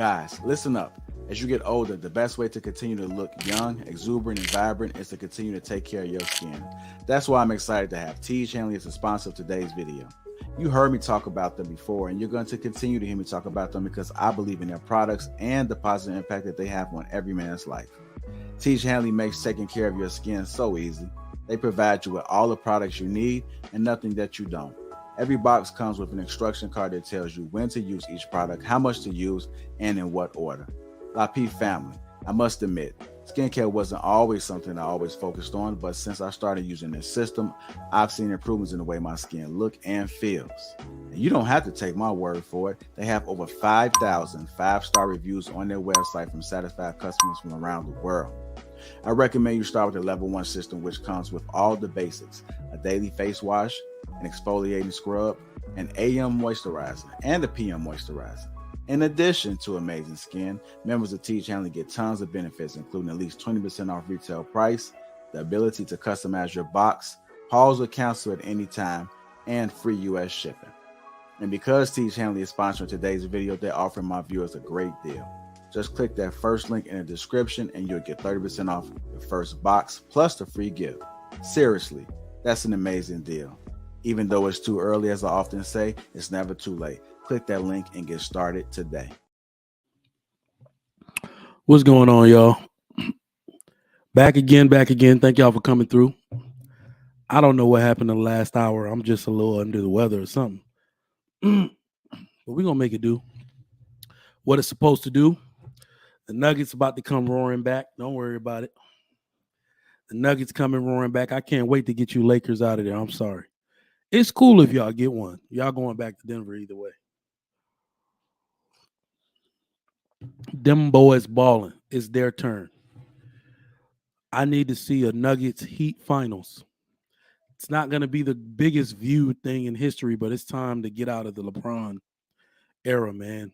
Guys, listen up. As you get older, the best way to continue to look young, exuberant, and vibrant is to continue to take care of your skin. That's why I'm excited to have Teej Hanley as a sponsor of today's video. You heard me talk about them before, and you're going to continue to hear me talk about them because I believe in their products and the positive impact that they have on every man's life. Teej Hanley makes taking care of your skin so easy. They provide you with all the products you need and nothing that you don't. Every box comes with an instruction card that tells you when to use each product, how much to use, and in what order. Lapeef family, I must admit, skincare wasn't always something I always focused on, but since I started using this system, I've seen improvements in the way my skin looks and feels. And you don't have to take my word for it. They have over 5,000 5-star reviews on their website from satisfied customers from around the world. I recommend you start with the level 1 system, which comes with all the basics: a daily face wash, an exfoliating scrub, an AM moisturizer, and a PM moisturizer. In addition to amazing skin, members of Teej Hanley get tons of benefits, including at least 20% off retail price, the ability to customize your box, pause or cancel at any time, and free US shipping. And because Teej Hanley is sponsoring today's video, they're offering my viewers a great deal. Just click that first link in the description and you'll get 30% off your first box plus the free gift. Seriously, that's an amazing deal. Even though it's too early, as I often say, it's never too late. Click that link and get started today. What's going on, y'all? Back again. Thank y'all for coming through. I don't know what happened in the last hour. I'm just a little under the weather or something. But we're going to make it do what it's supposed to do. The Nuggets about to come roaring back. Don't worry about it. The Nuggets coming roaring back. I can't wait to get you Lakers out of there. I'm sorry. It's cool if y'all get one. Y'all going back to Denver either way. Them boys balling. It's their turn. I need to see a Nuggets Heat finals. It's not going to be the biggest viewed thing in history, but it's time to get out of the LeBron era, man.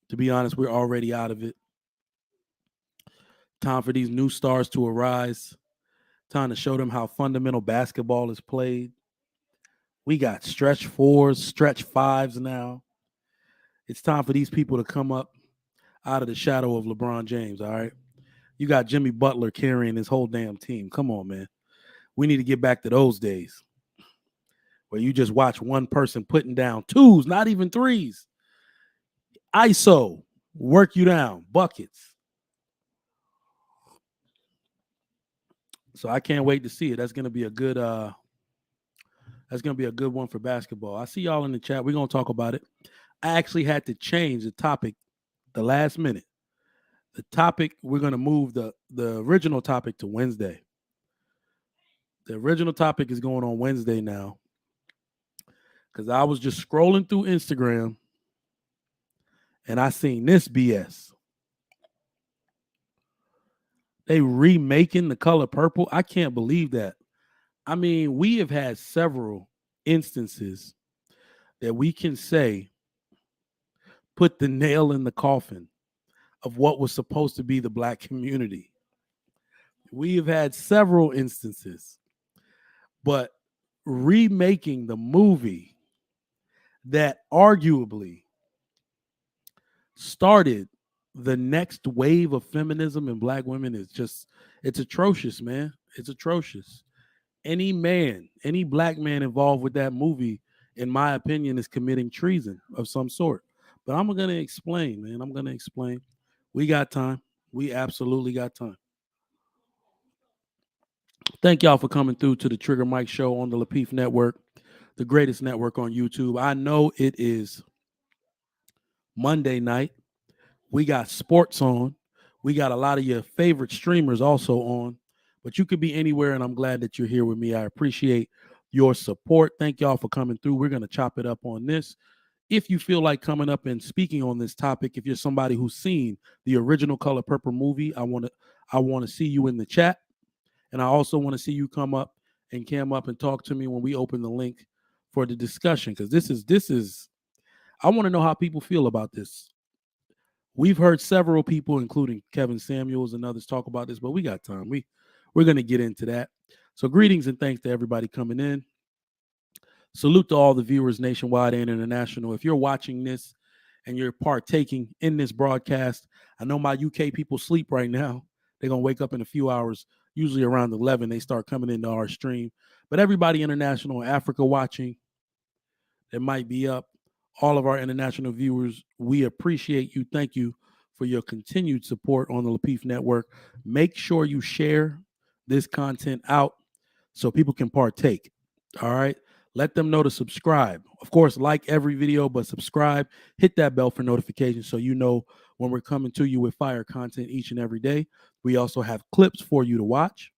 To be honest, we're already out of it. Time for these new stars to arise. Time to show them how fundamental basketball is played. We got stretch 4s, stretch 5s now. It's time for these people to come up out of the shadow of LeBron James, all right? You got Jimmy Butler carrying his whole damn team. Come on, man. We need to get back to those days where you just watch one person putting down 2s, not even 3s. ISO, work you down, buckets. So I can't wait to see it. That's going to be a good one for basketball. I see y'all in the chat. We're going to talk about it. I actually had to change the topic the last minute. The topic, we're going to move the original topic to Wednesday. The original topic is going on Wednesday now because I was just scrolling through Instagram and I seen this BS. They remaking The Color Purple. I can't believe that. I mean, we have had several instances that we can say put the nail in the coffin of what was supposed to be the black community. We have had several instances, but remaking the movie that arguably started the next wave of feminism and black women is just, it's atrocious, man. It's atrocious. Any man, any black man involved with that movie, in my opinion, is committing treason of some sort. But I'm going to explain, man. I'm going to explain. We got time. We absolutely got time. Thank y'all for coming through to the Trigger Mike Show on the Lapeef Network, the greatest network on YouTube. I know it is Monday night. We got sports on. We got a lot of your favorite streamers also on. But you could be anywhere, and I'm glad that you're here with me. I appreciate your support. Thank y'all for coming through. We're going to chop it up on this. If you feel like coming up and speaking on this topic, if you're somebody who's seen the original Color Purple movie, I want to see you in the chat. And I also want to see you come up and cam up and talk to me when we open the link for the discussion. Because this is, I want to know how people feel about this. We've heard several people, including Kevin Samuels and others, talk about this, but we got time. We're going to get into that. So greetings and thanks to everybody coming in. Salute to all the viewers nationwide and international. If you're watching this and you're partaking in this broadcast. I know my UK people sleep right now. They're going to wake up in a few hours, usually around 11. They start coming into our stream. But everybody international, Africa watching, that might be up, all of our international viewers, we appreciate you. Thank you for your continued support on the Lapeef Network. Make sure you share this content out so people can partake. All right. Let them know to subscribe. Of course, like every video, but subscribe. Hit that bell for notifications so you know when we're coming to you with fire content each and every day. We also have clips for you to watch.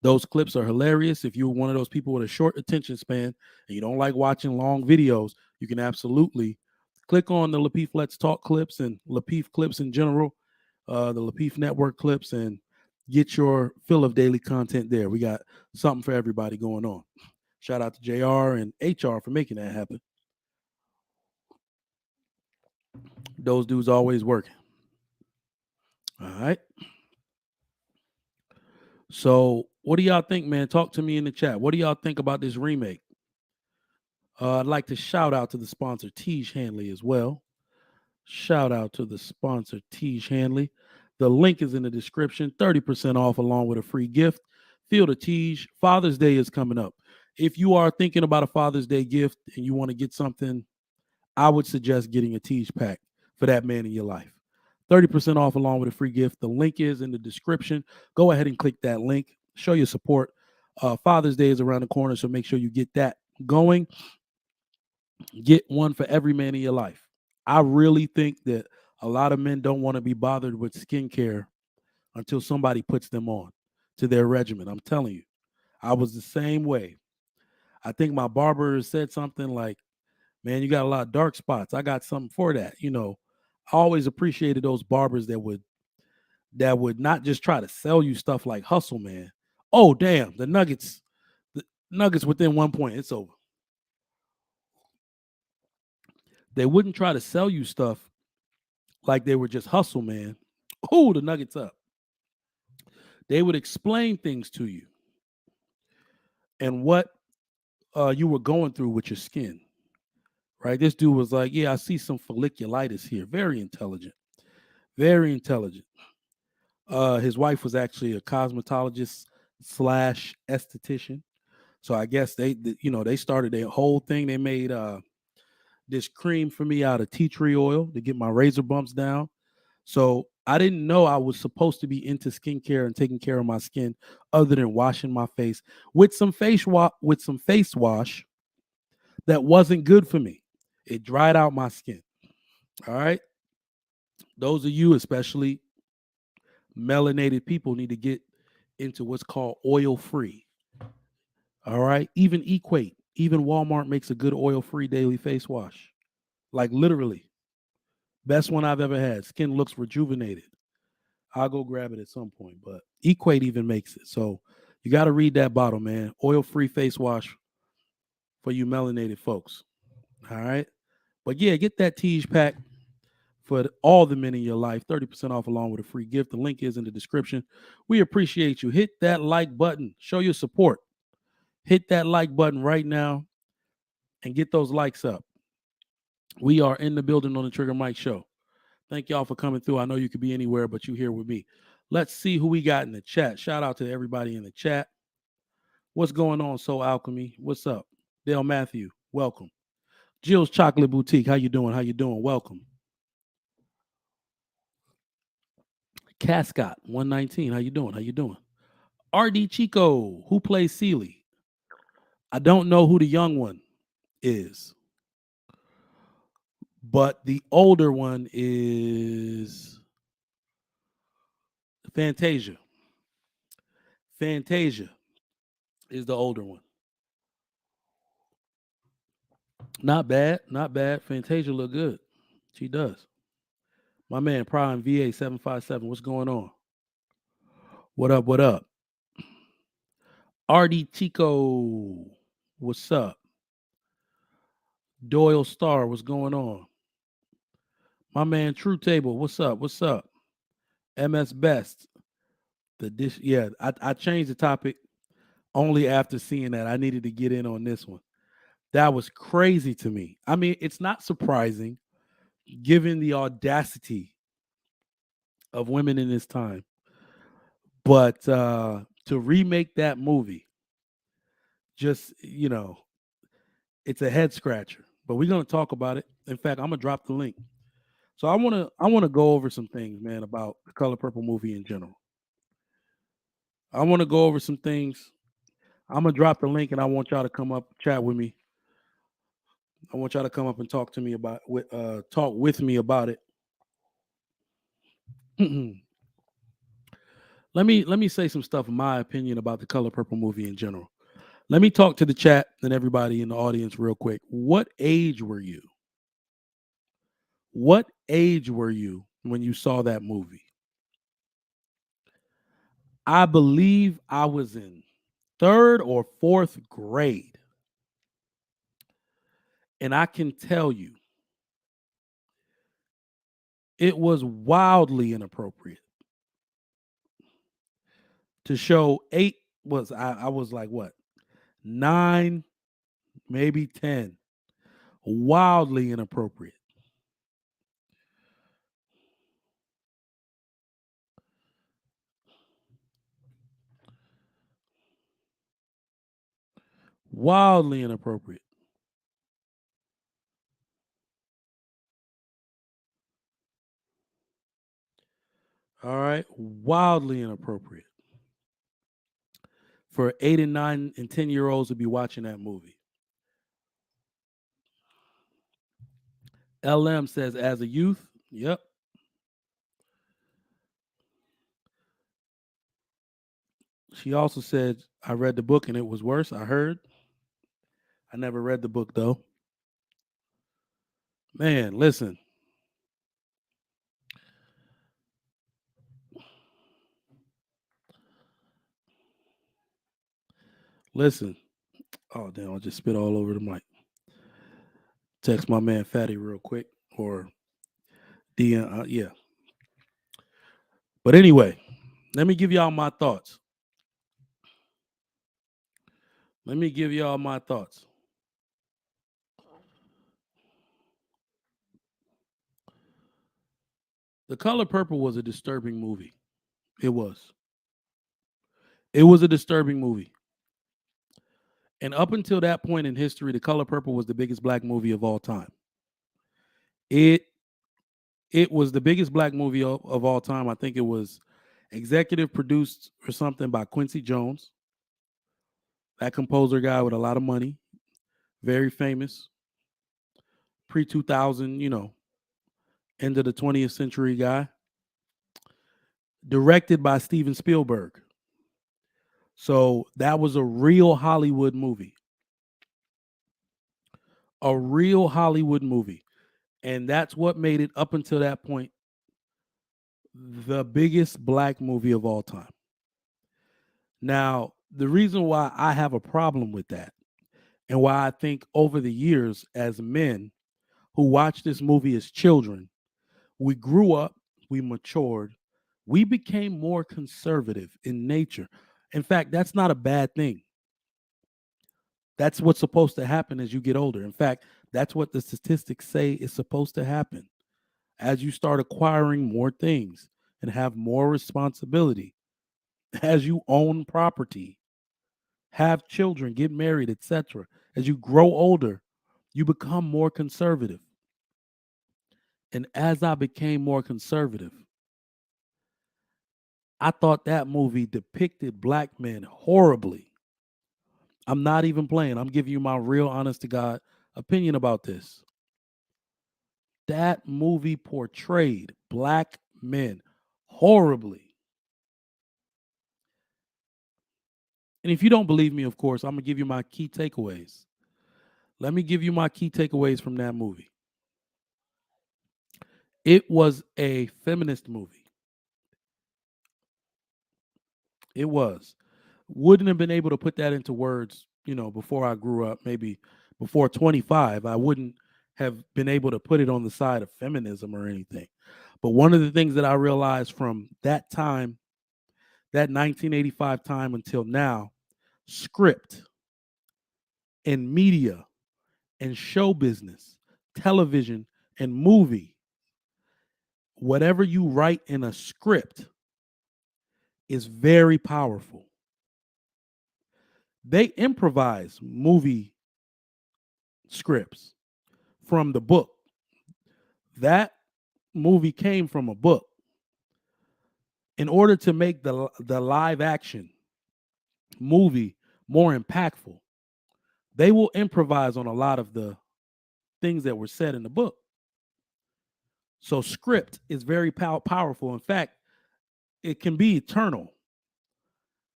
Those clips are hilarious. If you're one of those people with a short attention span and you don't like watching long videos, you can absolutely click on the Lapeef Let's Talk clips and Lapeef clips in general, the Lapeef Network clips, and get your fill of daily content there. We got something for everybody going on. Shout out to JR and HR for making that happen. Those dudes always working. All right. So, what do y'all think, man? Talk to me in the chat. What do y'all think about this remake? I'd like to shout out to the sponsor, Tej Hanley, as well. Shout out to the sponsor, Tej Hanley. The link is in the description. 30% off along with a free gift. Feel the Tej. Father's Day is coming up. If you are thinking about a Father's Day gift and you want to get something, I would suggest getting a Tej pack for that man in your life. 30% off along with a free gift. The link is in the description. Go ahead and click that link. Show your support. Father's Day is around the corner, so make sure you get that going. Get one for every man in your life. I really think that a lot of men don't want to be bothered with skincare until somebody puts them on to their regimen. I'm telling you, I was the same way. I think my barber said something like, man, you got a lot of dark spots. I got something for that. You know, I always appreciated those barbers that would not just try to sell you stuff like hustle, man. Oh, damn, the Nuggets within 1 point. It's over. They wouldn't try to sell you stuff like they were just hustle, man. Oh, the Nuggets up. They would explain things to you and what you were going through with your skin, right? This dude was like, yeah, I see some folliculitis here. Very intelligent. Very intelligent. His wife was actually a cosmetologist slash esthetician. So I guess they started their whole thing. They made this cream for me out of tea tree oil to get my razor bumps down. So I didn't know I was supposed to be into skincare and taking care of my skin other than washing my face with some face wash that wasn't good for me. It dried out my skin. All right. Those of you, especially melanated people, need to get into what's called oil free. All right. Even Equate, even Walmart makes a good oil free daily face wash. Like literally, best one I've ever had. Skin looks rejuvenated. I'll go grab it at some point, but Equate even makes it. So you got to read that bottle, man. Oil-free face wash for you melanated folks. All right. But yeah, get that Tej pack for all the men in your life. 30% off along with a free gift. The link is in the description. We appreciate you. Hit that like button. Show your support. Hit that like button right now and get those likes up. We are in the building on the Trigger Mike Show. Thank y'all for coming through. I know you could be anywhere, but you here with me. Let's see who we got in the chat. Shout out to everybody in the chat. What's going on, Soul Alchemy? What's up? Dale Matthew, welcome. Jill's Chocolate Boutique, how you doing? How you doing? Welcome. Cascott 119, how you doing? How you doing? RD Chico, who plays Sealy? I don't know who the young one is, but the older one is Fantasia. Fantasia is the older one. Not bad, not bad. Fantasia look good. She does. My man Prime VA 757. What's going on? What up? What up? RD Chico. What's up? Doyle Star. What's going on? My man True Table. What's up? What's up? MS Best. The dish. Yeah, I changed the topic only after seeing that. I needed to get in on this one. That was crazy to me. I mean, it's not surprising given the audacity of women in this time. But to remake that movie, just, it's a head scratcher. But we're gonna talk about it. In fact, I'm gonna drop the link. So I wanna go over some things, man, about the Color Purple movie in general. I want to go over some things. I'm gonna drop the link, and I want y'all to come up, chat with me. I want y'all to come up and talk to me about talk with me about it. let me say some stuff in my opinion about the Color Purple movie in general. Let me talk to the chat and everybody in the audience real quick. What age were you? What age were you when you saw that movie? I believe I was in third or fourth grade. And I can tell you, it was wildly inappropriate to show eight was I was like what, 9, maybe 10. Wildly inappropriate. Wildly inappropriate. All right. Wildly inappropriate for 8 and 9 and 10-year-olds to be watching that movie. LM says, as a youth, yep. She also said, I read the book and it was worse. I heard. I never read the book though. Man, listen. Listen. Oh, damn, I just spit all over the mic. Text my man Fatty real quick or DM. Yeah. But anyway, let me give y'all my thoughts. Let me give y'all my thoughts. The Color Purple was a disturbing movie. It was. It was a disturbing movie. And up until that point in history, The Color Purple was the biggest black movie of all time. It was the biggest black movie of all time. I think it was executive produced or something by Quincy Jones, that composer guy with a lot of money, very famous, pre 2000, end of the 20th century guy. Directed by Steven Spielberg. So that was a real Hollywood movie. A real Hollywood movie. And that's what made it, up until that point, the biggest black movie of all time. Now, the reason why I have a problem with that, and why I think over the years, as men who watched this movie as children, we grew up, we matured, we became more conservative in nature. In fact, that's not a bad thing. That's what's supposed to happen as you get older. In fact, that's what the statistics say is supposed to happen. As you start acquiring more things and have more responsibility, as you own property, have children, get married, etc. As you grow older, you become more conservative. And as I became more conservative, I thought that movie depicted black men horribly. I'm not even playing. I'm giving you my real honest to God opinion about this. That movie portrayed black men horribly. And if you don't believe me, of course, I'm going to give you my key takeaways. Let me give you my key takeaways from that movie. It was a feminist movie. It was. Wouldn't have been able to put that into words, before I grew up, maybe before 25. I wouldn't have been able to put it on the side of feminism or anything. But one of the things that I realized from that time, that 1985 time until now, script and media and show business, television and movie, whatever you write in a script is very powerful. They improvise movie scripts from the book. That movie came from a book. In order to make the live action movie more impactful, they will improvise on a lot of the things that were said in the book. So script is very powerful. In fact, it can be eternal.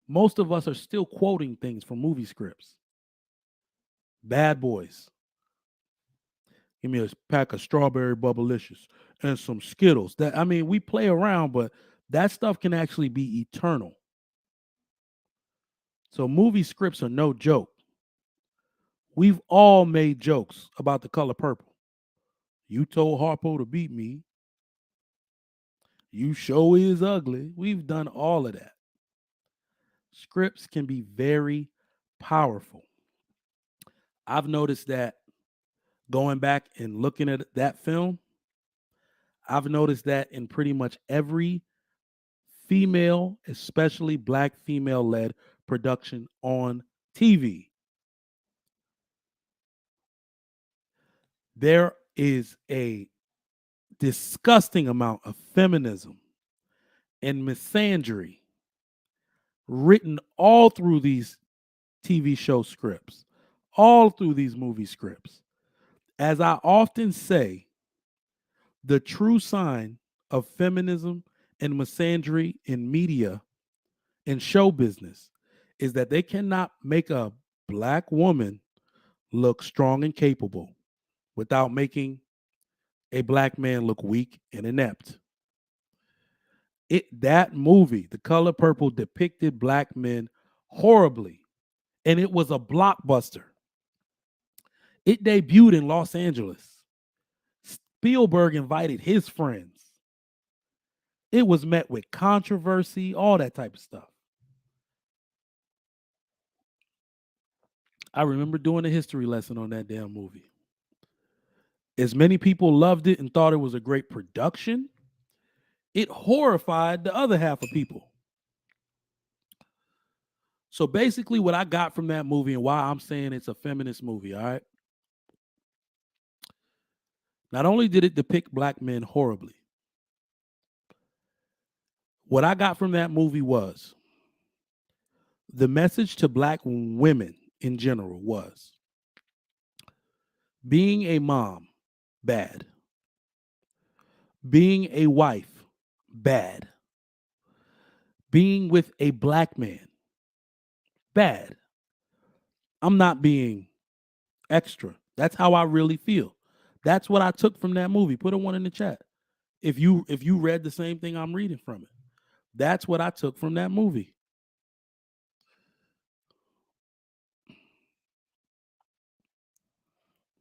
Most of us are still quoting things from movie scripts. Bad Boys. Give me a pack of strawberry bubblicious and some Skittles. That, I mean, we play around, but that stuff can actually be eternal. So movie scripts are no joke. We've all made jokes about the color purple. You told Harpo to beat me. You show is ugly. We've done all of that. Scripts can be very powerful. I've noticed that going back and looking at that film, I've noticed that in pretty much every female, especially black female led production on TV, there is a disgusting amount of feminism and misandry written all through these TV show scripts, all through these movie scripts. As I often say, the true sign of feminism and misandry in media and show business is that they cannot make a black woman look strong and capable without making a black man look weak and inept. That movie, The Color Purple, depicted black men horribly, and it was a blockbuster. It debuted in Los Angeles. Spielberg invited his friends. It was met with controversy, all that type of stuff. I remember doing a history lesson on that damn movie. As many people loved it and thought it was a great production, it horrified the other half of people. So basically, what I got from that movie and why I'm saying it's a feminist movie, all right? Not only did it depict black men horribly, what I got from that movie was the message to black women in general was being a mom, bad. Being a wife, bad. Being with a black man, bad. I'm not being extra. That's how I really feel. That's what I took from that movie. Put a one in the chat. If you read the same thing I'm reading from it. That's what I took from that movie.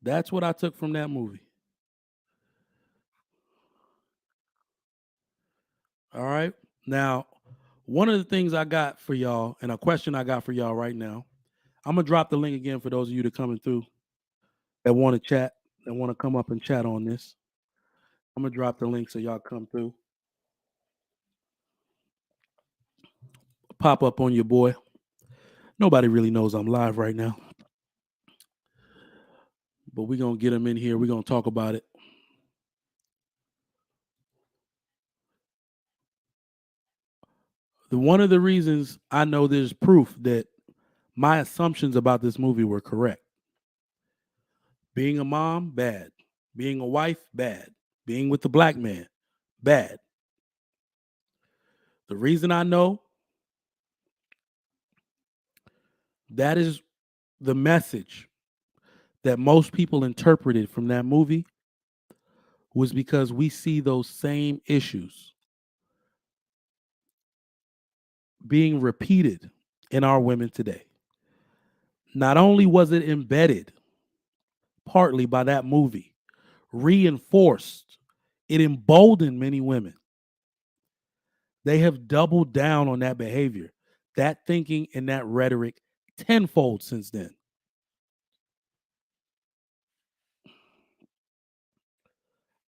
That's what I took from that movie. All right. Now, one of the things I got for y'all, and a question I got for y'all right now, I'm gonna drop the link again for those of you that coming through that want to chat, that want to come up and chat on this. I'm gonna drop the link so y'all come through. Pop up on your boy. Nobody really knows I'm live right now, but we're gonna get him in here. We're gonna talk about it. One of the reasons I know there's proof that my assumptions about this movie were correct. Being a mom, bad. Being a wife, bad. Being with the black man, bad. The reason I know that is the message that most people interpreted from that movie was because we see those same issues being repeated in our women today. Not only was it embedded partly by that movie, reinforced, it emboldened many women. They have doubled down on that behavior, that thinking, and that rhetoric tenfold since then.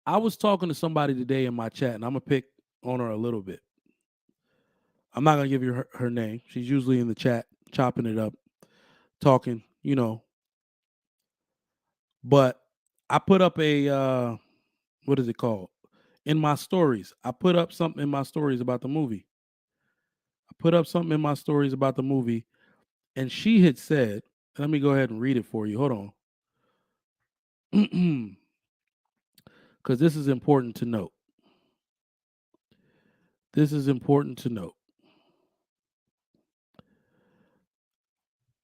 I was talking to somebody today in my chat, and I'm gonna pick on her a little bit. I'm not gonna give you her name. She's usually in the chat, chopping it up, talking, But I put up a what is it called? In my stories. I put up something in my stories about the movie. And she had said, let me go ahead and read it for you. Hold on. Because this is important to note.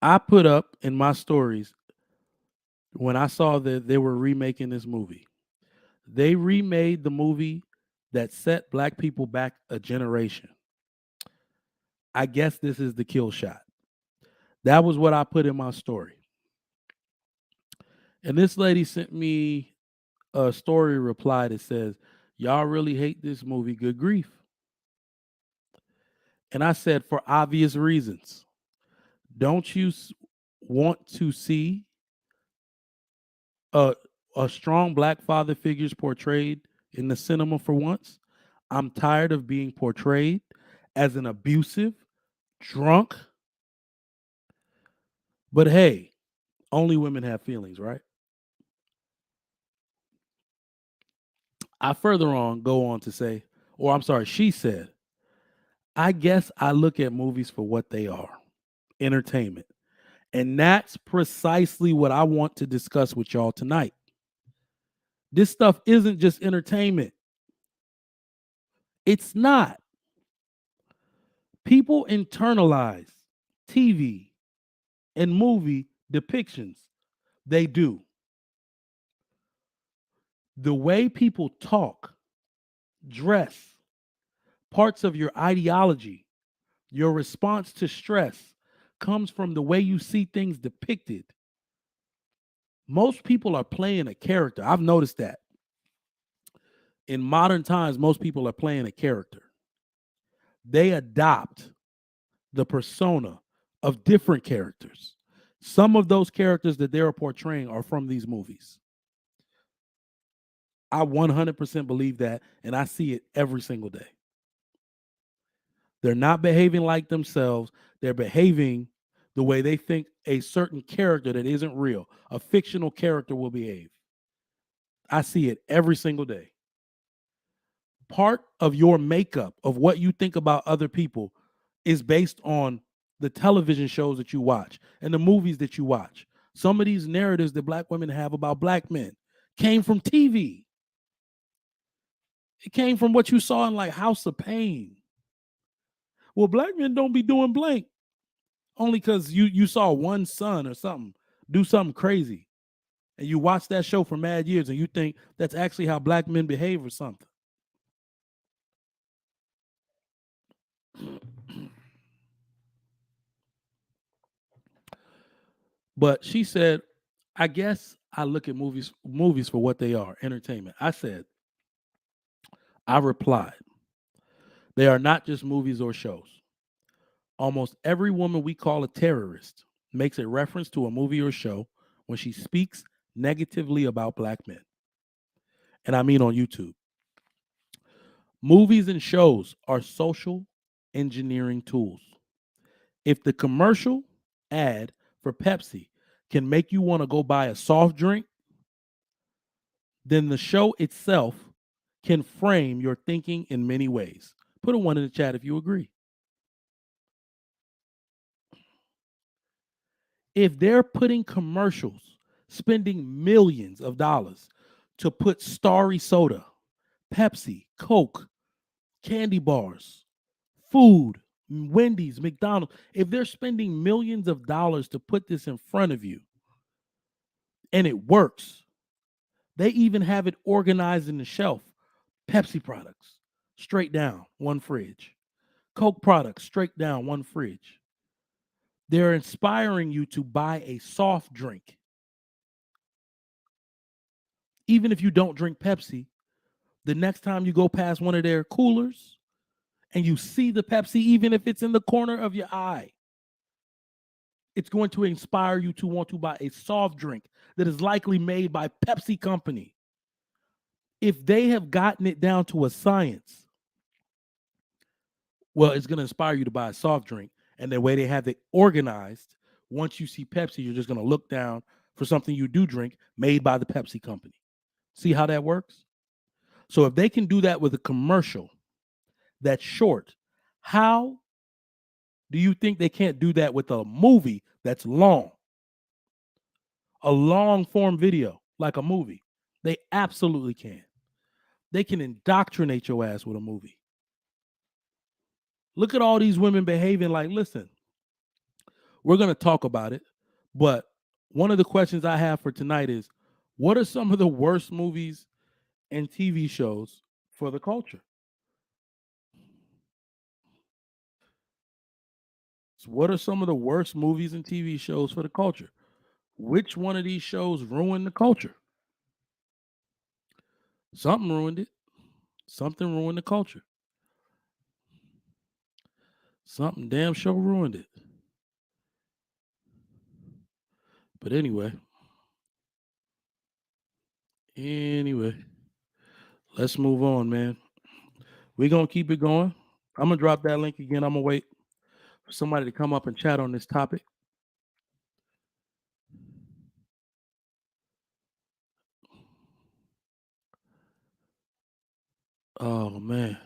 I put up in my stories when I saw that they were remaking this movie. They remade the movie that set black people back a generation. I guess this is the kill shot. That was what I put in my story. And this lady sent me a story reply that says, "Y'all really hate this movie, good grief." And I said, for obvious reasons. Don't you want to see a, a strong black father figures portrayed in the cinema for once? I'm tired of being portrayed as an abusive, drunk. But hey, only women have feelings, right? I further on go on to say, or I'm sorry, she said, I guess I look at movies for what they are, entertainment. And that's precisely what I want to discuss with y'all tonight. This stuff isn't just entertainment. It's not. People internalize TV and movie depictions. They do. The way people talk, dress, parts of your ideology, your response to stress comes from the way you see things depicted. Most people are playing a character. I've noticed that. In modern times, most people are playing a character. They adopt the persona of different characters. Some of those characters that they're portraying are from these movies. I 100% believe that, and I see it every single day. They're not behaving like themselves. They're behaving the way they think a certain character that isn't real, a fictional character, will behave. I see it every single day. Part of your makeup of what you think about other people is based on the television shows that you watch and the movies that you watch. Some of these narratives that black women have about black men came from TV. It came from what you saw in like House of Pain. Well, black men don't be doing blank only because you saw one son or something do something crazy. And you watch that show for mad years and you think that's actually how black men behave or something. But she said, I guess I look at movies for what they are, entertainment. I replied, they are not just movies or shows. Almost every woman we call a terrorist makes a reference to a movie or show when she speaks negatively about black men. And I mean on YouTube. Movies and shows are social engineering tools. If the commercial ad for Pepsi can make you want to go buy a soft drink, then the show itself can frame your thinking in many ways. Put a 1 in the chat if you agree. If they're putting commercials, spending millions of dollars to put Starry Soda, Pepsi, Coke, candy bars, food, Wendy's, McDonald's, if they're spending millions of dollars to put this in front of you and it works, they even have it organized in the shelf. Pepsi products, straight down, one fridge. Coke products, straight down, one fridge. They're inspiring you to buy a soft drink. Even if you don't drink Pepsi, the next time you go past one of their coolers and you see the Pepsi, even if it's in the corner of your eye, it's going to inspire you to want to buy a soft drink that is likely made by Pepsi Company. If they have gotten it down to a science, well, it's going to inspire you to buy a soft drink. And the way they have it organized, once you see Pepsi, you're just going to look down for something you do drink made by the Pepsi company. See how that works? So if they can do that with a commercial that's short, how do you think they can't do that with a movie that's long? A long form video like a movie. They absolutely can. They can indoctrinate your ass with a movie. Look at all these women behaving like, listen, we're going to talk about it, but one of the questions I have for tonight is, what are some of the worst movies and TV shows for the culture? So what are some of the worst movies and TV shows for the culture? Which one of these shows ruined the culture? Something ruined it. Something ruined the culture. Something damn sure ruined it. But anyway, let's move on, man. We're going to keep it going. I'm going to drop that link again. I'm going to wait for somebody to come up and chat on this topic. Oh, man.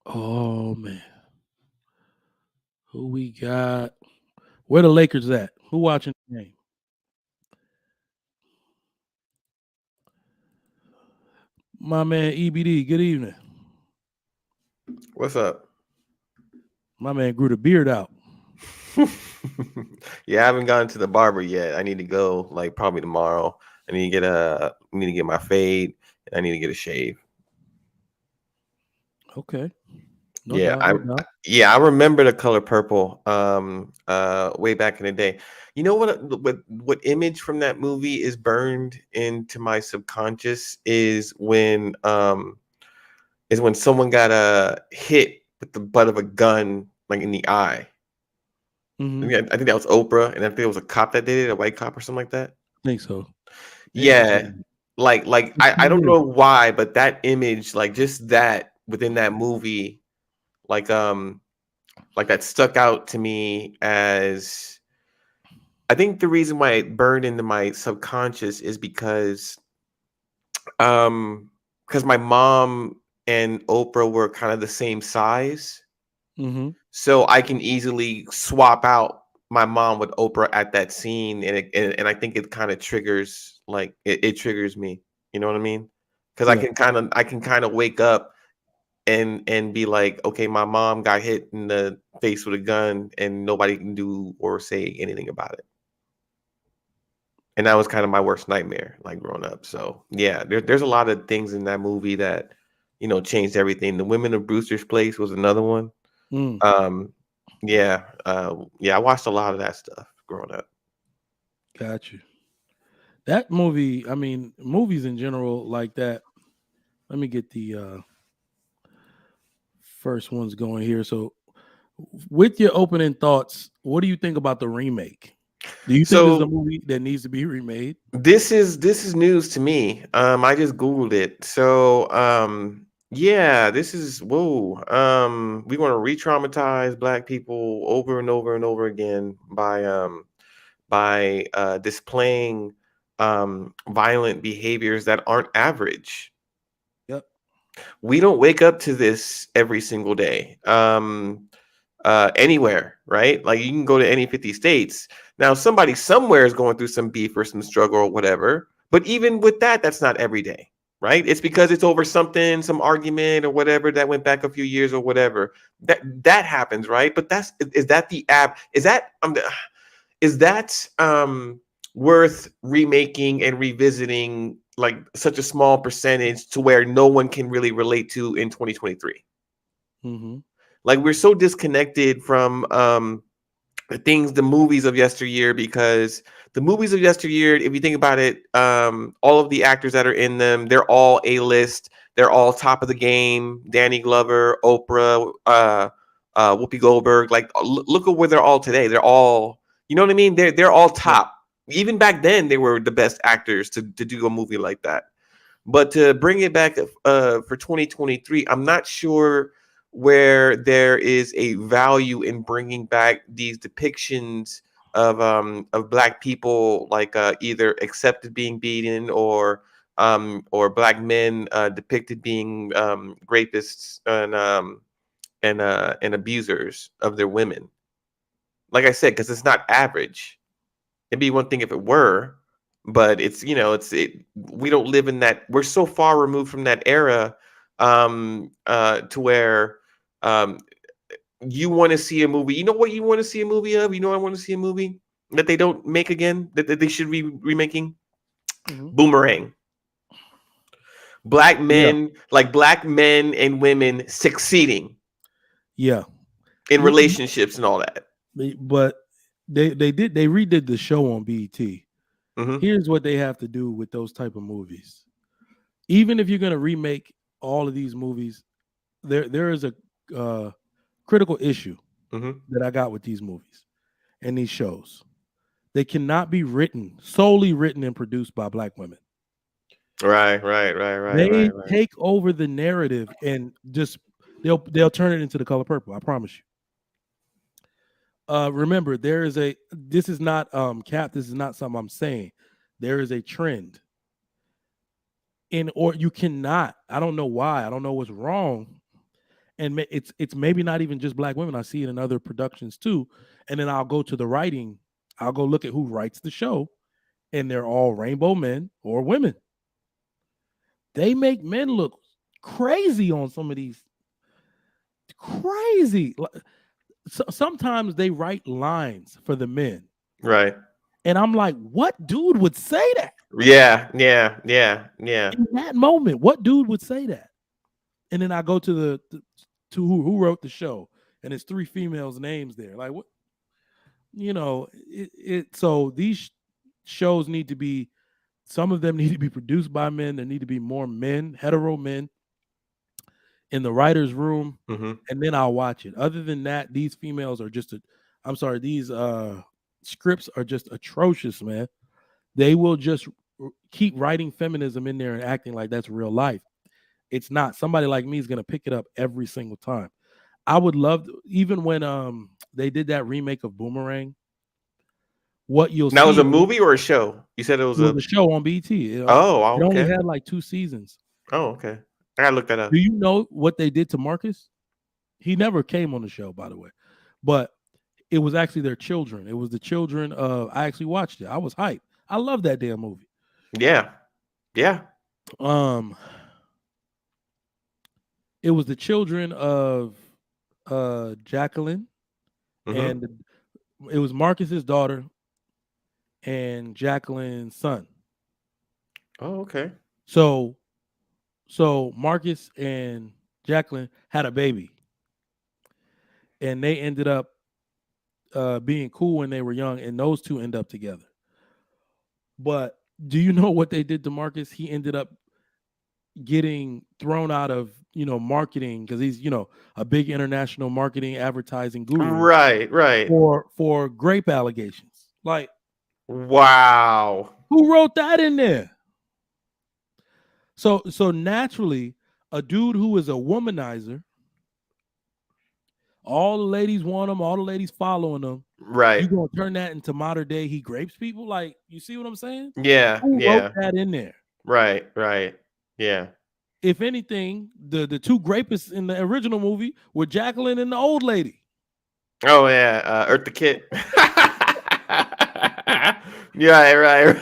Oh, man. Who we got? Where the Lakers at? Who watching the game? My man EBD, good evening. What's up? My man grew the beard out. Yeah, I haven't gotten to the barber yet. I need to go like probably tomorrow. I need to get my fade and I need to get a shave. Okay. No Yeah, doubt. I remember the color purple way back in the day. You know what image from that movie is burned into my subconscious is when someone got hit with the butt of a gun like in the eye. Mm-hmm. I think that was Oprah, and I think it was a cop that did it, a white cop or something like that. I think so. Yeah, I don't know why, but that image, like just that within that movie, like that stuck out to me as I think the reason why it burned into my subconscious is because my mom and Oprah were kind of the same size. Mm-hmm. So I can easily swap out my mom with Oprah at that scene, and I think it kind of triggers it triggers me. You know what I mean? Because Yeah. I can kind of wake up and be like, okay, my mom got hit in the face with a gun, and nobody can do or say anything about it. And that was kind of my worst nightmare, like growing up. So yeah, there's a lot of things in that movie that changed everything. The Women of Brewster's Place was another one. Mm. Yeah, I watched a lot of that stuff growing up. Got you. That movie, I mean, movies in general like that. Let me get the first ones going here. So, with your opening thoughts, what do you think about the remake? Do you think this is a movie that needs to be remade? This is news to me. I just Googled it. So, yeah, this is whoa. We want to re-traumatize Black people over and over and over again by displaying violent behaviors that aren't average. Yep. We don't wake up to this every single day. Anywhere, right? Like you can go to any 50 states. Now, somebody somewhere is going through some beef or some struggle or whatever. But even with that, that's not every day, right? It's because it's over something, some argument or whatever that went back a few years or whatever. That happens, right? But is that the app? Is that worth remaking and revisiting like such a small percentage to where no one can really relate to in 2023? Mm-hmm. Like we're so disconnected from the movies of yesteryear, because the movies of yesteryear, if you think about it, all of the actors that are in them, they're all A-list. They're all top of the game. Danny Glover, Oprah, Whoopi Goldberg. Like, look at where they're all today. They're all, you know what I mean? They're all top. Even back then, they were the best actors to do a movie like that. But to bring it back for 2023, I'm not sure where there is a value in bringing back these depictions of Black people, like either accepted being beaten or Black men depicted being rapists and abusers of their women. Like I said, because it's not average. It'd be one thing if it were, but it's, we don't live in that. We're so far removed from that era to where you want to see a movie. You know what you want to see a movie of? You know, I want to see a movie that they don't make again, that they should be remaking. Boomerang. Black men, like Black men and women succeeding. Yeah. In relationships and all that. But they redid the show on BET. Here's what they have to do with those type of movies. Even if you're going to remake all of these movies, there is a critical issue that I got with these movies and these shows. They cannot be solely written and produced by Black women. Right. They take over the narrative and just they'll turn it into The Color Purple. I promise you. Remember, this is not Cap. This is not something I'm saying. There is a trend. Or you cannot. I don't know why. I don't know what's wrong. And it's maybe not even just Black women. I see it in other productions too. And then I'll go to the writing. I'll go look at who writes the show, and they're all rainbow men or women. They make men look crazy on some of these. Crazy. Sometimes they write lines for the men. Right. And I'm like, what dude would say that? Yeah. In that moment, what dude would say that? And then I go to who wrote the show, and it's 3 females' names there. Like, what? So these shows need to be, some of them need to be produced by men. There need to be more men, hetero men, in the writer's room, and then I'll watch it. Other than that, these females are these scripts are just atrocious, man. They will just keep writing feminism in there and acting like that's real life. It's not. Somebody like me is going to pick it up every single time. I would love to, even when they did that remake of Boomerang. What you'll see. Now, was a movie or a show? You said it was a show on BET. It only had like 2 seasons. Oh, okay. I gotta look that up. Do you know what they did to Marcus? He never came on the show, by the way, but it was actually their children. It was the children of. I actually watched it. I was hyped. I love that damn movie. Yeah. It was the children of Jacqueline, and it was Marcus's daughter and Jacqueline's son. Oh, okay. So Marcus and Jacqueline had a baby, and they ended up being cool when they were young, and those two end up together. But do you know what they did to Marcus? He ended up getting thrown out of marketing because he's a big international marketing advertising guru. Right. For grape allegations. Like, wow, who wrote that in there? So naturally, a dude who is a womanizer, all the ladies want him, all the ladies following him. Right. You gonna turn that into modern day? He grapes people. Like, you see what I'm saying? Yeah. Who wrote that in there? Right. Yeah. If anything, the 2 grapists in the original movie were Jacqueline and the old lady. Oh yeah, Earth the Kid. Yeah, right.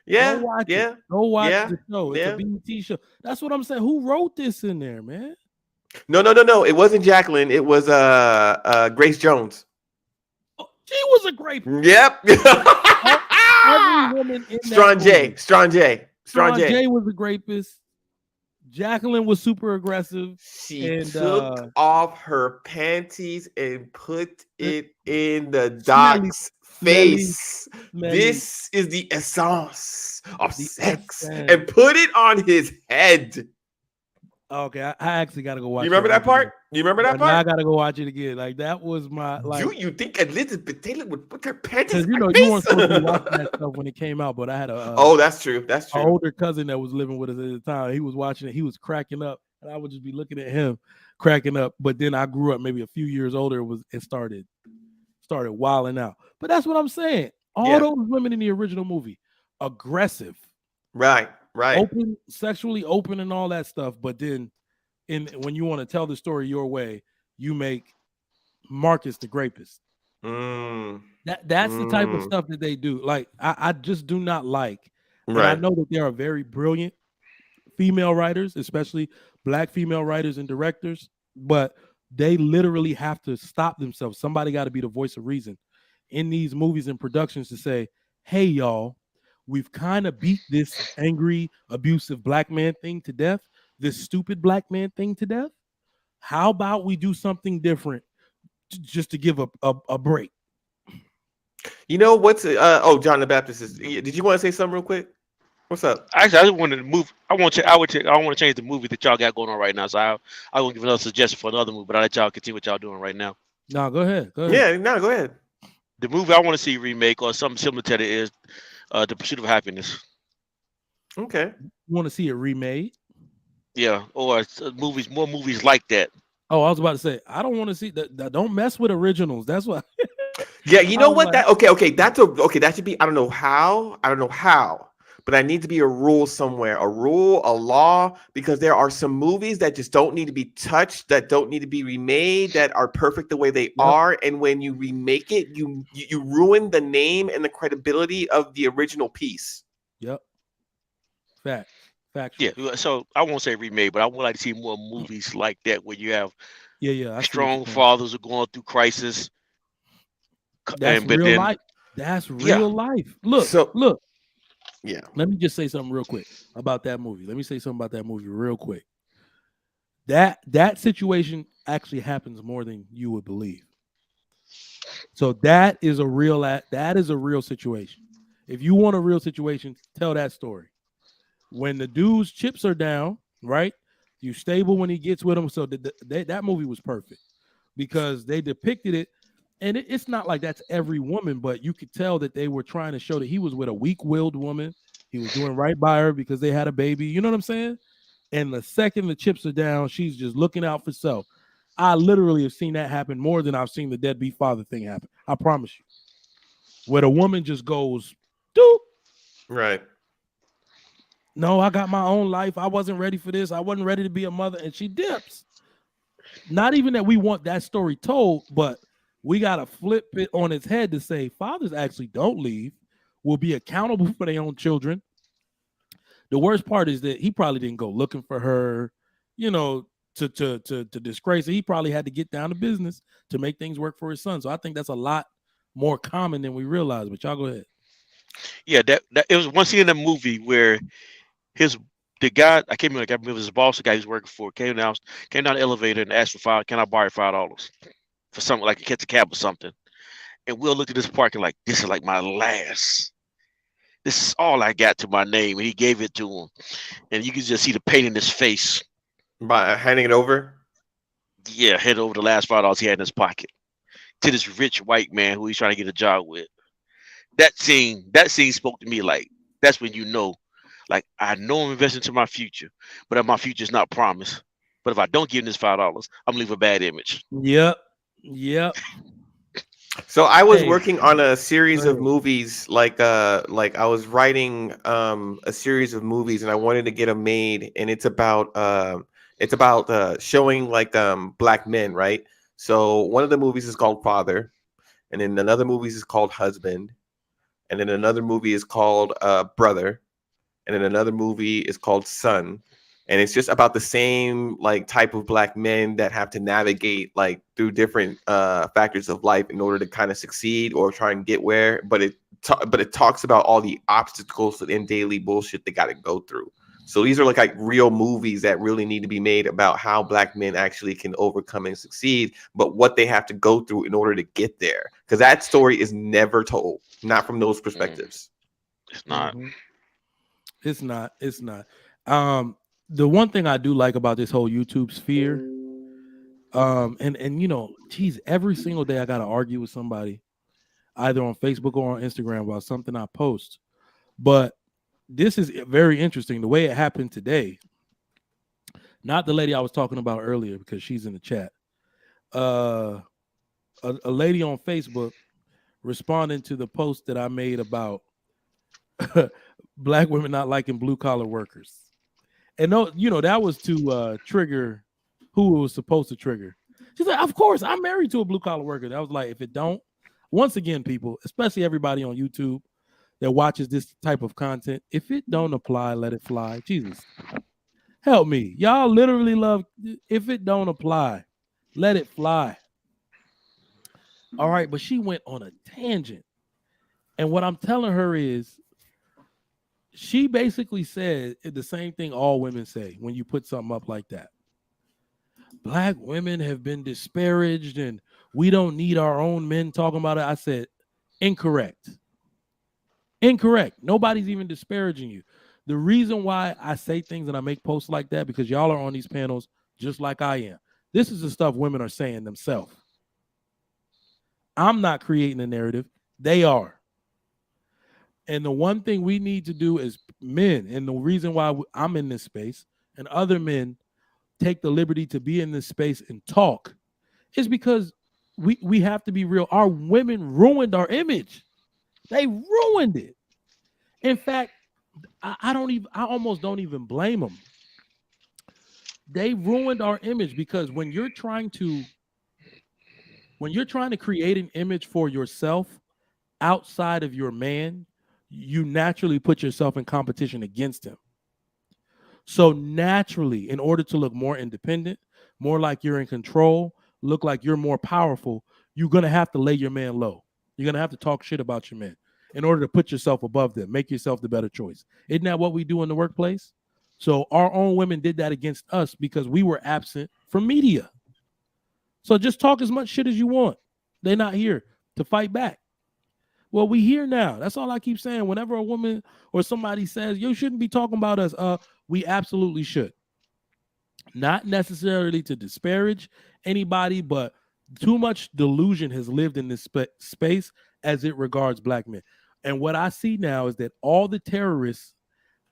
Yeah. Go watch it. Go watch the show. It's a BET show. That's what I'm saying. Who wrote this in there, man? No. It wasn't Jacqueline. It was Grace Jones. Oh, she was a grape. Yep. Every woman in Strong J was a grapist. Jacqueline was super aggressive. She took off her panties and put it in the doc's face. This is the essence of sex. And put it on his head. Okay, I actually got to go watch. You remember that part? You remember that Now I part? got to go watch it again. Like that was my like. Do you think Elizabeth Taylor would put her panties Because in my you weren't face? supposed to be watching that stuff when it came out, but I had Oh, that's true. That's an true. older cousin that was living with us at the time. He was watching it. He was cracking up, and I would just be looking at him, cracking up. But then I grew up, maybe a few years older. It started wilding out. But that's what I'm saying. All Yeah. those women in the original movie, aggressive, Right. open, sexually open, and all that stuff. But then, when you want to tell the story your way, you make Marcus the rapist. That's the type of stuff that they do. Like I just do not like. And I know that there are very brilliant female writers, especially Black female writers and directors, but they literally have to stop themselves. Somebody got to be the voice of reason in these movies and productions to say, hey, y'all, we've kind of beat this angry, abusive Black man thing to death, this stupid Black man thing to death. How about we do something different just to give a break? You know what's John the Baptist is. Did you want to say something real quick? What's up? Actually, I just wanted to move. I want to. I want to change the movie that y'all got going on right now. So I will give another suggestion for another movie, but I'll let y'all continue what y'all doing right now. No, go ahead. Yeah, no, go ahead. The movie I want to see remake or something similar to it is The Pursuit of Happiness. Okay. You want to see it remade? Yeah, or more movies like that. Oh, I was about to say, I don't want to see that. Don't mess with originals. That's why. Yeah, you know what? That okay. That should be. I don't know how. But I need to be a rule somewhere, a rule, a law, because there are some movies that just don't need to be touched, that don't need to be remade, that are perfect the way they are. And when you remake it, you ruin the name and the credibility of the original piece. Yep. Facts. Yeah. So I won't say remade, but I would like to see more movies like that where you have strong fathers who are going through crisis. That's real life. That's real life. Look. Yeah. Let me just say something real quick about that movie. Real quick. That situation actually happens more than you would believe. So that is a real situation. If you want a real situation, tell that story. When the dude's chips are down, right? You stable when he gets with him. So that movie was perfect because they depicted it. And it's not like that's every woman, but you could tell that they were trying to show that he was with a weak-willed woman. He was doing right by her because they had a baby. You know what I'm saying? And the second the chips are down, she's just looking out for self. I literally have seen that happen more than I've seen the deadbeat father thing happen. I promise you. Where the woman just goes, doop. Right. No, I got my own life. I wasn't ready for this. I wasn't ready to be a mother. And she dips. Not even that we want that story told, but we got to flip it on its head to say fathers actually don't leave, will be accountable for their own children. The worst part is that he probably didn't go looking for her, to disgrace her. He probably had to get down to business to make things work for his son. So I think that's a lot more common than we realize. But y'all go ahead. Yeah, that it was one scene in the movie where the guy, I can't remember his boss, the guy he was working for, came down the elevator and asked for can I borrow $5 for something like catch a cab or something. And Will looked at this parking like, this is like my last. This is all I got to my name. And he gave it to him. And you can just see the pain in his face. By handing it over? Yeah, hand over the last $5 he had in his pocket to this rich white man who he's trying to get a job with. That scene spoke to me like, that's when you know, like, I know I'm investing into my future, but if my future is not promised. But if I don't give him this $5, I'm going to leave a bad image. Yep. So I was working on a series of movies, like I was writing a series of movies, and I wanted to get them made, and it's about showing like Black men, right? So one of the movies is called Father, and then another movie is called Husband, and then another movie is called Brother, and then another movie is called Son. And it's just about the same like type of Black men that have to navigate like through different factors of life in order to kind of succeed or try and get where. But it talks about all the obstacles and daily bullshit they got to go through. So these are like real movies that really need to be made about how Black men actually can overcome and succeed, but what they have to go through in order to get there. Because that story is never told, not from those perspectives. It's not. It's not. the one thing I do like about this whole YouTube sphere, and you know, geez, every single day I gotta argue with somebody, either on Facebook or on Instagram about something I post. But this is very interesting. The way it happened today, not the lady I was talking about earlier because she's in the chat. Uh, a lady on Facebook responding to the post that I made about black women not liking blue collar workers. And no, you know, that was to trigger who it was supposed to trigger. She's like, of course, I'm married to a blue collar worker. I was like, if it don't, once again, people, especially everybody on YouTube that watches this type of content, if it don't apply, let it fly. Jesus, help me. Y'all literally love, if it don't apply, let it fly. All right, but she went on a tangent. And what I'm telling her is, she basically said the same thing all women say when you put something up like that. Black women have been disparaged and we don't need our own men talking about it. I said, incorrect. Incorrect. Nobody's even disparaging you. The reason why I say things and I make posts like that, because y'all are on these panels just like I am. This is the stuff women are saying themselves. I'm not creating a narrative. They are. And the one thing we need to do as men, and the reason why I'm in this space and other men take the liberty to be in this space and talk, is because we have to be real. Our women ruined our image. They ruined it. In fact, I almost don't even blame them. They ruined our image because when you're trying to create an image for yourself outside of your man, you naturally put yourself in competition against him. So naturally, in order to look more independent, more like you're in control, look like you're more powerful, you're going to have to lay your man low. You're going to have to talk shit about your man in order to put yourself above them, make yourself the better choice. Isn't that what we do in the workplace? So our own women did that against us because we were absent from media. So just talk as much shit as you want. They're not here to fight back. Well, we here now. That's all I keep saying. Whenever a woman or somebody says, you shouldn't be talking about us, we absolutely should. Not necessarily to disparage anybody, but too much delusion has lived in this space as it regards black men. And what I see now is that all the terrorists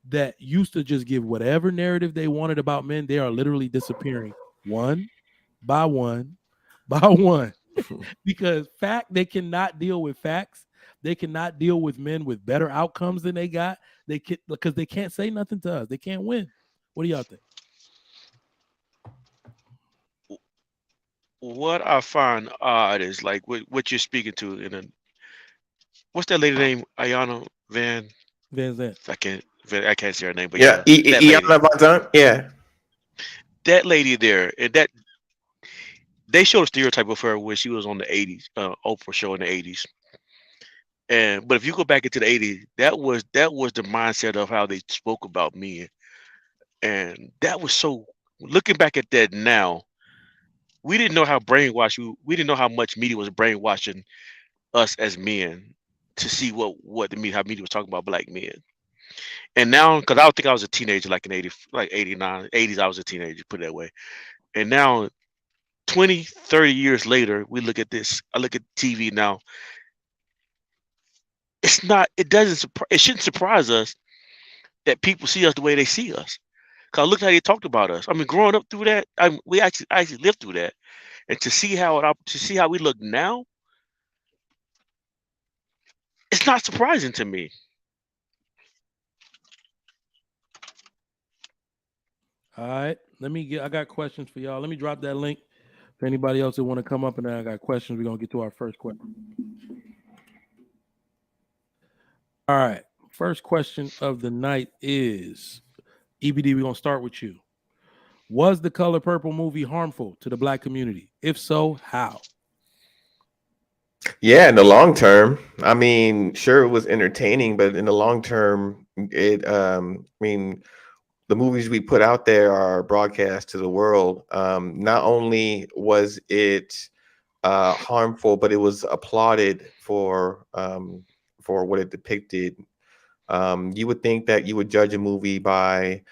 that used to just give whatever narrative they wanted about men, they are literally disappearing one by one by one. Because they cannot deal with facts. They cannot deal with men with better outcomes than they got. Because they can't say nothing to us. They can't win. What do y'all think? What I find odd is like what you're speaking to what's that lady name? Ayana Van Zandt. I can't say her name, but Yeah, that lady. Iana Van Zandt. Yeah, That lady there, and that they showed a stereotype of her when she was on the 80s, Oprah show in the 80s. But if you go back into the 80s, that was the mindset of how they spoke about men. And that was so, looking back at that now, we didn't know how brainwashed we didn't know how much media was brainwashing us as men to see how media was talking about black men. And now, because I don't think I was a teenager like in 80, like 89, 80s, I was a teenager, put it that way. And now 20, 30 years later, we look at this. I look at TV now. It shouldn't surprise us that people see us the way they see us. Cause look how they talked about us. I mean, growing up through that, we actually lived through that, and to see how we look now, it's not surprising to me. All right. I got questions for y'all. Let me drop that link for anybody else that want to come up, and then I got questions. We're gonna get to our first question. All right. First question of the night is EBD, we're gonna start with you. Was the Color Purple movie harmful to the black community? If so, how? yeah. In the long term, I mean, sure, it was entertaining, but in the long term, I mean, the movies we put out there are broadcast to the world. Not only was it harmful, but it was applauded for what it depicted. You would think that you would judge a movie by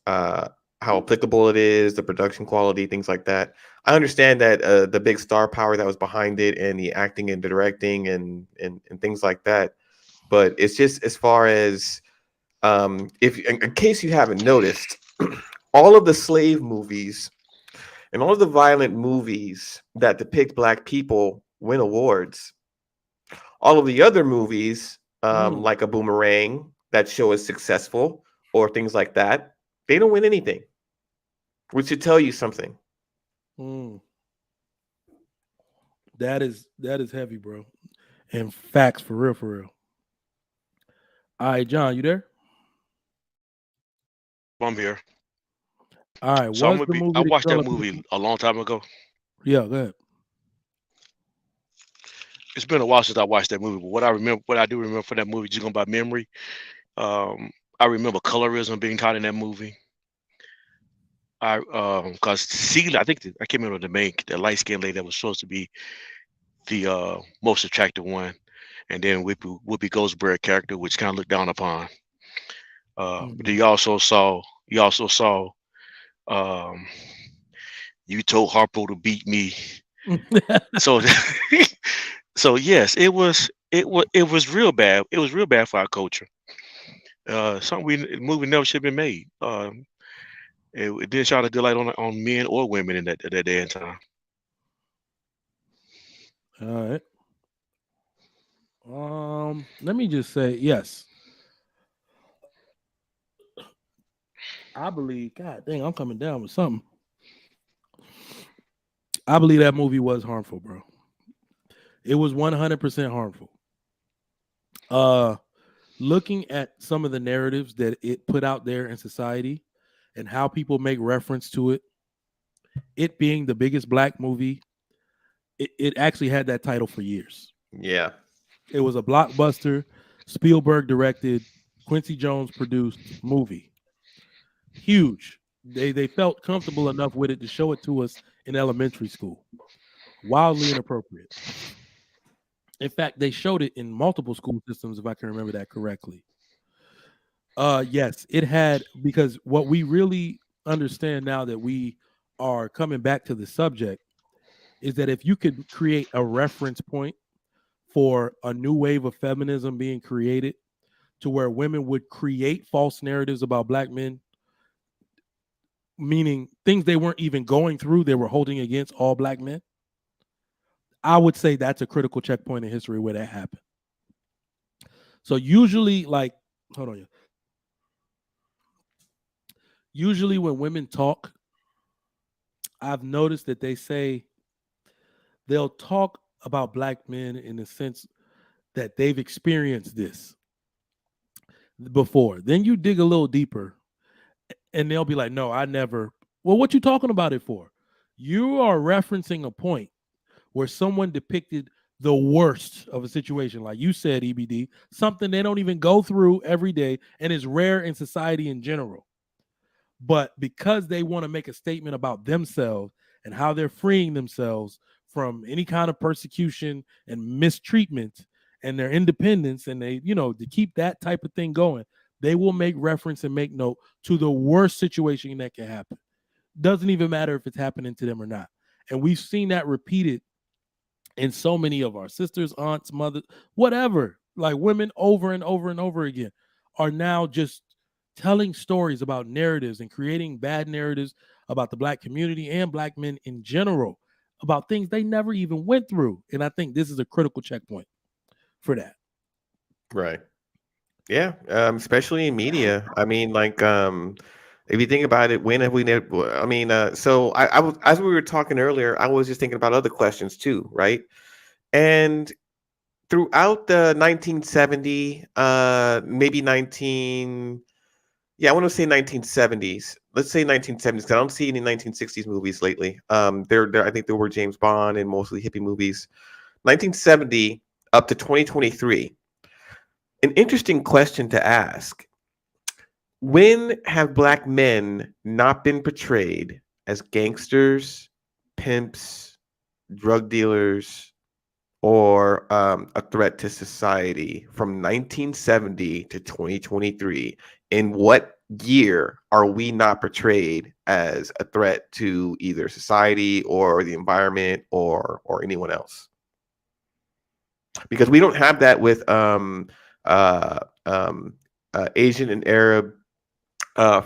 how applicable it is, the production quality, things like that. I understand that the big star power that was behind it, and the acting and directing and things like that. But it's just as far as if in case you haven't noticed, all of the slave movies and all of the violent movies that depict Black people win awards. All of the other movies, like a Boomerang, that show is successful, or things like that, they don't win anything, which should tell you something. That is heavy, bro. And facts for real, for real. All right, John, you there? I'm here. All right. So What's the movie? I watched that Lapeef- movie a long time ago. Yeah, go ahead. It's been a while since I watched that movie, but what I do remember from that movie, just going by memory, I remember colorism being taught in that movie. Because Celia, I can't remember the light skinned lady that was supposed to be the most attractive one, and then Whoopi Goldberg character, which kind of looked down upon. But then you also saw you told Harpo to beat me. So so yes, it was real bad. It was real bad for our culture. Something the movie never should have been made. It didn't shine a good light on men or women in that day and time. All right. Let me just say, yes. I believe, God dang, I'm coming down with something. I believe that movie was harmful, bro. It was 100% harmful. Looking at some of the narratives that it put out there in society and how people make reference to it being the biggest Black movie, it actually had that title for years. Yeah. It was a blockbuster, Spielberg directed, Quincy Jones produced movie. Huge. They felt comfortable enough with it to show it to us in elementary school. Wildly inappropriate. In fact, they showed it in multiple school systems, if I can remember that correctly. Yes, it had, because what we really understand now that we are coming back to the subject is that if you could create a reference point for a new wave of feminism being created to where women would create false narratives about Black men, meaning things they weren't even going through, they were holding against all Black men, I would say that's a critical checkpoint in history where that happened. So usually, hold on. Usually when women talk, I've noticed that they'll talk about Black men in the sense that they've experienced this before. Then you dig a little deeper and they'll be like, no, I never. Well, what you talking about it for? You are referencing a point where someone depicted the worst of a situation, like you said, EBD, something they don't even go through every day and is rare in society in general. But because they want to make a statement about themselves and how they're freeing themselves from any kind of persecution and mistreatment and their independence, and they, to keep that type of thing going, they will make reference and make note to the worst situation that can happen. Doesn't even matter if it's happening to them or not. And we've seen that repeated in so many of our sisters, aunts, mothers, whatever, like women over and over and over again are now just telling stories about narratives and creating bad narratives about the Black community and Black men in general, about things they never even went through. And I think this is a critical checkpoint for that. Right. Yeah. Especially in media. I mean, if you think about it, when have we never? I mean, so I was, as we were talking earlier, I was just thinking about other questions too, right? And throughout the 1970, maybe 19, yeah, I want to say 1970s. Let's say 1970s, because I don't see any 1960s movies lately. There, I think there were James Bond and mostly hippie movies. 1970 up to 2023. An interesting question to ask. When have Black men not been portrayed as gangsters, pimps, drug dealers, or a threat to society from 1970 to 2023? In what year are we not portrayed as a threat to either society or the environment or anyone else? Because we don't have that with uh, um, Asian and Arab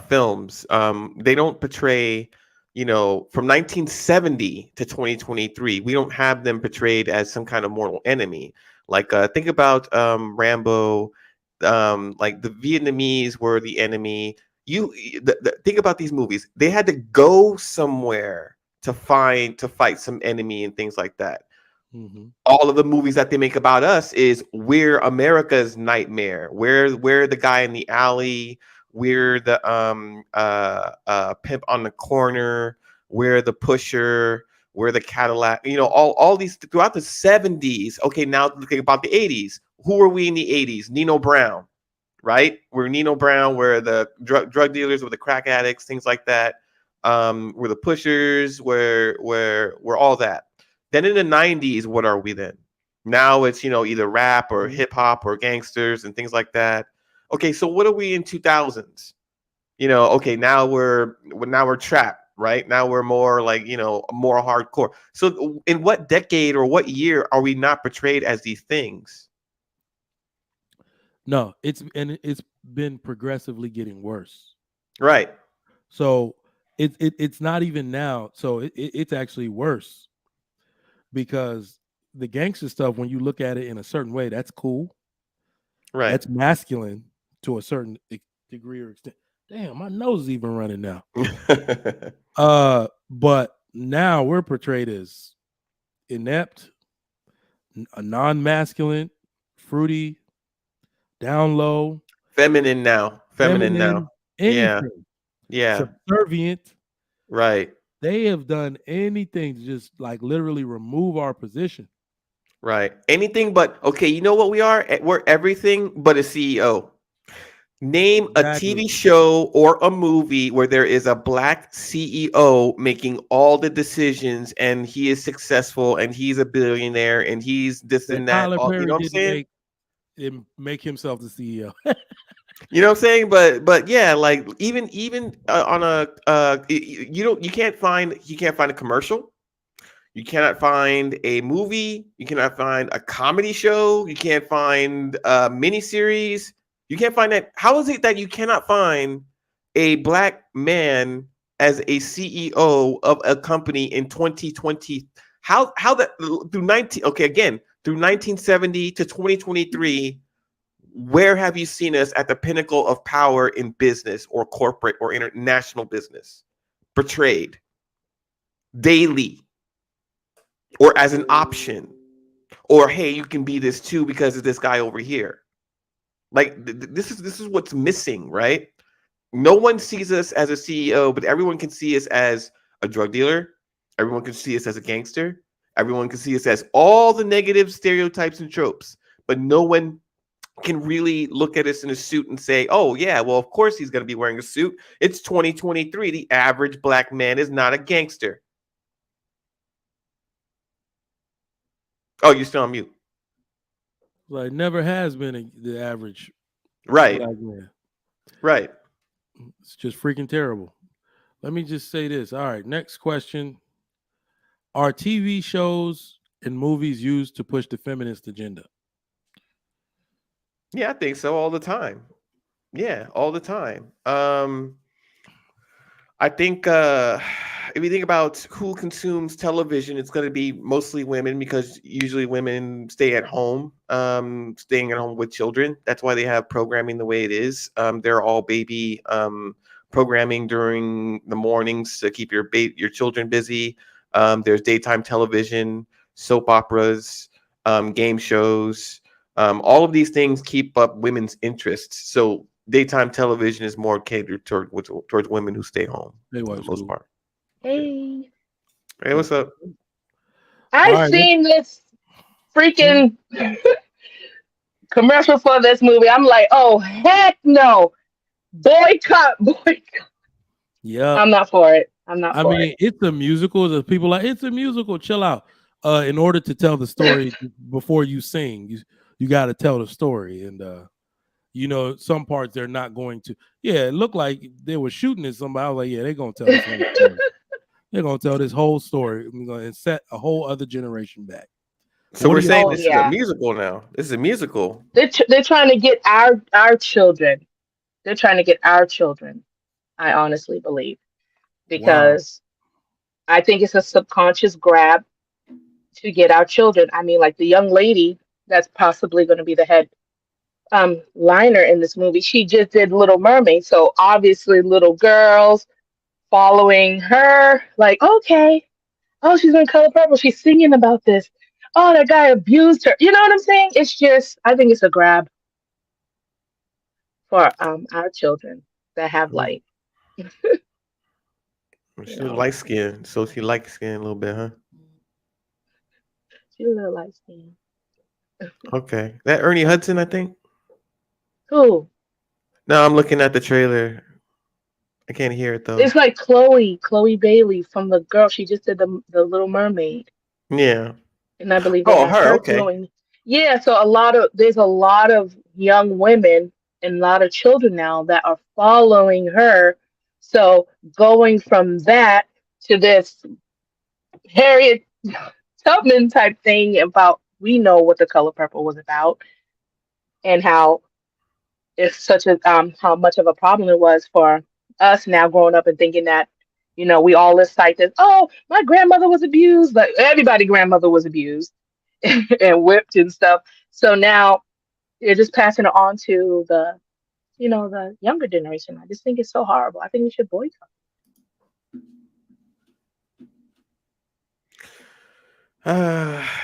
films. They don't portray, from 1970 to 2023, we don't have them portrayed as some kind of mortal enemy. Like, think about Rambo. Like, the Vietnamese were the enemy. Think about these movies. They had to go somewhere to fight some enemy and things like that. Mm-hmm. All of the movies that they make about us is we're America's nightmare. We're the guy in the alley. We're the pimp on the corner. We're the pusher. We're the Cadillac. All these throughout the 70s. Okay, now looking about the 80s. Who were we in the 80s? Nino Brown, right? We're Nino Brown. We're the drug dealers. We're the crack addicts, things like that. We're the pushers. We're all that. Then in the 90s, what are we then? Now it's, either rap or hip hop or gangsters and things like that. Okay, so what are we in 2000s? Okay, now we're trap, right? Now we're more like, more hardcore. So in what decade or what year are we not portrayed as these things? No, it's been progressively getting worse. Right. So it's not even now. So it's actually worse, because the gangster stuff, when you look at it in a certain way, that's cool. Right. That's masculine to a certain degree or extent. Damn, my nose is even running now. But now we're portrayed as inept, a non-masculine, fruity, down low, feminine now. anything, Yeah. subservient. Right. They have done anything to just like literally remove our position. Right. Anything but, okay, you know what we are? We're everything but a CEO. Name Exactly. a TV show or a movie where there is a black CEO making all the decisions and he is successful and he's a billionaire and he's this and that. Tyler Perry You know what I'm saying? make himself the CEO. You know what I'm saying? But yeah, like even on a you can't find a commercial. You cannot find a movie. You cannot find a comedy show. You can't find a miniseries. You can't find that. How is it that you cannot find a black man as a CEO of a company in 2020? How that through 1970 to 2023, where have you seen us at the pinnacle of power in business or corporate or international business? Portrayed daily. Or as an option, or hey, you can be this too because of this guy over here. Like this is what's missing, right? No one sees us as a CEO, but everyone can see us as a drug dealer. Everyone can see us as a gangster. Everyone can see us as all the negative stereotypes and tropes, but no one can really look at us in a suit and say, oh yeah, well, of course he's going to be wearing a suit. It's 2023. The average black man is not a gangster. Oh, you're still on mute. Like never has been the average Right. black man. Right. It's just freaking terrible. Let me just say this. All right, next question. Are TV shows and movies used to push the feminist agenda? Yeah, I think so all the time. Yeah, all the time. I think if you think about who consumes television, it's going to be mostly women because usually women stay at home, staying at home with children. That's why they have programming the way it is. They're all baby programming during the mornings to keep your children busy. There's daytime television, soap operas, game shows. All of these things keep up women's interests. So daytime television is more catered towards women who stay home for the most part. Hey, What's up? I've seen this freaking commercial for this movie. I'm like, oh heck no, boycott. Yeah, I'm not for it. I mean, it's a musical. The people like it's a musical. Chill out. In order to tell the story before you sing, you got to tell the story, and you know, some parts they're not going to. Yeah, it looked like they were shooting at somebody. I was like, yeah, they're gonna tell this whole story. They're gonna tell this whole story and set a whole other generation back. So What we're do you saying Oh this is a yeah, musical now. This is a musical. they're trying to get our children. They're trying to get our children. I honestly believe Wow. because I think it's a subconscious grab to get our children. I mean, like the young lady that's possibly going to be the head liner in this movie. She just did Little Mermaid, so obviously little girls following her. Like, okay, oh, she's in Color Purple. She's singing about this. Oh, that guy abused her. You know what I'm saying? It's just, I think it's a grab for our children that have like, you She was know, light skinned, so she light skinned a little bit, huh? she's a little light skin. Okay. That Ernie Hudson, I think. Cool. No, I'm looking at the trailer. I can't hear it though. It's like Chloe Bailey from the girl. She just did the Little Mermaid, Yeah. and I believe they Oh, have her. her Okay. doing. Yeah, so there's a lot of young women and a lot of children now that are following her. So going from that to this Harriet Tubman type thing about we know what the Color Purple was about and how it's such a how much of a problem it was for us now growing up and thinking that we all this cite this, oh, my grandmother was abused, like everybody grandmother was abused and whipped and stuff. So now they're just passing it on to the younger generation. I just think it's so horrible. I think we should boycott.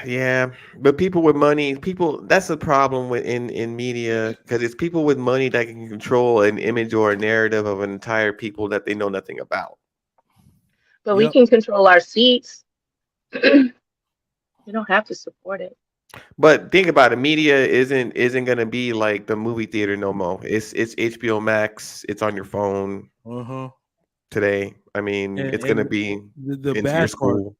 Yeah, but people with money, that's the problem with in media because it's people with money that can control an image or a narrative of an entire people that they know nothing about. But we Yep. can control our seats. We don't have to support it. But think about it, media isn't gonna be like the movie theater no more. It's HBO Max. It's on your phone Uh-huh. today. I mean, it's gonna And be the into your bad part, school.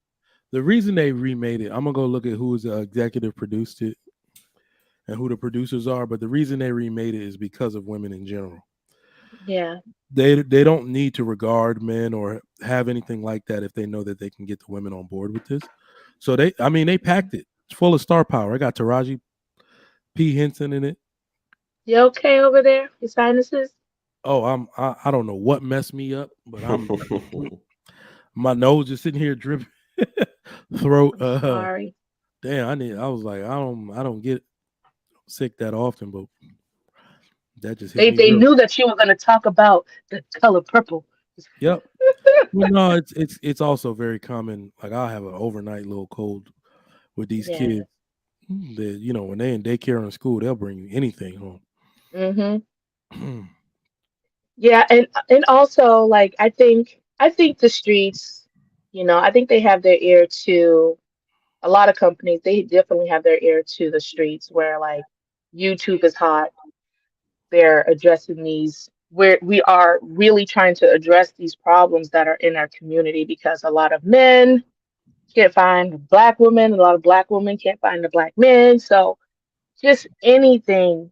the reason they remade it, I'm gonna go look at who's the executive produced it and who the producers are. But the reason they remade it is because of women in general. Yeah. They don't need to regard men or have anything like that if they know that they can get the women on board with this. So they packed it. It's full of star power. I got Taraji P. Henson in it. You okay over there? Your sinuses? Oh, I don't know what messed me up, but my nose just sitting here dripping. Throat. Sorry. Damn. I was like, I don't get sick that often, but that just hit They me they real. knew that you were gonna talk about the Color Purple. Yep. Well, no, it's also very common. Like I'll have an overnight little cold with these Yeah. kids. That when they're in daycare or in school, they'll bring you anything home. Mhm. Yeah, and also like I think the streets, I think they have their ear to a lot of companies. They definitely have their ear to the streets where like YouTube is hot. They're addressing these where we are really trying to address these problems that are in our community because a lot of men can't find black women, a lot of black women can't find the black men. So just anything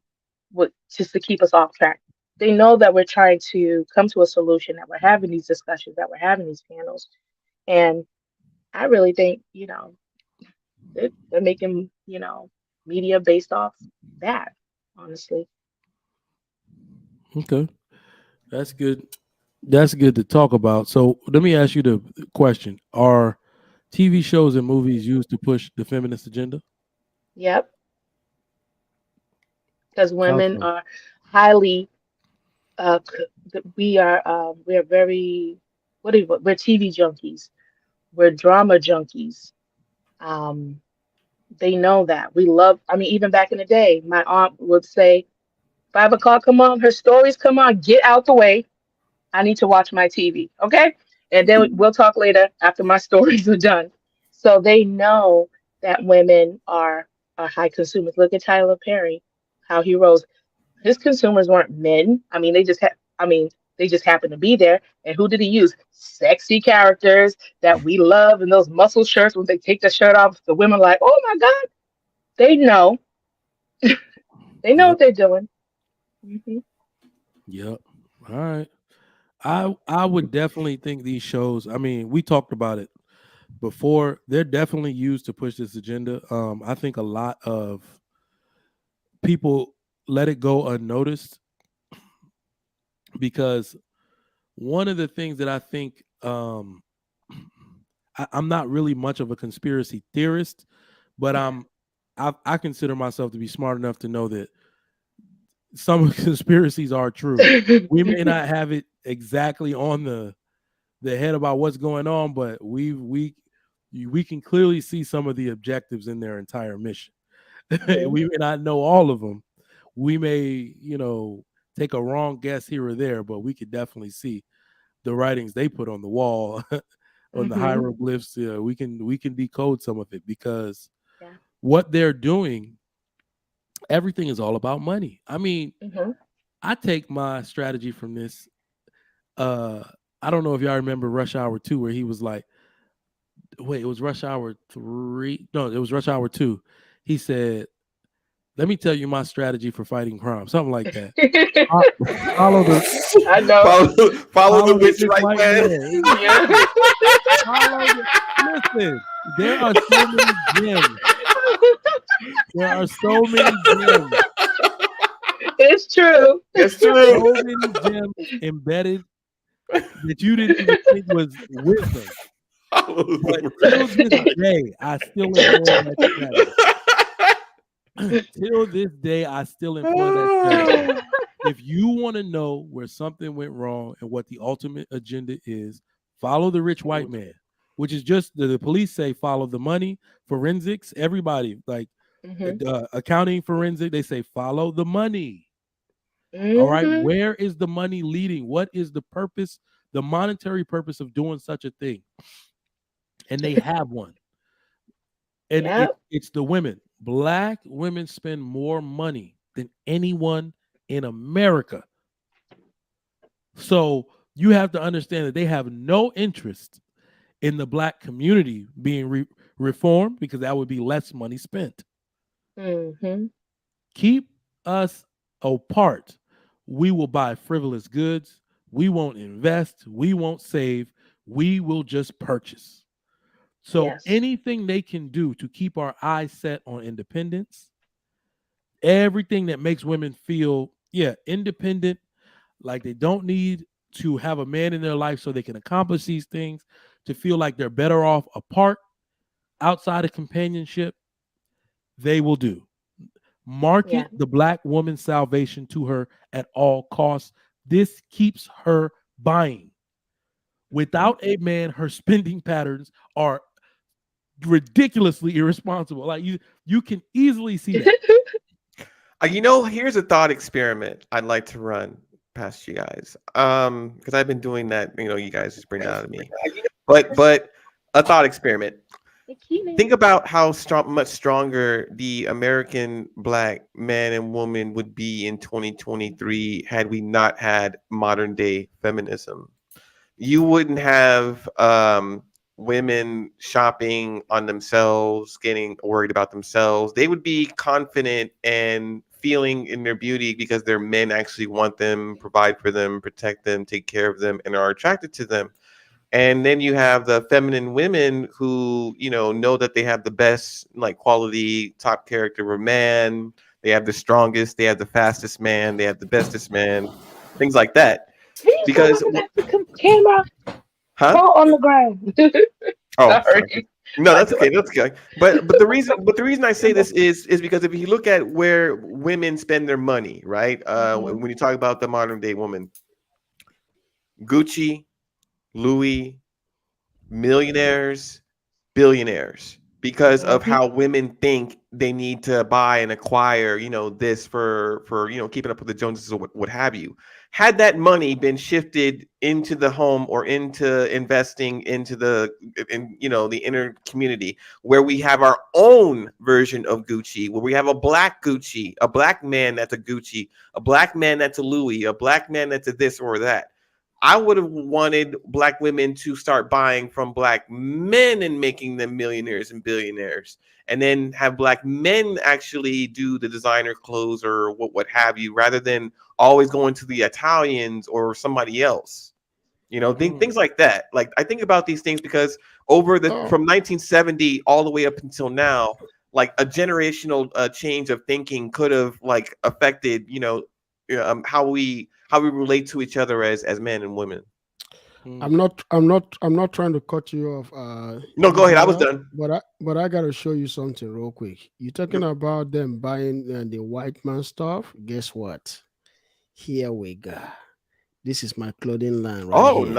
just to keep us off track. They know that we're trying to come to a solution, that we're having these discussions, that we're having these panels. And I really think, they're making, media based off that, honestly. Okay, that's good. That's good to talk about. So let me ask you the question: are TV shows and movies used to push the feminist agenda? Yep. Because How women so? are highly, we are very, we're TV junkies. We're drama junkies. Um, they know that we love. I mean, even back in the day, my aunt would say, 5 o'clock, come on, her stories come on, get out the way. I need to watch my TV, okay? And then we'll talk later after my stories are done. So they know that women are high consumers. Look at Tyler Perry, how he rose. His consumers weren't men. I mean, they just happened to be there. And who did he use? Sexy characters that we love in those muscle shirts. When they take the shirt off, the women are like, oh my God. They know. They know Yep. what they're doing. Mhm. Yep. All right. I would definitely think these shows. I mean, we talked about it before. They're definitely used to push this agenda. I think a lot of people let it go unnoticed because one of the things that I think I'm not really much of a conspiracy theorist, but I consider myself to be smart enough to know that some conspiracies are true. We may not have it exactly on the head about what's going on, but we can clearly see some of the objectives in their entire mission. We may not know all of them. We may, take a wrong guess here or there, but we could definitely see the writings they put on the wall, on the Mhm. hieroglyphs. We can decode some of it because Yeah. what they're doing, everything is all about money. I mean, Mhm. I take my strategy from this. I don't know if y'all remember Rush Hour 2, where he was like, wait, it was Rush Hour 3. No, it was Rush Hour 2. He said, let me tell you my strategy for fighting crime. Something like that. Follow the I know. follow the follow the witch rich right white man. man. Yeah. Exactly. Follow the listen. There are so many gems. There are so many gems. It's true. It's true. So many gems embedded that you didn't even think was wisdom. Follow But the till witch. this day, I still employ that strategy. Till this day, I still employ that strategy. If you want to know where something went wrong and what the ultimate agenda is, follow the rich white man, which is just the police say follow the money, forensics, everybody like Mhm. accounting, forensic, they say follow the money. All right, Mhm. where is the money leading? What is the purpose, the monetary purpose of doing such a thing? And they have one. And Yeah. it's the women. Black women spend more money than anyone in America. So you have to understand that they have no interest in the black community being reformed because that would be less money spent. Mhm. Keep us apart. We will buy frivolous goods. We won't invest. We won't save. We will just purchase. So Yes. anything they can do to keep our eyes set on independence, everything that makes women feel, independent, like they don't need to have a man in their life so they can accomplish these things, to feel like they're better off apart outside of companionship, they will do. Yeah. Market the black woman's salvation to her at all costs. This keeps her buying. Mhm. Without a man, her spending patterns are ridiculously irresponsible. Like you can easily see that. Here's a thought experiment I'd like to run past you guys. Because I've been doing that. You guys just bring that out of me. But a thought experiment. Think about how much stronger the American black man and woman would be in 2023 had we not had modern day feminism. You wouldn't have women shopping on themselves, getting worried about themselves. They would be confident and feeling in their beauty because their men actually want them, provide for them, protect them, take care of them, and are attracted to them. And then you have the feminine women who, know that they have the best, like, quality, top character of a man. They have the strongest, they have the fastest man, they have the bestest man, things like that. Can you stop Because, looking at the camera? huh? Fall on the ground. Oh, sorry. Sorry. No, My that's okay. daughter. That's okay. But the reason I say this is because if you look at where women spend their money, right? Mhm. When you talk about the modern day woman, Gucci, Louis, millionaires, billionaires, because of Mhm. how women think they need to buy and acquire, this for keeping up with the Joneses or what have you. Had that money been shifted into the home or into investing into the inner community where we have our own version of Gucci, where we have a black Gucci, a black man that's a Gucci, a black man that's a Louis, a black man that's a this or that. I would have wanted black women to start buying from black men and making them millionaires and billionaires, and then have black men actually do the designer clothes or what have you, rather than always going to the Italians or somebody else. You know, things like that. Like, I think about these things because over the from 1970 all the way up until now, like a generational change of thinking could have like affected, how we relate to each other as men and women. I'm not trying to cut you off. No, go ahead. I was done. But I gotta show you something real quick. You're talking about them buying the white man stuff. Guess what? Here we go. This is my clothing line right here.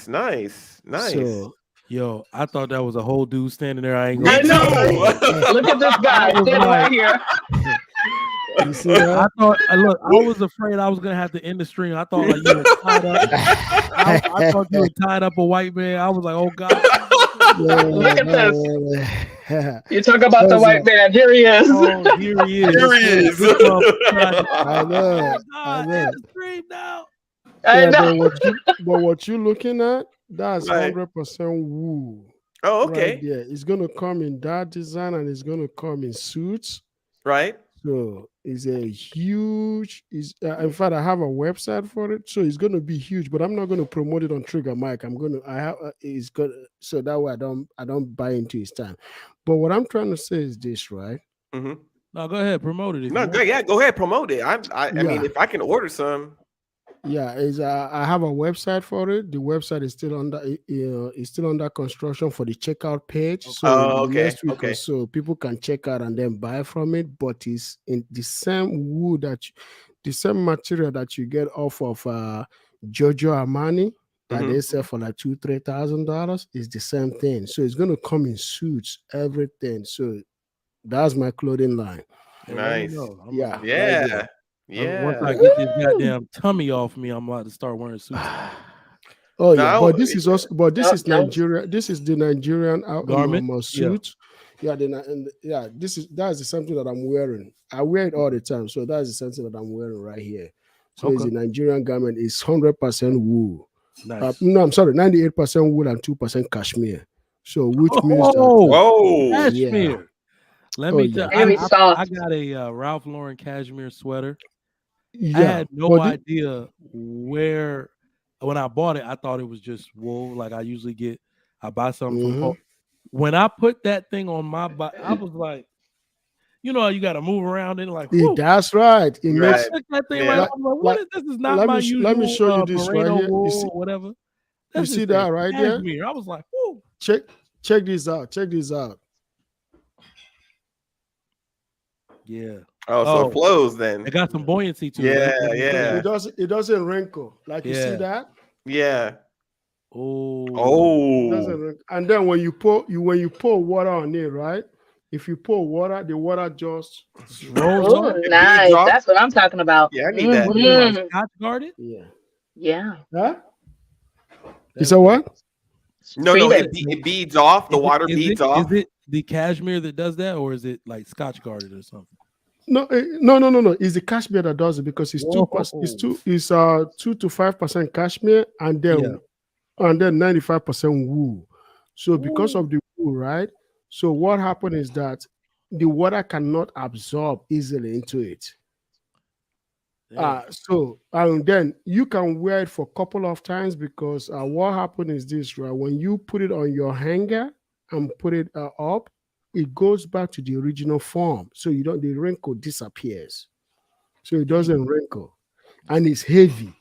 Nice. So, yo, I thought that was a whole dude standing there. I ain't I gonna. know. Look at this guy standing right here. you see that? I was afraid I was gonna have to end the stream. I thought like you were tied up. I thought you were tied up a white man. I was like, oh God. Look at this. You talk about the white man. Here he is. Oh, here he is. I know. I know. But what you're looking at, that's Right. 100% wool. Oh, okay. Right there. It's gonna come in that design and it's gonna come in suits. Right. So it's a huge. In fact, I have a website for it, so it's gonna be huge. But I'm not gonna promote it on Trigger Mike. It's good, so that way I don't buy into his time. But what I'm trying to say is this, right? Mm-hmm. No, go ahead, promote it. No, great. Yeah, go ahead, promote it. I mean, if I can order some. Yeah, I have a website for it. The website is still under construction for the checkout page. So next week or so, people can check out and then buy from it. But it's in the same wood the same material that you get off of Giorgio Armani that they sell for like $2,000-$3,000 is the same thing. So it's gonna come in suits, everything. So that's my clothing line. Nice. Yeah. Yeah. Yeah. Once I get this goddamn tummy off me, I'm about to start wearing suits. Oh yeah, but this is also, is Nigeria. This is the Nigerian garment suit. Yeah, that's the something that I'm wearing. I wear it all the time, so that's the something that I'm wearing right here. So it's a Nigerian garment. It's 100% wool. Nice. No, I'm sorry, 98% wool and 2% cashmere. So which means cashmere. Yeah. Let me tell you, I got a Ralph Lauren cashmere sweater. Yeah, I had no idea where. When I bought it, I thought it was just wool. Like I buy something from home. When I put that thing on my body, I was like, you got to move around in like. That's right. It makes that thing right. I'm like, what is this? Is not my usual. Let me show you this right here. Wool or whatever. You see that right there? I was like, whoo. Check this out. Check this out. Yeah. So it flows then. It got some buoyancy to it. Yeah. It doesn't wrinkle. Like you see that? Yeah. Oh. It doesn't wrinkle. And then when you pour water on it, right? If you pour water, the water just rolls on. Nice. That's what I'm talking about. Yeah, I need that. Scotch guarded? Yeah. Yeah. Huh? You said what? No, it beads off. The water beads off. Is it the cashmere that does that, or is it like Scotch guarded or something? No. It's the cashmere that does it because it's 2 to 5% cashmere and then 95% wool. So because of the wool, right? So what happened is that the water cannot absorb easily into it. And then you can wear it for a couple of times because what happened is this, right? When you put it on your hanger and put it up, it goes back to the original form. So the wrinkle disappears. So it doesn't wrinkle. And it's heavy.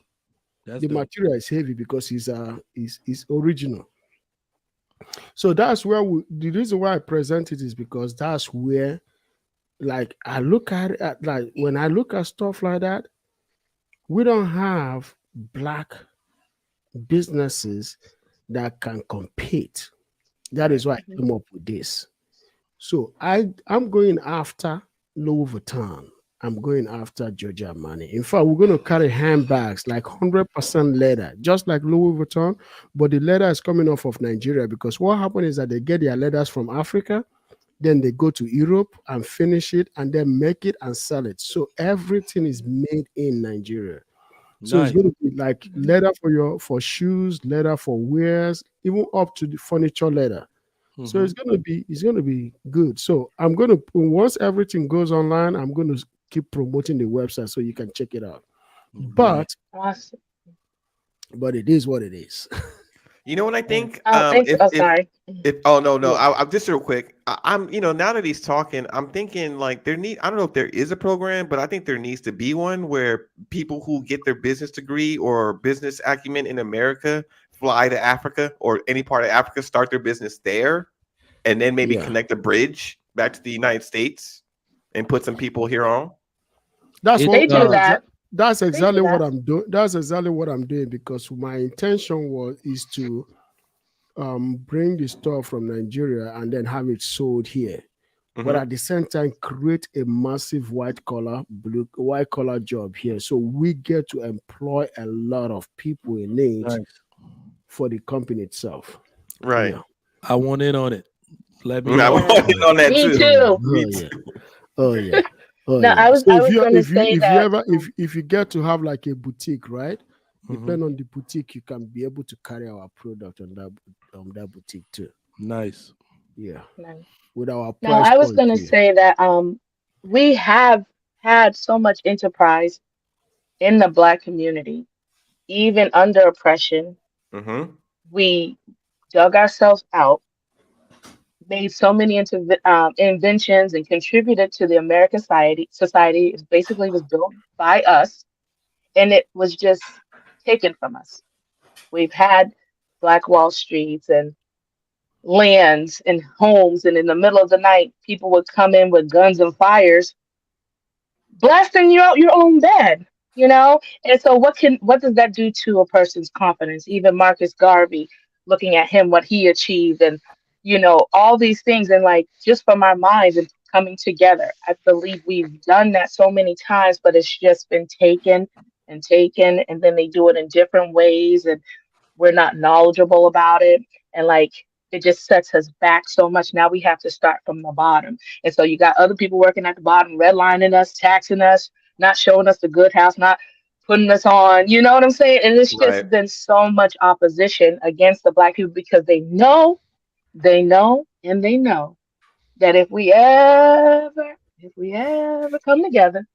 The material is heavy because it's original. So that's where the reason why I present it is because that's where, like, I look at it, like, when I look at stuff like that, we don't have black businesses that can compete. That is why I came up with this. So I'm going after Louis Vuitton. I'm going after Giorgio Armani. In fact, we're going to carry handbags like 100% leather, just like Louis Vuitton, but the leather is coming off of Nigeria because what happened is that they get their leathers from Africa, then they go to Europe and finish it and then make it and sell it. So everything is made in Nigeria. So it's Nice. going to be like leather for shoes, leather for wares, even up to the furniture leather. So Mhm. it's gonna be good. So I'm gonna once everything goes online, I'm gonna keep promoting the website so you can check it out. Nice. Awesome. But it is what it is. You know what I think? Oh, thanks. Oh, sorry. If oh no, Yeah. I'm just real quick. I'm now that he's talking, I'm thinking like I don't know if there is a program, but I think there needs to be one where people who get their business degree or business acumen in America fly to Africa or any part of Africa, start their business there, and then maybe Yeah. connect a bridge back to the United States and put some people here on. That's It's They what do that. that's They do exactly what that. I'm doing. That's exactly what I'm doing because my intention is to bring the stuff from Nigeria and then have it sold here. But Mhm. at the same time, create a massive white collar job here. So we get to employ a lot of people in it nice. for the company itself. Right. Yeah. I want in on it. Let me I know. Yeah. wanted on that Me too. too. Me Oh too. yeah. Oh yeah. Oh No, yeah. So I was gonna say if you that. ever if you get to have like a boutique, right? Mhm. Depending on the boutique, you can be able to carry our product on that boutique too. Nice. Yeah. No, With our no, price I was point gonna too. say that we have had so much enterprise in the Black community, even under oppression. Mhm. We dug ourselves out, made so many inventions, and contributed to the American society. Society is basically was built by us, and it was just taken from us. We've had Black Wall Streets and lands and homes, and in the middle of the night, people would come in with guns and fires, blasting your own bed. And so what does that do to a person's confidence? Even Marcus Garvey, looking at him, what he achieved, and all these things, and like just from our minds and coming together. I believe we've done that so many times, but it's just been taken and taken, and then they do it in different ways, and we're not knowledgeable about it, and like it just sets us back so much. Now we have to start from the bottom, and so you got other people working at the bottom, redlining us, taxing us, not showing us the good house, not putting us on, you know what I'm saying? And it's Right. just been so much opposition against the Black people because and they know that if we ever come together,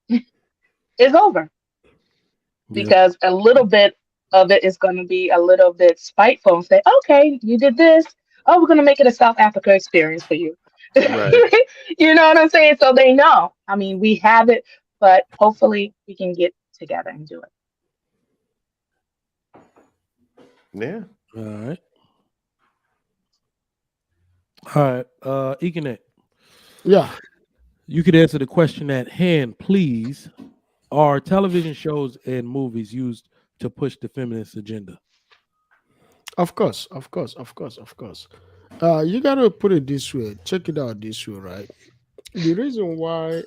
it's over, Yeah. because a little bit of it is going to be a little bit spiteful and say, okay, you did this. Oh, we're going to make it a South Africa experience for you. Right. You know what I'm saying? So they know. I mean, we have it, but hopefully we can get together and do it. Yeah. All right. All right. Econet, Yeah. you could answer the question at hand, please. Are television shows and movies used to push the feminist agenda? Of course, of course, of course, of course. You gotta put it this way. Check it out this way, right? The reason why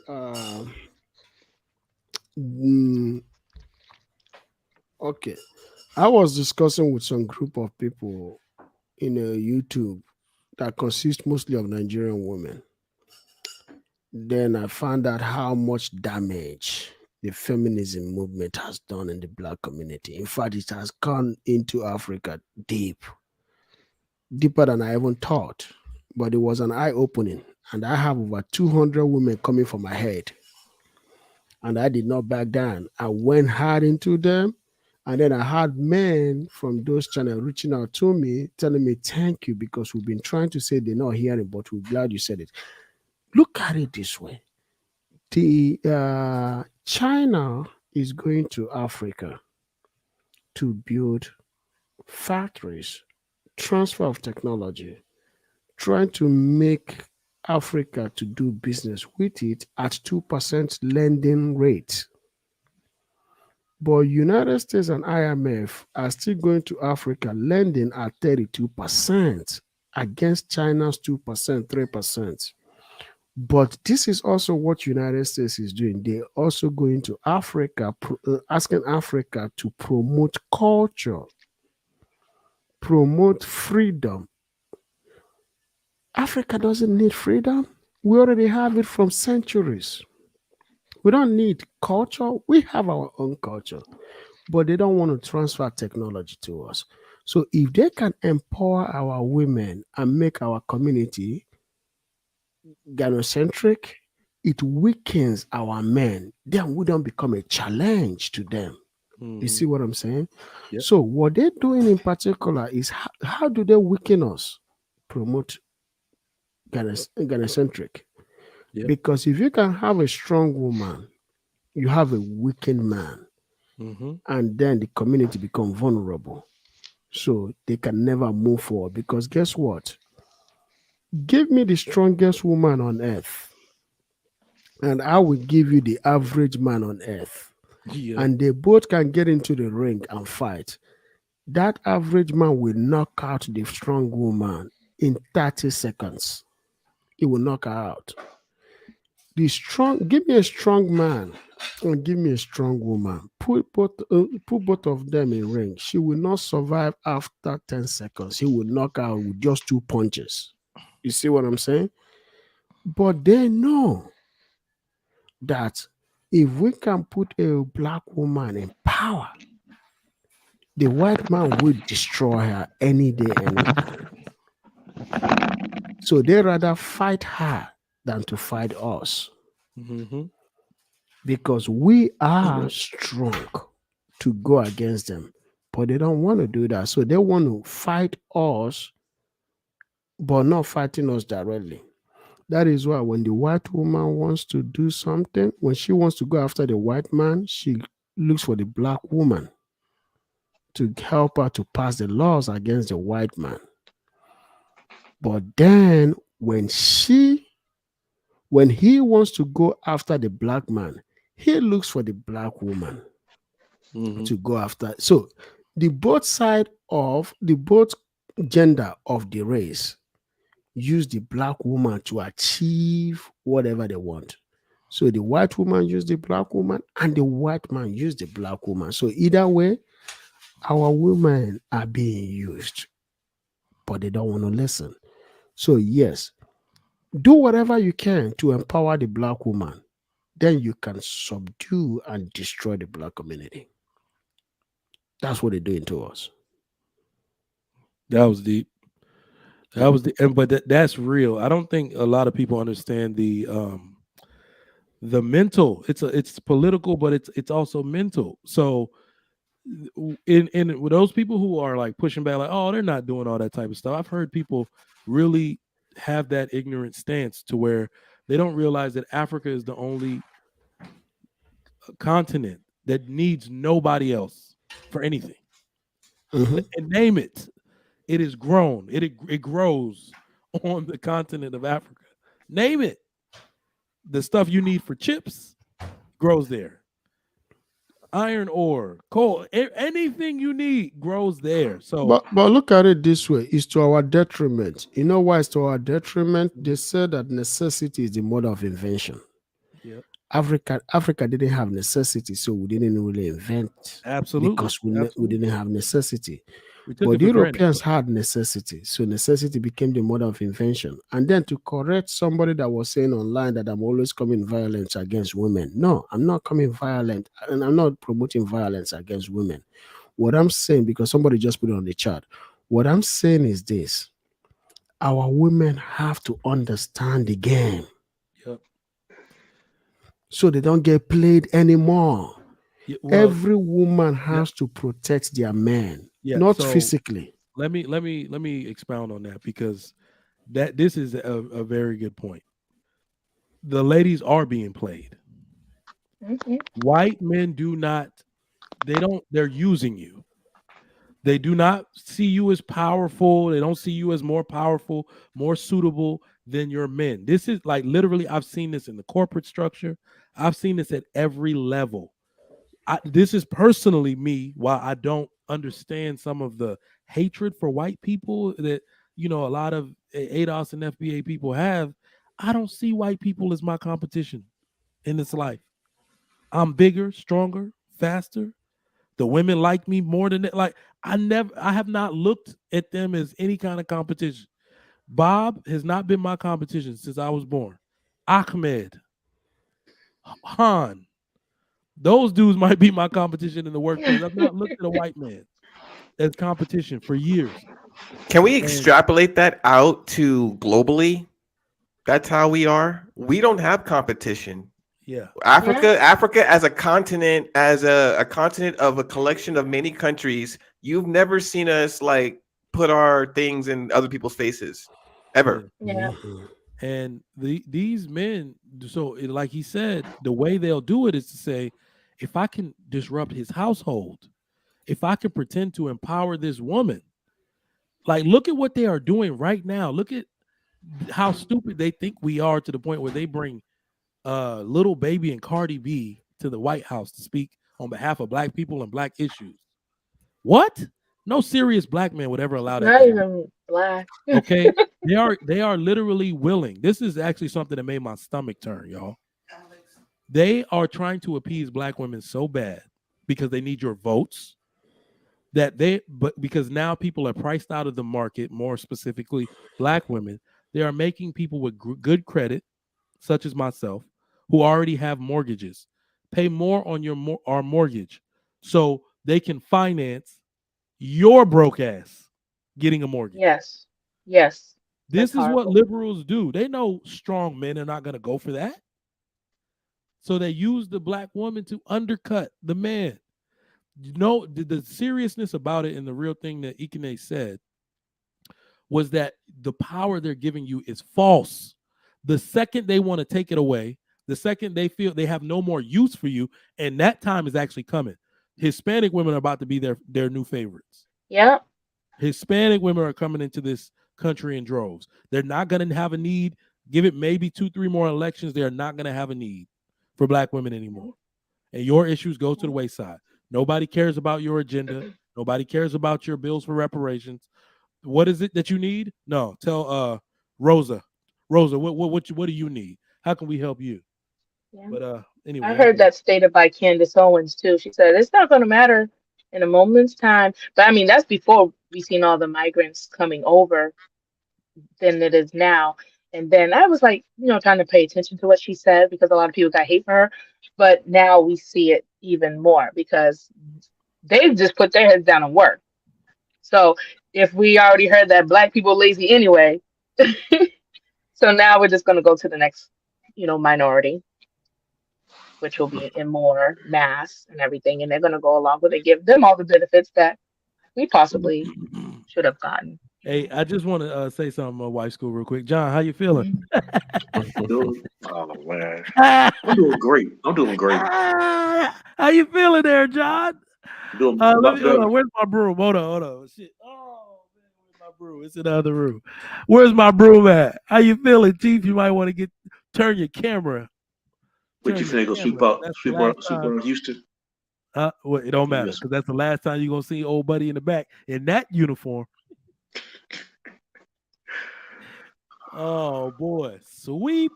mm, okay. I was discussing with some group of people in a YouTube that consists mostly of Nigerian women. Then I found out how much damage the feminism movement has done in the black community. In fact, it has gone into Africa deeper than I even thought. But it was an eye opening. And I have over 200 women coming from my head. And I did not back down. I went hard into them. And then I had men from those channels reaching out to me, telling me, thank you, because we've been trying to say they're not hearing, but we're glad you said it. Look at it this way. The China is going to Africa to build factories, transfer of technology, trying to make Africa to do business with it at 2% lending rate. But United States and IMF are still going to Africa lending at 32% against China's 2%, 3%. But this is also what United States is doing. They're also going to Africa, asking Africa to promote culture, promote freedom. Africa doesn't need freedom. We already have it from centuries. We don't need culture. We have our own culture. but they don't want to transfer technology to us. So if they can empower our women and make our community gynocentric, it weakens our men. Then we don't become a challenge to them. You see what I'm saying? Yep. So what they're doing in particular is how do they weaken us? Promote gynocentric. Yep. Because if you can have a strong woman, you have a weakened man, and then the community become vulnerable. So they can never move forward. Because guess what? Give me the strongest woman on earth, and I will give you the average man on earth. Yeah. And they both can get into the ring and fight. That average man will knock out the strong woman in 30 seconds. He will knock her out. Give me a strong man and give me a strong woman. Put both of them in ring. She will not survive after 10 seconds. He will knock her out with just 2 punches. You see what I'm saying? But they know that if we can put a black woman in power, the white man will destroy her any day, anytime. So they rather fight her than to fight us. Because we are strong to go against them. But they don't want to do that. So they want to fight us, but not fighting us directly. That is why when the white woman wants to do something, when she wants to go after the white man, she looks for the black woman to help her to pass the laws against the white man. But then when he wants to go after the black man, he looks for the black woman to go after. So the both gender of the race use the black woman to achieve whatever they want. So the white woman use the black woman and the white man use the black woman. So either way, our women are being used, but they don't want to listen. So yes, do whatever you can to empower the black woman. Then you can subdue and destroy the black community. That's what they're doing to us. That was deep. That was but that's real. I don't think a lot of people understand the mental. It's political, but it's also mental. So in with those people who are like pushing back, like, oh, they're not doing all that type of stuff. I've heard people really have that ignorant stance to where they don't realize that Africa is the only continent that needs nobody else for anything. And name it. It is grown. It grows on the continent of Africa. Name it. The stuff you need for chips grows there. Iron ore, coal, anything you need grows there. So, but look at it this way: it's to our detriment. You know why it's to our detriment? They said that necessity is the mother of invention. yep. Africa didn't have necessity, so we didn't really invent. Absolutely, Because we didn't have necessity. We took But it the for granted. Europeans had necessity, so necessity became the mother of invention. And then to correct somebody that was saying online that I'm always coming violence against women. No, I'm not coming violent, and I'm not promoting violence against women. What I'm saying, because somebody just put it on the chat, what I'm saying is this: our women have to understand the game. Yep. So they don't get played anymore. Yeah, well, every woman has to protect their man, not so physically. let me expound on that, because this is a very good point. The ladies are being played. White men they're using you. They do not see you as powerful. They don't see you as more powerful, more suitable than your men. This is like literally, I've seen this in the corporate structure. I've seen this at every level. This is personally me, while I don't understand some of the hatred for white people that, a lot of ADOS and FBA people have. I don't see white people as my competition in this life. I'm bigger, stronger, faster. The women like me more than that. Like, I have not looked at them as any kind of competition. Bob has not been my competition since I was born. Ahmed, Han, Those dudes might be my competition in the workplace. I've not looked at a white man as competition for years. Can we And extrapolate that out to globally? That's how we are. We don't have competition. yeah, Africa as a continent, as a continent of a collection of many countries, you've never seen us like put our things in other people's faces ever. Yeah. And these men, so like he said, the way they'll do it is to say, if I can disrupt his household, if I can pretend to empower this woman, like look at what they are doing right now. Look at how stupid they think we are to the point where they bring Little Baby and Cardi B to the White House to speak on behalf of black people and black issues. What? No serious black man would ever allow that. Not even black. Okay, they are literally willing. This is actually something that made my stomach turn, y'all. They are trying to appease black women so bad because they need your votes but because now people are priced out of the market, more specifically black women, they are making people with good credit, such as myself, who already have mortgages, pay more on our mortgage so they can finance your broke ass getting a mortgage. Yes. Yes. This That's is what horrible. liberals do. They know strong men are not going to go for that. So they use the black woman to undercut the man. You know, the seriousness about it and the real thing that Ikene said was that the power they're giving you is false. The second they want to take it away, the second they feel they have no more use for you, and that time is actually coming. Hispanic women are about to be their new favorites. Yeah. Hispanic women are coming into this country in droves. They're not going to have a need. Give it maybe 2-3 more elections. They are not going to have a need for black women anymore. And your issues go to the wayside. Nobody cares about your agenda. Nobody cares about your bills for reparations. What is it that you need? No, tell Rosa. Rosa, what do you need? How can we help you? Yeah. But anyway, I heard that stated by Candace Owens too. She said it's not going to matter in a moment's time. But I mean, that's before we seen all the migrants coming over than it is now. And then I was like, trying to pay attention to what she said because a lot of people got hate for her. But now we see it even more because they just put their heads down and work. So if we already heard that black people lazy anyway, so now we're just going to go to the next, minority, which will be in more mass and everything. And they're going to go along with it, give them all the benefits that we possibly should have gotten. hey, I just want to say something on White School real quick. John, how you feeling? Oh man, I'm doing great. I'm doing great. How you feeling there, John? Doing Hold much better. on. Where's my broom? Hold on. Shit. Oh man, where's my broom? It's in the other room. Where's my broom at? How you feeling, Chief? You might want to turn your camera. But you finna go sweep out Houston. Well, it don't matter Yes. because that's the last time you're gonna see old buddy in the back in that uniform. Oh boy, sweep.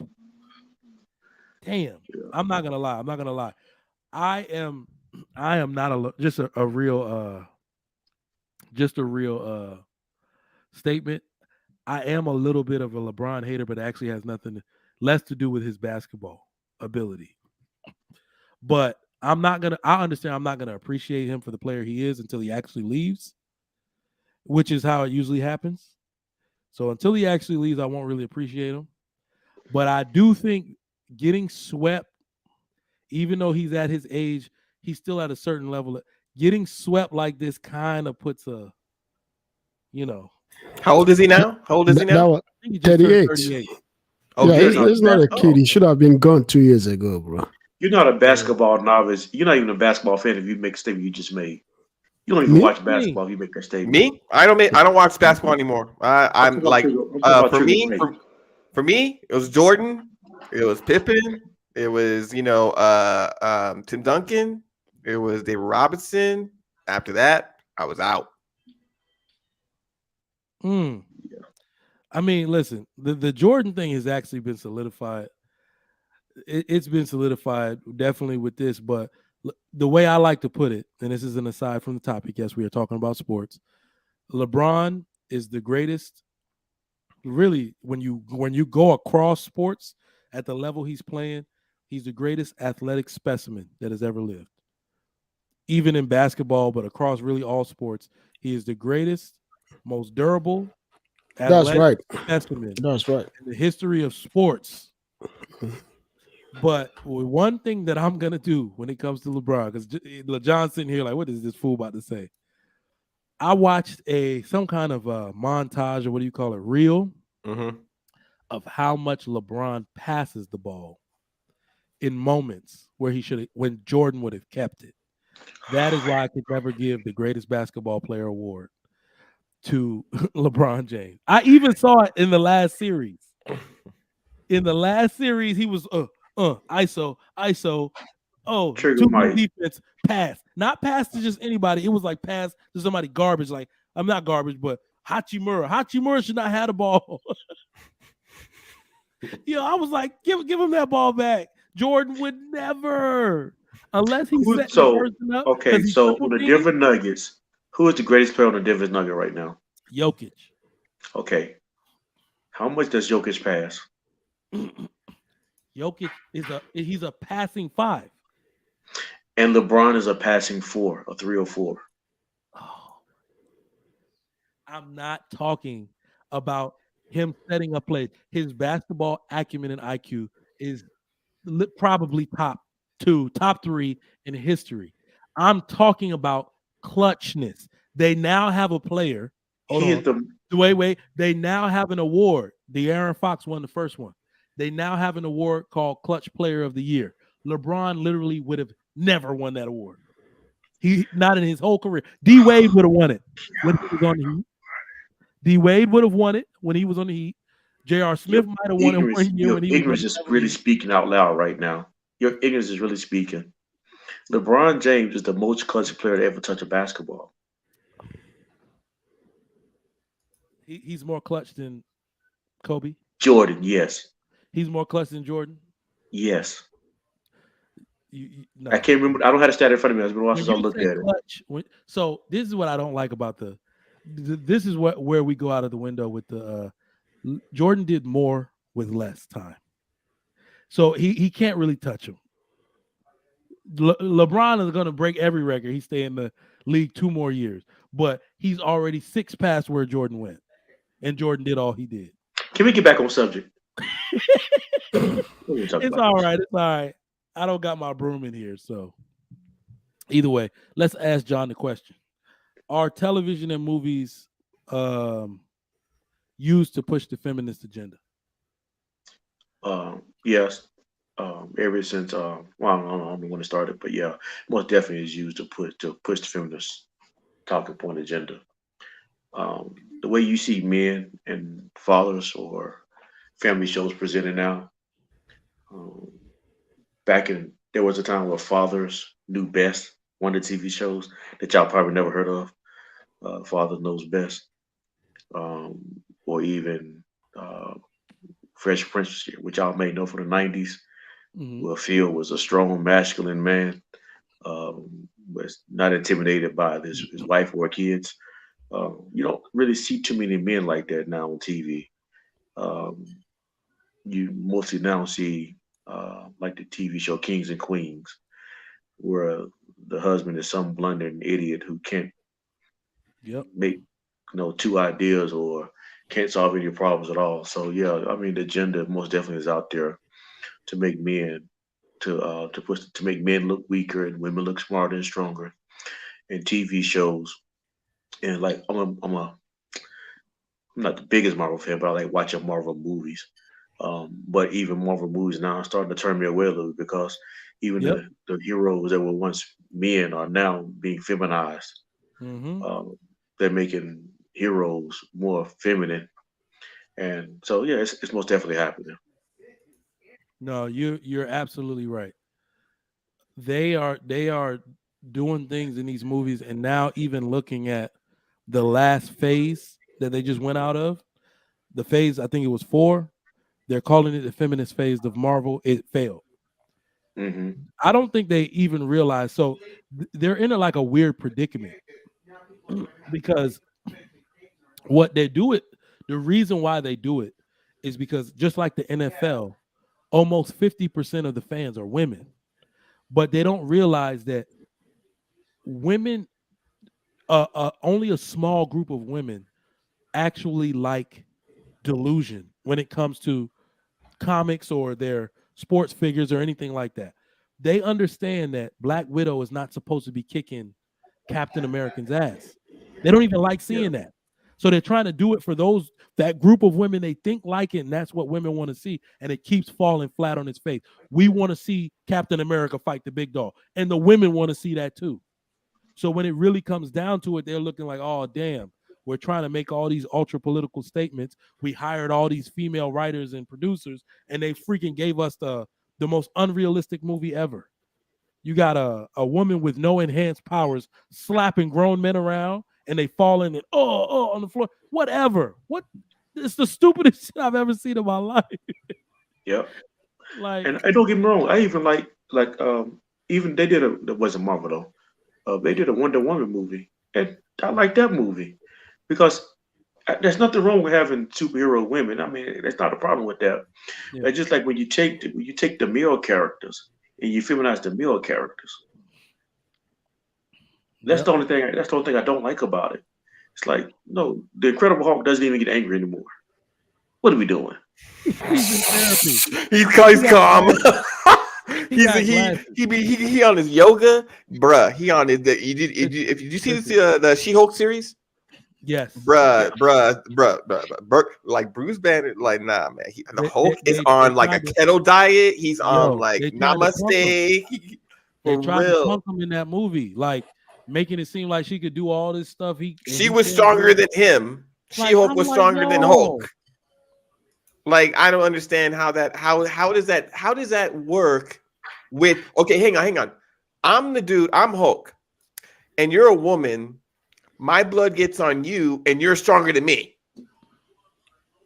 Damn. I'm not gonna lie. I am not just a real statement. I am a little bit of a LeBron hater, but it actually has less to do with his basketball ability. But I understand I'm not gonna appreciate him for the player he is until he actually leaves, which is how it usually happens. So until he actually leaves, I won't really appreciate him. But I do think getting swept, even though he's at his age, he's still at a certain level. Getting swept like this kind of puts a, How old is he now? How old is he That now? was I think he just turned 38. Oh, Yeah, did he's he? not a kid. Oh. He should have been gone 2 years ago, bro. You're not a basketball novice. You're not even a basketball fan if you make a statement you just made. You don't even Me? watch basketball if you make that statement. Me? I don't watch basketball anymore. I'm like for me, for me, it was Jordan, it was Pippen, it was Tim Duncan, it was David Robinson. After that, I was out. I mean, listen, the Jordan thing has actually been solidified. It's been solidified definitely with this, but the way I like to put it, and this is an aside from the topic, yes, we are talking about sports. LeBron is the greatest. Really, when you go across sports at the level he's playing, He's the greatest athletic specimen that has ever lived. Even in basketball, but across really all sports, he is the greatest, most durable That's athletic right. specimen That's right. in the history of sports. But one thing that I'm gonna do when it comes to LeBron, because John's sitting here like, what is this fool about to say? I watched some kind of montage, or what do you call it, reel of how much LeBron passes the ball in moments where when Jordan would have kept it. That is why I could never give the greatest basketball player award to LeBron James. I even saw it in the last series. In the last series, he was ISO. Oh, Trigger two Mike. defense, pass. Not pass to just anybody. It was like pass to somebody garbage. Like, I'm not garbage, but Hachimura. Hachimura should not have the ball. I was like, give him that ball back. Jordan would never, unless he set the person up. Okay, so on the Denver Nuggets, who is the greatest player on the Denver Nuggets right now? Jokic. Okay. How much does Jokic pass? Jokic he's a passing 5. And LeBron is a passing 4, a 3 or 4. Oh, I'm not talking about him setting up plays. His basketball acumen and IQ is probably top 2, top 3 in history. I'm talking about clutchness. They now have a player. Wait. They now have an award. De'Aaron Fox won the first one. They now have an award called Clutch Player of the Year. LeBron literally would have never won that award. He not in his whole career. D Wade would have won it when he was on the Heat. D Wade would have won it when he was on the Heat. J.R. Smith might have won it one year when he was on the Heat. Ignorance is really speaking out loud right now. Your ignorance is really speaking. LeBron James is the most clutch player to ever touch a basketball. He's more clutch than Kobe. Jordan, yes. He's more clutch than Jordan. Yes. No. I can't remember. I don't have the stat in front of me. I was going to watch this. I'll look at it. So this is what I don't like about this is where we go out of the window with the Jordan did more with less time. So he can't really touch him. LeBron is going to break every record. He stay in the league 2 more years, but he's already 6 past where Jordan went, and Jordan did all he did. Can we get back on subject? It's all right. It's all right. I don't got my broom in here, so either way, let's ask John the question: are television and movies used to push the feminist agenda? Yes. Ever since I don't know when it started, but yeah, most definitely is used to push the feminist talking point agenda. The way you see men and fathers or family shows presented now, there was a time where fathers knew best. One of the TV shows that y'all probably never heard of, Father Knows Best, or even Fresh Prince, which y'all may know from the 90s. Where Phil was a strong, masculine man, was not intimidated by his wife or kids. You don't really see too many men like that now on TV. You mostly now see like the TV show Kings and Queens, where the husband is some blundering idiot who can't make 2 ideas or can't solve any problems at all. So yeah, I mean the agenda most definitely is out there to make men to make men look weaker and women look smarter and stronger in TV shows. And like I'm not the biggest Marvel fan, but I like watching Marvel movies. But even Marvel movies now are starting to turn me away a little bit because even the heroes that were once men are now being feminized. They're making heroes more feminine, and so yeah, it's most definitely happening. No, you're absolutely right. They are doing things in these movies, and now even looking at the last phase that they just went out of, the phase, I think it was 4. They're calling it the feminist phase of Marvel. It failed. I don't think they even realize. So they're in like a weird predicament because what they do it, the reason why they do it is because just like the NFL, almost 50% of the fans are women. But they don't realize that women, only a small group of women actually like delusion when it comes to comics or their sports figures or anything like that. They understand that Black Widow is not supposed to be kicking Captain America's ass. They don't even like seeing that. So they're trying to do it for that group of women they think like it, and that's what women want to see. And it keeps falling flat on its face. We want to see Captain America fight the big dog, and the women want to see that too. So when it really comes down to it, they're looking like, oh, damn, we're trying to make all these ultra political statements. We hired all these female writers and producers, and they freaking gave us the most unrealistic movie ever. You got a woman with no enhanced powers slapping grown men around, and they falling and on the floor. Whatever. It's the stupidest shit I've ever seen in my life. Yep. Like, and don't get me wrong, I even like even they did that wasn't Marvel though. They did a Wonder Woman movie, and I like that movie because there's nothing wrong with having superhero women. I mean, there's not a problem with that. Yeah. It's just like when you take the male characters and you feminize the male characters. That's the only thing. That's the only thing I don't like about it. It's like, no, the Incredible Hulk doesn't even get angry anymore. What are we doing? He's in therapy. He's calm. He on his yoga, bruh. He on his. If you see the She-Hulk series, yes, bruh. Like Bruce Banner, like nah, man. The Hulk is on like a keto diet. He's on like namaste. They tried to punk him in that movie, like making it seem like she could do all this stuff. She was stronger than him. She-Hulk was stronger than Hulk. Like, I don't understand how does that work with, okay, hang on. I'm the dude, I'm Hulk, and you're a woman. My blood gets on you, and you're stronger than me.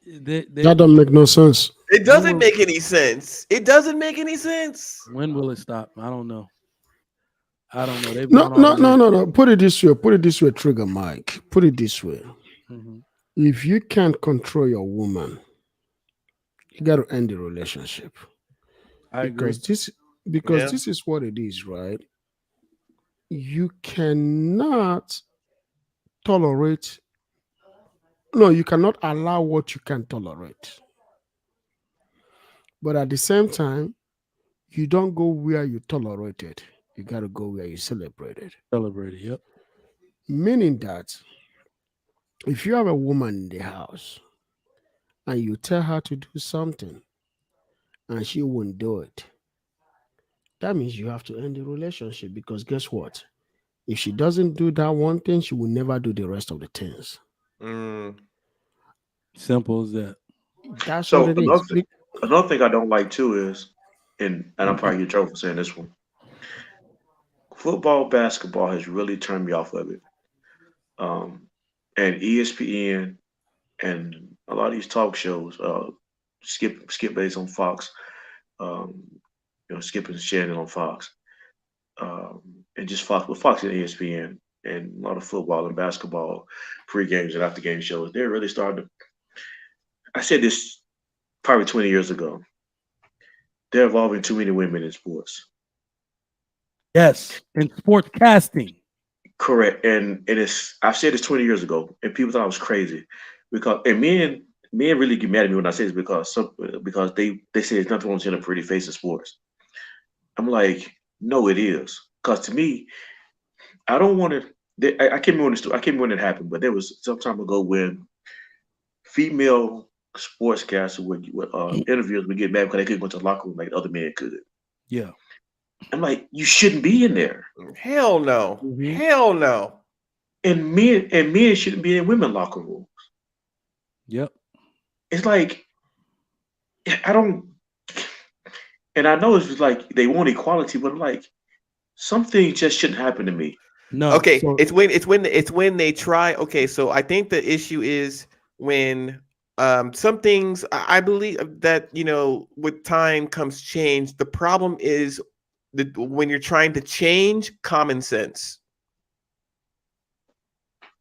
That doesn't make no sense. It doesn't make any sense. It doesn't make any sense. When will it stop? I don't know. No. Put it this way, Trigger Mike. Put it this way. Mm-hmm. If you can't control your woman, you got to end the relationship. I agree. Because this is what it is, right? You cannot tolerate. No, you cannot allow what you can tolerate. But at the same time, you don't go where you tolerate it. You got to go where you celebrate it. Yep. Meaning that if you have a woman in the house and you tell her to do something and she won't do it, that means you have to end the relationship, because guess what? If she doesn't do that one thing, she will never do the rest of the things. Simple as that. That's so what it is. Another thing I don't like too is, and I'm probably get trouble for saying this one, football, basketball has really turned me off of it. And ESPN and a lot of these talk shows, Skip Bates on Fox, Skip and Shannon on Fox, and just Fox and ESPN, and a lot of football and basketball pre-games and after game shows. They're really starting to. I said this probably 20 years ago. They're involving too many women in sports. Yes, in sports casting. Correct, and I've said this 20 years ago, and people thought I was crazy because men really get mad at me when I say this because they say there's nothing wrong with seeing a pretty face in sports. I'm like, no, it is, because to me, I don't want to. I can't remember when it happened, but there was some time ago when female sportscasters would interviewers would get mad because they couldn't go to the locker room like other men could. Yeah. I'm like, you shouldn't be in there. Hell no. Mm-hmm. Hell no. And men shouldn't be in women locker rooms. Yep. It's like, I don't, and I know it's just like they want equality, but like some things just shouldn't happen to me. No. Okay, so it's when they try. Okay, so I think the issue is when some things, I believe that, with time comes change. The problem is when you're trying to change common sense.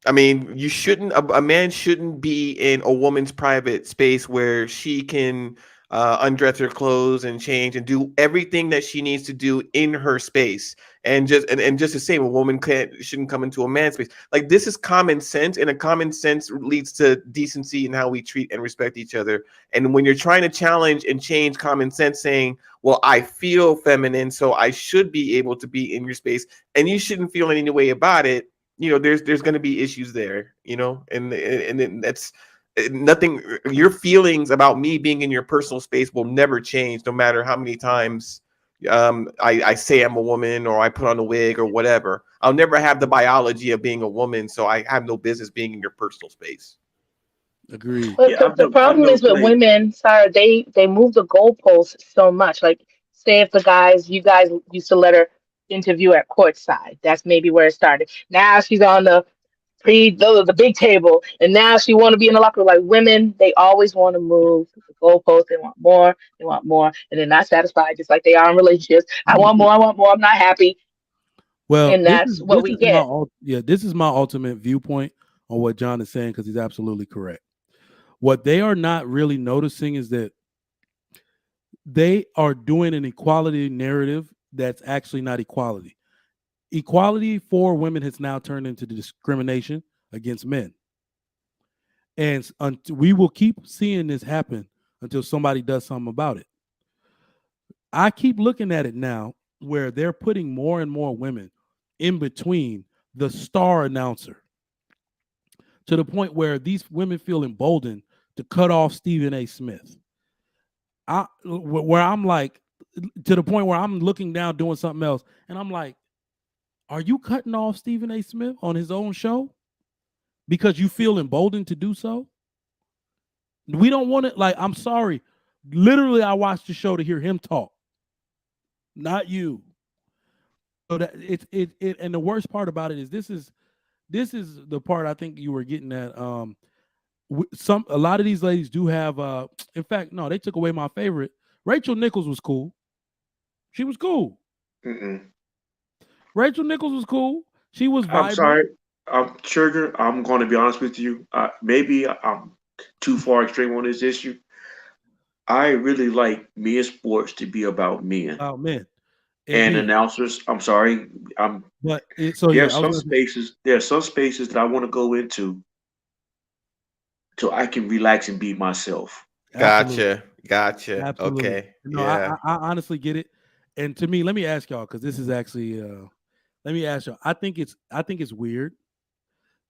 I mean, a man shouldn't be in a woman's private space where she can undress her clothes and change and do everything that she needs to do in her space. And just to say, a woman shouldn't come into a man's space. Like, this is common sense, and a common sense leads to decency in how we treat and respect each other. And when you're trying to challenge and change common sense, saying, well, I feel feminine, so I should be able to be in your space, and you shouldn't feel any way about it, there's going to be issues there, and that's nothing. Your feelings about me being in your personal space will never change, no matter how many times I say I'm a woman, or I put on a wig or whatever. I'll never have the biology of being a woman, so I have no business being in your personal space. Agreed. But Yeah, the problem is with women, Sarah, they move the goalposts so much. Like, say if you guys used to let her interview at courtside, that's maybe where it started. Now she's on the big table, and now she want to be in the locker room. Like, women, they always want to move the goalposts. They want more, and they're not satisfied. Just like they are in relationships. I want more. I'm not happy, Well, and that's what we get. This is my ultimate viewpoint on what John is saying, because he's absolutely correct. What they are not really noticing is that they are doing an equality narrative that's actually not equality. Equality for women has now turned into discrimination against men. And we will keep seeing this happen until somebody does something about it. I keep looking at it now where they're putting more and more women in between the star announcer, to the point where these women feel emboldened to cut off Stephen A. Smith. Where I'm like, to the point where I'm looking down doing something else, and I'm like, are you cutting off Stephen A. Smith on his own show because you feel emboldened to do so? We don't want it. Like, I'm sorry. Literally, I watched the show to hear him talk, not you. So that and the worst part about it is this is the part I think you were getting at. A lot of these ladies do have. In fact, no, they took away my favorite. Rachel Nichols was cool. She was cool. Rachel Nichols was cool. She was vibrant. I'm sorry, Trigger. I'm going to be honest with you. Maybe I'm too far extreme on this issue. I really like men's sports to be about men. About men. And announcers. I'm sorry. There are some spaces that I want to go into so I can relax and be myself. Gotcha. Absolutely. Okay. No, yeah. I honestly get it. And to me, let me ask y'all, because this is actually let me ask y'all. I think it's weird.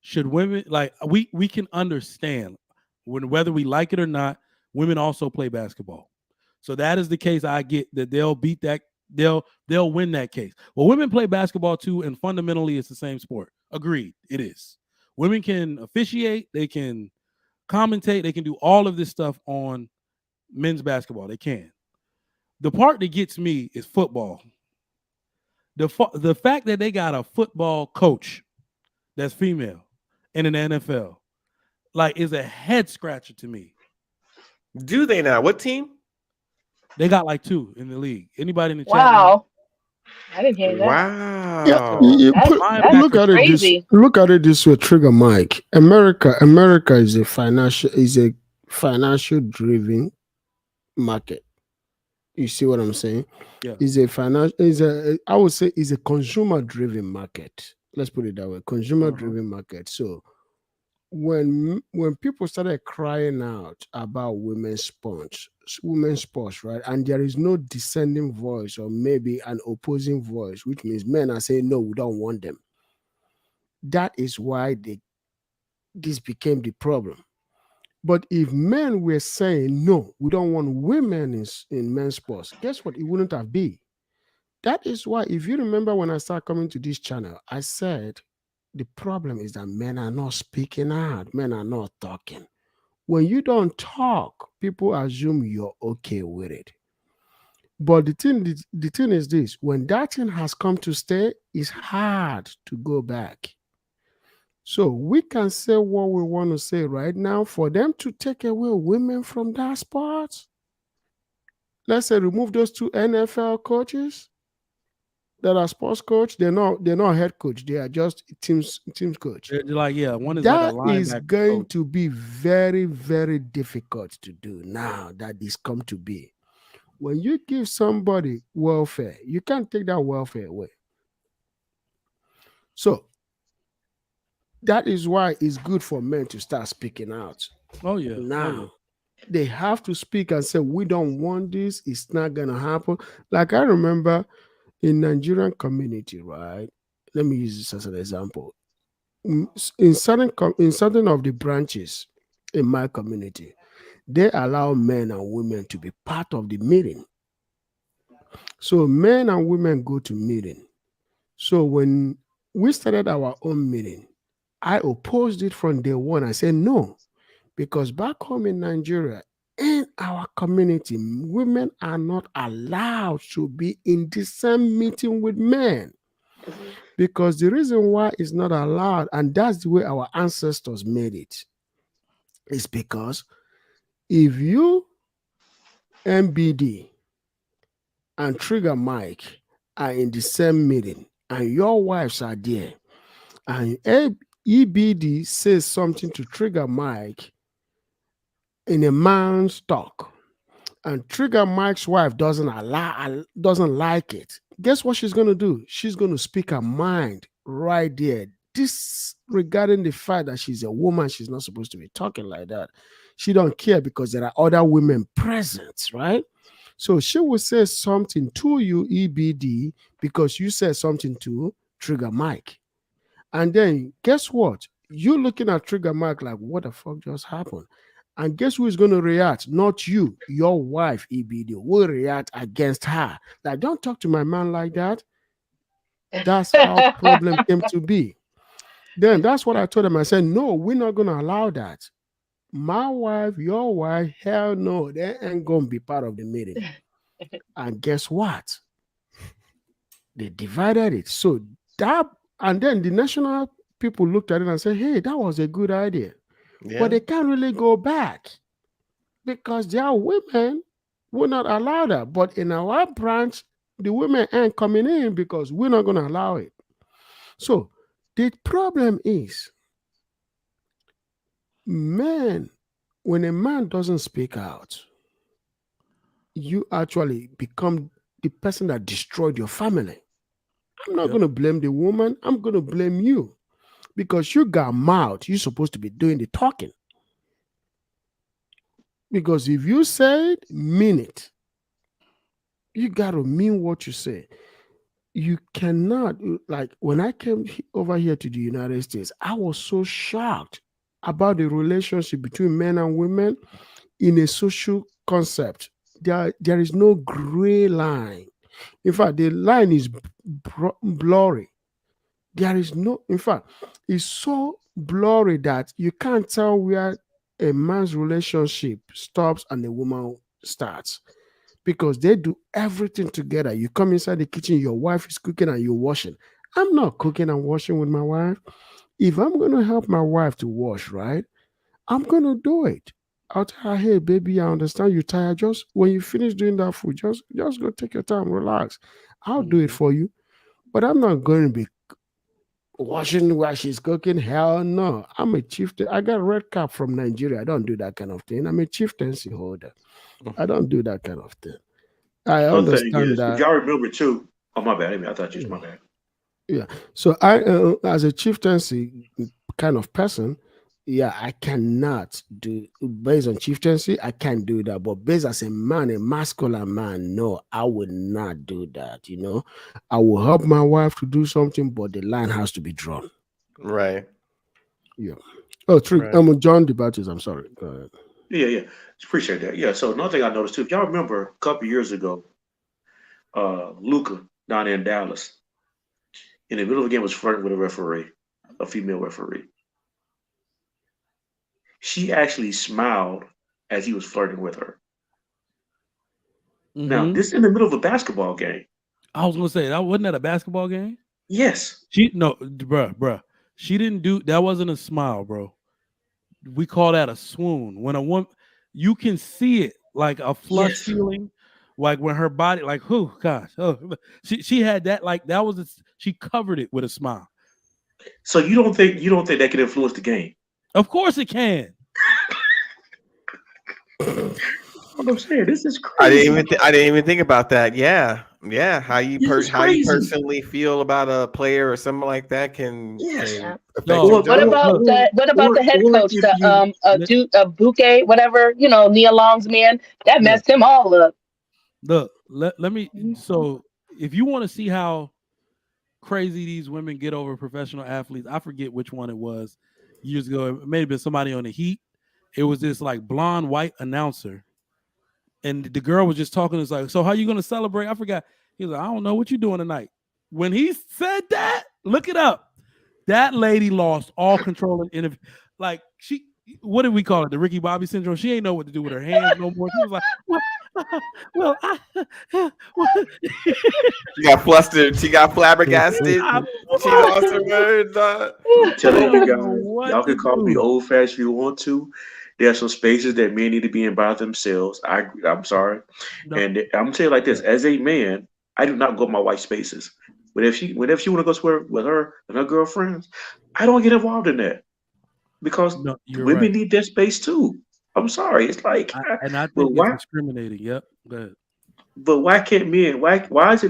Should women, like, we can understand whether we like it or not, women also play basketball. So that is the case. I get that they'll beat that, they'll win that case. Well, women play basketball too, and fundamentally it's the same sport. Agreed, it is. Women can officiate, they can commentate, they can do all of this stuff on men's basketball. They can. The part that gets me is football. The fact that they got a football coach that's female in an NFL, like, is a head scratcher to me. Do they now? What team? They got like 2 in the league. Anybody in the chat? Wow. I didn't hear that. Wow. Yeah, look at crazy. it. Look at it this way, Trigger Mike. America is a financial driven market. You see what I'm saying? Yeah. I would say is a consumer driven market. Let's put it that way. Consumer driven market. So when people started crying out about women's sports, right? And there is no dissenting voice or maybe an opposing voice, which means men are saying, no, we don't want them. That is why this became the problem. But if men were saying, no, we don't want women in men's sports, guess what? It wouldn't have been. That is why, if you remember when I started coming to this channel, I said, the problem is that men are not speaking out. Men are not talking. When you don't talk, people assume you're okay with it. But the thing is this: when that thing has come to stay, it's hard to go back. So we can say what we want to say right now. For them to take away women from that spot, let's say remove those 2 NFL coaches, that are sports coach, they're not head coach. They are just teams coach. They're like, yeah, one is like a That is linebacker going coach. to be very, very difficult to do now that this come to be. When you give somebody welfare, you can't take that welfare away. So that is why it's good for men to start speaking out. Oh yeah. Now they have to speak and say, we don't want this, it's not gonna happen. Like I remember in Nigerian community, right? Let me use this as an example. In certain of the branches in my community, they allow men and women to be part of the meeting. So men and women go to meeting. So when we started our own meeting, I opposed it from day one. I said no, because back home in Nigeria, in our community, women are not allowed to be in the same meeting with men. Because the reason why it's not allowed, and that's the way our ancestors made it, is because if you, MBD, and Trigger Mike are in the same meeting, and your wives are there, and EBD says something to Trigger Mike in a man's talk, and Trigger Mike's wife doesn't like it, guess what she's going to do? She's going to speak her mind right there. Disregarding the fact that she's a woman, she's not supposed to be talking like that. She don't care because there are other women present, right? So she will say something to you, EBD, because you said something to Trigger Mike. And then guess what? You're looking at Trigger Mike like, what the fuck just happened? And guess who is going to react? Not you, your wife, EBD, will react against her. Like, don't talk to my man like that. That's how problem came to be. Then that's what I told him. I said, no, we're not going to allow that. My wife, your wife, hell no, they ain't going to be part of the meeting. And guess what? They divided it. So that, and then the national people looked at it and said, hey, that was a good idea. Yeah. But they can't really go back because their women will not allow that. But in our branch, the women ain't coming in because we're not going to allow it. So the problem is, men, when a man doesn't speak out, you actually become the person that destroyed your family. I'm not going to blame the woman. I'm going to blame you because you got mouth. You're supposed to be doing the talking. Because if you say it, mean it. You got to mean what you say. You cannot, like when I came over here to the United States, I was so shocked about the relationship between men and women in a social concept. There is no gray line. In fact, the line is blurry. There is no, in fact, it's so blurry that you can't tell where a man's relationship stops and a woman starts because they do everything together. You come inside the kitchen, your wife is cooking and you're washing. I'm not cooking and washing with my wife. If I'm going to help my wife to wash, right, I'm going to do it. I'll tell her, hey, baby, I understand you're tired. Just when you finish doing that food, just go take your time, relax. I'll do it for you. But I'm not going to be washing while she's cooking. Hell no. I'm a chieftain. I got a red cap from Nigeria. I don't do that kind of thing. I'm a chieftaincy holder. I don't do that kind of thing. I understand that. If y'all remember too, oh my bad. I thought you was my bad. Yeah. So I, as a chieftaincy kind of person, yeah, I cannot do based on chieftaincy. I can't do that. But based as a man, a masculine man, no, I would not do that. You know, I will help my wife to do something, but the line has to be drawn. Right. Yeah. Oh, true. Right. John the Baptist. I'm sorry. Go ahead. Yeah. Appreciate that. Yeah. So another thing I noticed too, if y'all remember a couple years ago, Luka down in Dallas, in the middle of the game, was flirting with a referee, a female referee. She actually smiled as he was flirting with her. Mm-hmm. Now, this is in the middle of a basketball game. I was gonna say that wasn't that a basketball game? Yes. Bruh. She didn't do that. Wasn't a smile, bro. We call that a swoon. When a woman, you can see it like a flush feeling. Like when her body, like, who, gosh, she had that, like that was she covered it with a smile. So you don't think that can influence the game? Of course it can. I'm saying this is crazy. I didn't even think about that. Yeah. How you How you personally feel about a player or something like that can Yeah. affect No, your What about the head coach, Bouquet, whatever, Nia Long's man, that messed him all up. Look, let me. So if you want to see how crazy these women get over professional athletes, I forget which one it was years ago. It may have been somebody on the Heat. It was this like blonde white announcer, and the girl was just talking. It's like, so how you gonna celebrate? I forgot. He was like, I don't know what you doing tonight. When he said that, look it up. That lady lost all control and like she. What did we call it? The Ricky Bobby syndrome. She ain't know what to do with her hands no more. She was like, well, she got flustered. She got flabbergasted. She lost her words. I'm telling you guys, y'all can call me old fashioned if you want to. There are some spaces that men need to be in by themselves. I'm sorry, and I'm gonna tell you like this: as a man, I do not go to my wife's spaces. But if she want to go somewhere with her and her girlfriends, I don't get involved in that because women need that space too. I'm sorry, it's like, and I think it's discriminating. Yep, go ahead. But why can't men? Why is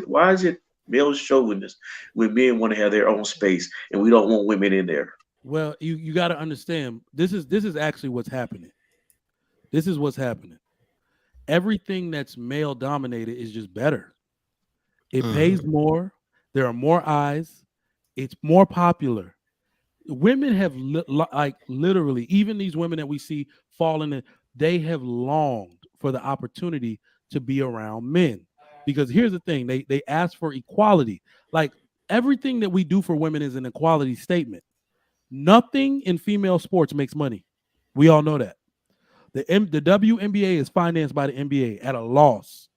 it male chauvinist when men want to have their own space and we don't want women in there? Well, you got to understand. This is actually what's happening. This is what's happening. Everything that's male dominated is just better. It pays more. There are more eyes. It's more popular. Women have literally, even these women that we see falling in, they have longed for the opportunity to be around men. Because here's the thing, they ask for equality. Like everything that we do for women is an equality statement. Nothing in female sports makes money. We all know that. The WNBA is financed by the NBA at a loss.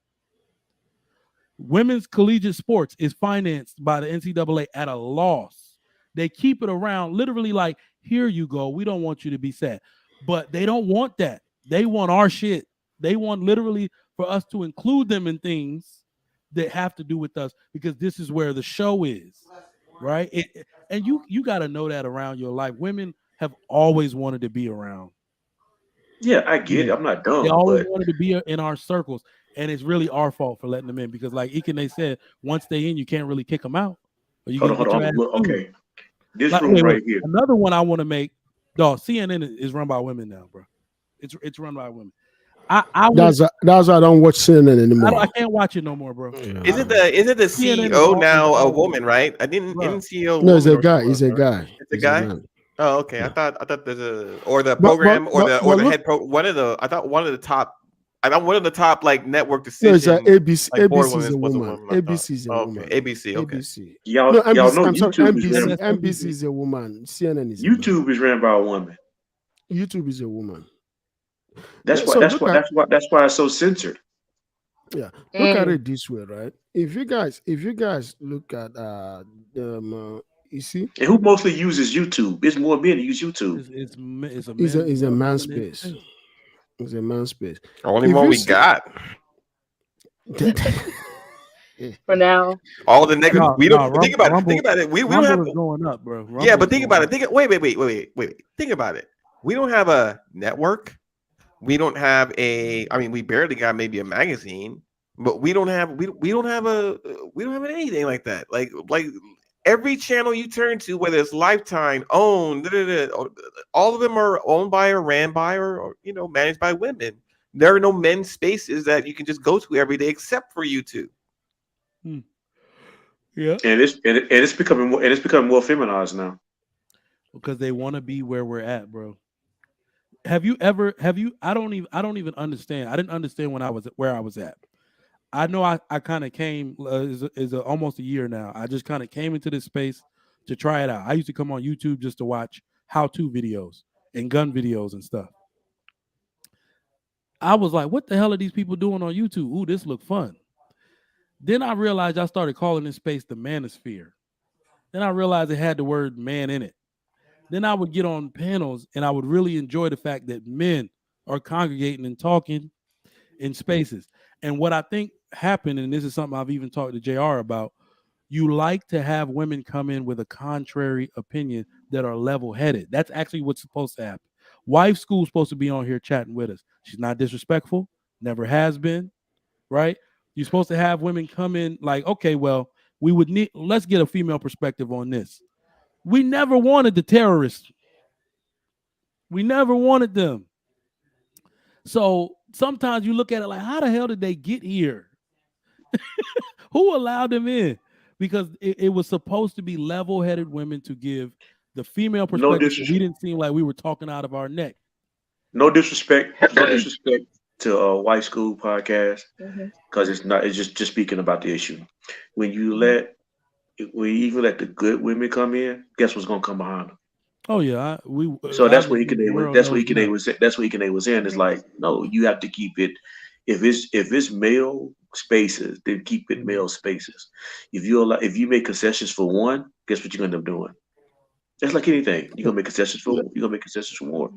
Women's collegiate sports is financed by the NCAA at a loss. They keep it around literally like, here you go. We don't want you to be sad. But they don't want that. They want our shit. They want literally for us to include them in things that have to do with us because this is where the show is, right? And you got to know that around your life. Women have always wanted to be around. Yeah, I get it. I'm not dumb. They always wanted to be in our circles. And it's really our fault for letting them in because, like Ikene said, once they in, you can't really kick them out. Or you hold on. Look, okay, this room here. Another one I want to make. Dog, CNN is run by women now, bro. It's run by women. That's why I don't watch CNN anymore. I can't watch it no more, bro. Yeah. Isn't the CEO now a woman? Right? I didn't CEO. No, it's a guy. He's a guy. It's a guy. Oh, okay. Yeah. I thought there's the program or the head pro. One of the top like network decisions. No, it's ABC. Like ABC is a woman. ABC is a woman. Okay, ABC. Okay. ABC. Y'all know NBC is a woman. CNN is YouTube is ran by a woman. YouTube is a woman. That's why it's so censored. Yeah. Look at it this way, right? If you guys look at you see, and who mostly uses YouTube? It's more men who use YouTube. It's a man's space. It's a man's space. Only one we got. For now, all the negative. We don't think about it. Think about it. We don't have going up, bro. Rumble's yeah, but think about it. Wait. Think about it. We don't have a network. We don't have a. I mean, we barely got maybe a magazine, but we don't have anything like that. Like every channel you turn to, whether it's Lifetime, owned, all of them are owned by or ran by or managed by women. There are no men's spaces that you can just go to every day except for YouTube. Yeah, and it's becoming more feminized now because they want to be where we're at, bro. I don't even understand. I didn't understand when I was where I was at. I know I kind of came is almost a year now. I just kind of came into this space to try it out. I used to come on YouTube just to watch how-to videos and gun videos and stuff. I was like, what the hell are these people doing on YouTube? Ooh, this look fun. Then I realized I started calling this space the manosphere. Then I realized it had the word man in it. Then I would get on panels and I would really enjoy the fact that men are congregating and talking in spaces. And what I think happen, and this is something I've even talked to JR about, you like to have women come in with a contrary opinion that are level-headed. That's actually what's supposed to happen. Wife School's supposed to be on here chatting with us. She's not disrespectful, never has been, right? You're supposed to have women come in like, okay, well, let's get a female perspective on this. We never wanted the terrorists. We never wanted them. So sometimes you look at it like, how the hell did they get here? Who allowed them in? Because it was supposed to be level-headed women to give the female No perspective. So we disrespect. didn't seem like we were talking out of our neck. No disrespect. No disrespect to White School Podcast because it's not. It's just speaking about the issue. When you even let the good women come in, guess what's gonna come behind them? Oh yeah, So that's what the world That's what knows that. was in. It's like, no, you have to keep it. If it's male spaces, then keep it male spaces. If you make concessions for one, guess what you're gonna end up doing? It's like anything. You're gonna make concessions for more.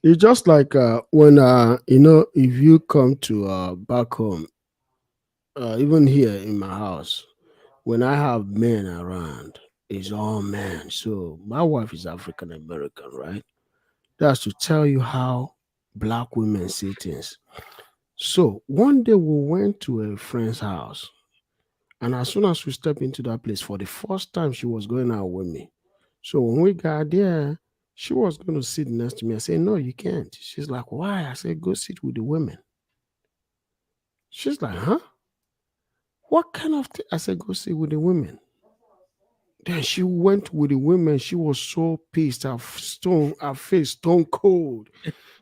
It's just like when if you come to back home, even here in my house, when I have men around, it's all men. So my wife is African American, right? That's to tell you how black women see things. So one day we went to a friend's house, and as soon as we stepped into that place, for the first time, she was going out with me. So when we got there, she was going to sit next to me. I said, "No, you can't." She's like, "Why?" I said, "Go sit with the women." She's like, "Huh? What kind of thing?" I said, "Go sit with the women." Then she went with the women. She was so pissed. Her face stone cold.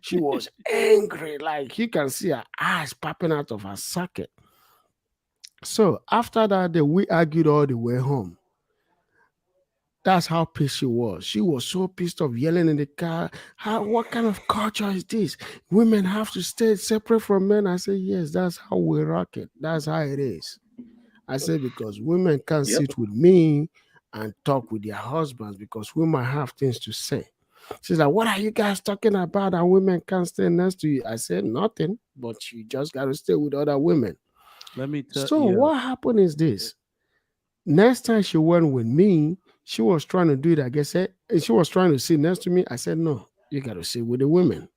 She was angry. Like you can see her eyes popping out of her socket. So after that day, we argued all the way home. That's how pissed she was. She was so pissed off, yelling in the car. What kind of culture is this? Women have to stay separate from men. I said, yes, that's how we rock it. That's how it is. I said, because women can't Yep. sit with me and talk with their husbands because women have things to say. She's like, what are you guys talking about? That women can't stay next to you. I said, nothing, but you just got to stay with other women. Let me tell So you. what happened is this. Next time she went with me, she was trying to do it. I guess she was trying to sit next to me. I said, no, you got to sit with the women.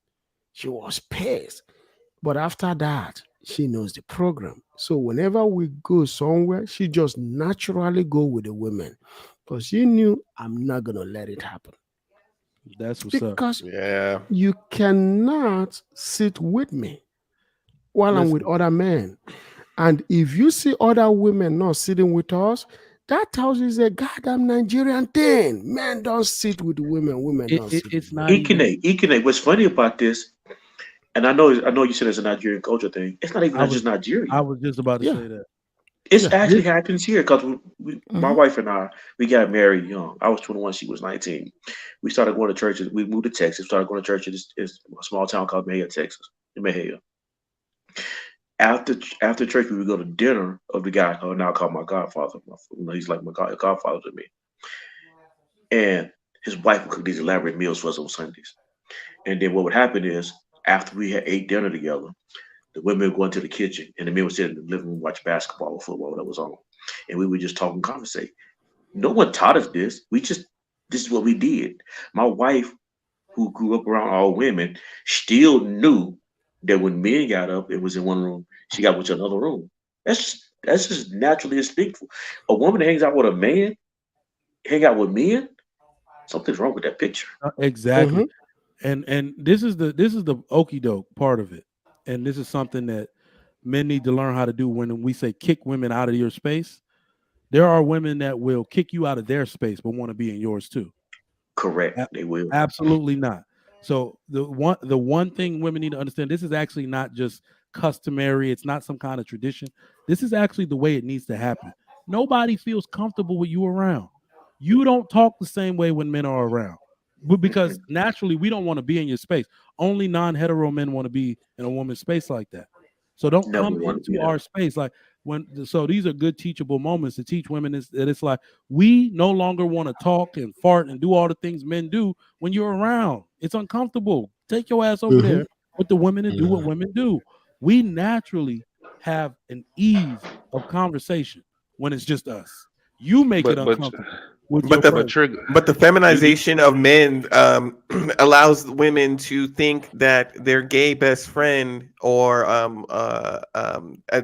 She was pissed. But after that, she knows the program. So whenever we go somewhere, she just naturally go with the women. Because she knew I'm not going to let it happen. That's what's up. Because Yeah. you cannot sit with me while I'm with other men. And if you see other women not sitting with us, that tells you it's a goddamn Nigerian thing. Men don't sit with women. Women don't sit It's with not men. even. Ikene. What's funny about this, and I know you said it's a Nigerian culture thing. It's not even just Nigeria. I was just about to say that. It's actually happens here because my Mhm. wife and I, we got married young. I was 21, she was 19. We started going to churches. We moved to Texas, started going to church in this a small town called Mahia, Texas, in Mahia. After church, we would go to dinner of the guy who now called my godfather. He's like my godfather to me. And his wife would cook these elaborate meals for us on Sundays. And then what would happen is after we had ate dinner together, the women would go into the kitchen and the men would sit in the living room, watch basketball or football that was on. And we would just talk and conversate. No one taught us this. This is what we did. My wife, who grew up around all women, still knew that when men got up and was in one room, she got went to another room. That's just naturally instinctful. A woman that hangs out with a man, hang out with men, something's wrong with that picture. Exactly. Mhm. And this is the okie doke part of it. And this is something that men need to learn how to do when we say kick women out of your space. There are women that will kick you out of their space but want to be in yours too. Correct. They will. Absolutely not. So the one thing women need to understand, this is actually not just customary, it's not some kind of tradition. This is actually the way it needs to happen. Nobody feels comfortable with you around. You don't talk the same way when men are around. Because naturally we don't want to be in your space. Only non-hetero men want to be in a woman's space like that. So don't Never come want to be into there. our space like so these are good teachable moments to teach women is that it's like we no longer want to talk and fart and do all the things men do when you're around. It's uncomfortable. Take your ass over Mhm. there with the women and do what Mhm. women do. We naturally have an ease of conversation when it's just us. You make it uncomfortable with your person. But the feminization of men allows women to think that their gay best friend or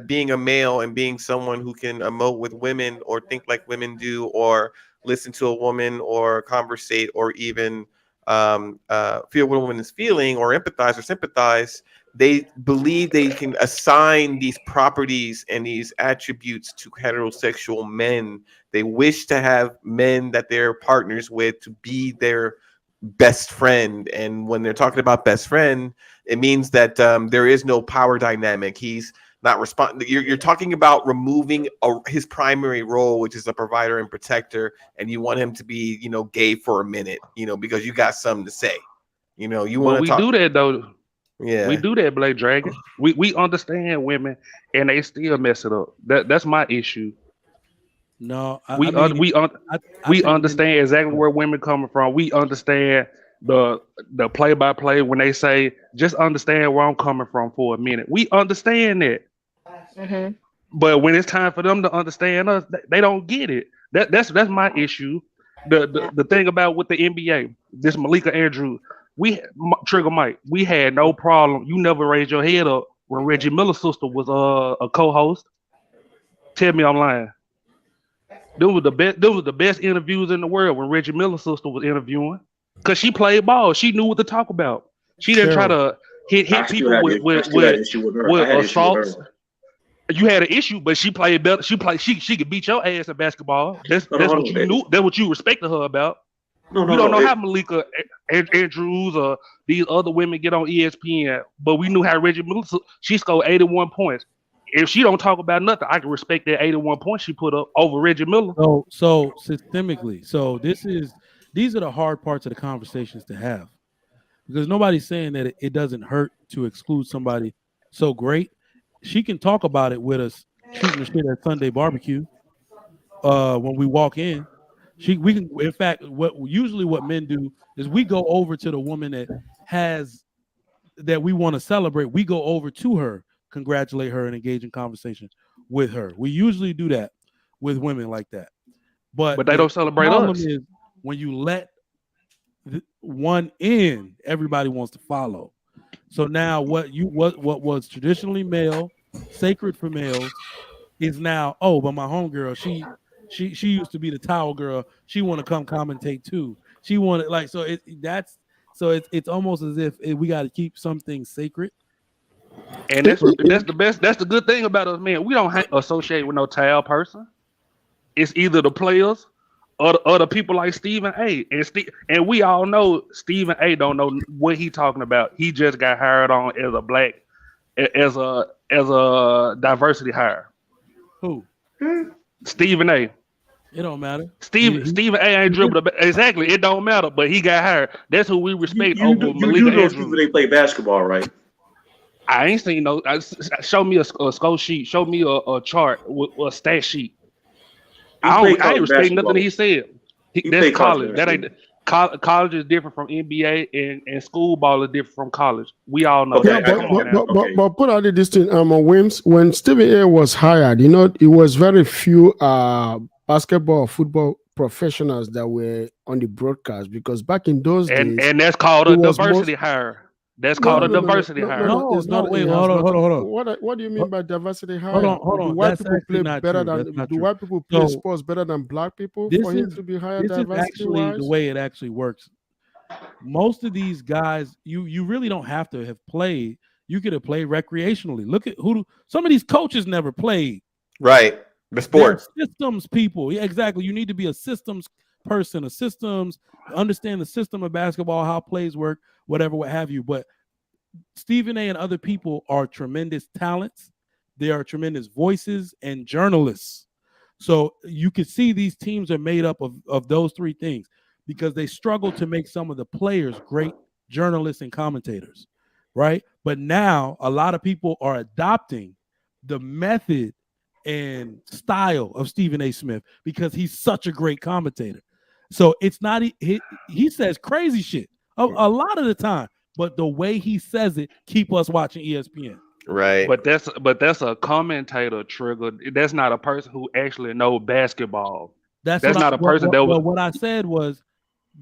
being a male and being someone who can emote with women or think like women do or listen to a woman or conversate or even feel what a woman is feeling or empathize or sympathize. They believe they can assign these properties and these attributes to heterosexual men. They wish to have men that they're partners with to be their best friend. And when they're talking about best friend, it means that there is no power dynamic. He's not responding. You're talking about removing his primary role, which is a provider and protector, and you want him to be, gay for a minute, because you got something to say. You want to talk. We do that though. Yeah, we do that, Blake Dragon. We understand women, and they still mess it up. That's my issue. No, we understand exactly where women coming from. We understand the play-by-play when they say, just understand where I'm coming from for a minute. We understand that. Mm-hmm. But when it's time for them to understand us, they don't get it. That's my issue. The thing about with the NBA, this Malika Andrews, Trigger Mike, we had no problem. You never raised your head up when Reggie Miller's sister was a co-host. Tell me I'm lying. Those were the best interviews in the world when Reggie Miller's sister was interviewing, because she played ball. She knew what to talk about. She didn't try to hit people with assaults. You had an issue, but she played better. She could beat your ass in basketball. That's what you knew. That's what you respected her about. You don't know how Malika Andrews or these other women get on ESPN, but we knew how Reggie Miller, she scored 81 points. If she don't talk about nothing, I can respect that 81 points she put up over Reggie Miller. So systemically, these are the hard parts of the conversations to have, because nobody's saying that it doesn't hurt to exclude somebody so great. She can talk about it with us shooting the shit at Sunday barbecue when we walk in. We can, in fact, what men do is we go over to the woman that we want to celebrate. We go over to her, congratulate her, and engage in conversation with her. We usually do that with women like that. But they don't celebrate us. The problem is when you let one in, everybody wants to follow. So now what was traditionally male, sacred for males, is now, but my homegirl, she used to be the towel girl. She want to come commentate too. She wanted it's almost as if we got to keep something sacred. And that's the best. That's the good thing about us, man. We don't associate with no towel person. It's either the players or the people like Stephen A. And we all know Stephen A. don't know what he talking about. He just got hired on as a diversity hire. Who? Stephen A. It don't matter. Stephen A. ain't dribbled exactly. It don't matter, but he got hired. That's who we respect over Malika Andrews. People they play basketball, right? I ain't seen no. Show me a score sheet. Show me a chart with a stat sheet. I ain't respect nothing he said. That's college. That ain't college is different from NBA, and school ball is different from college. We all know that. But put out this thing, Wims, when Stephen A. was hired, it was very few basketball or football professionals that were on the broadcast, because back in those days, and that's called a diversity hire. That's called a diversity hire. Wait, hold on. What do you mean by diversity hire? Hold on. Do white people play better than white people play sports better than black people for him to be hired? This is actually the way it actually works. Most of these guys, you really don't have to have played. You could have played recreationally. Look at some of these coaches never played. Right. The sport. They're systems people. Yeah, exactly. You need to be a systems person, understand the system of basketball, how plays work, whatever, what have you. But Stephen A. and other people are tremendous talents. They are tremendous voices and journalists. So you can see these teams are made up of those three things, because they struggle to make some of the players great journalists and commentators, right? But now a lot of people are adopting the method and style of Stephen A. Smith because he's such a great commentator. So it's not he says crazy shit a lot of the time, but the way he says it keep us watching ESPN. Right. But that's a commentator trigger. That's not a person who actually know basketball. That's not a person that was. What I said was,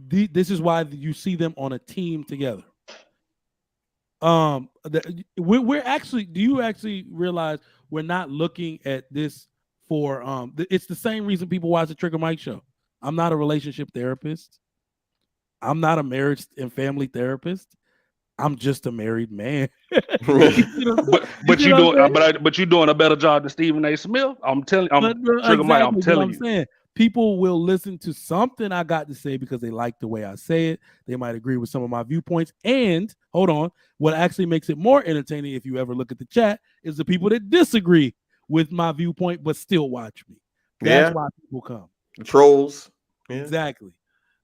this is why you see them on a team together. We're actually. Do you actually realize we're not looking at this for? It's the same reason people watch the Trigger Mike show. I'm not a relationship therapist. I'm not a marriage and family therapist. I'm just a married man. but you're doing a better job than Stephen A. Smith. I'm telling you. Saying people will listen to something I got to say because they like the way I say it. They might agree with some of my viewpoints. And hold on, what actually makes it more entertaining, if you ever look at the chat, is the people that disagree with my viewpoint but still watch me. That's why people come. Trolls. Yeah. Exactly.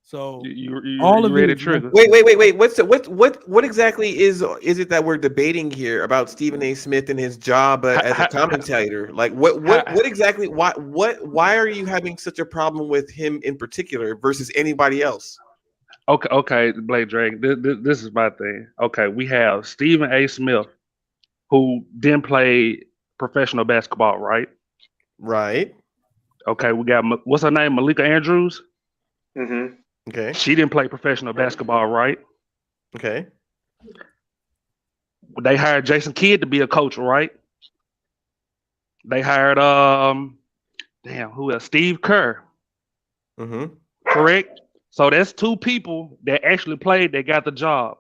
So you all of ready trigger. Wait. What exactly is it that we're debating here about Stephen A. Smith and his job as a commentator? Like what exactly? Why are you having such a problem with him in particular versus anybody else? Okay, Blake Dragon. This is my thing. Okay, we have Stephen A. Smith, who didn't play professional basketball, right? Right. Okay, we got what's her name? Malika Andrews. Mm-hmm. Okay. She didn't play professional basketball, right? Okay. They hired Jason Kidd to be a coach, right? They hired who else? Steve Kerr. Mm-hmm. Correct? So that's two people that actually played that got the job.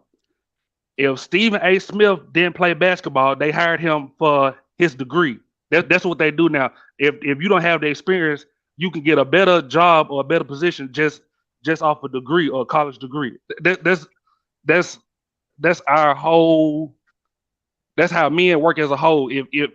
If Stephen A. Smith didn't play basketball, they hired him for his degree. That's what they do now. If you don't have the experience, you can get a better job or a better position just off a degree or a college degree. That's our whole. That's how men work as a whole. If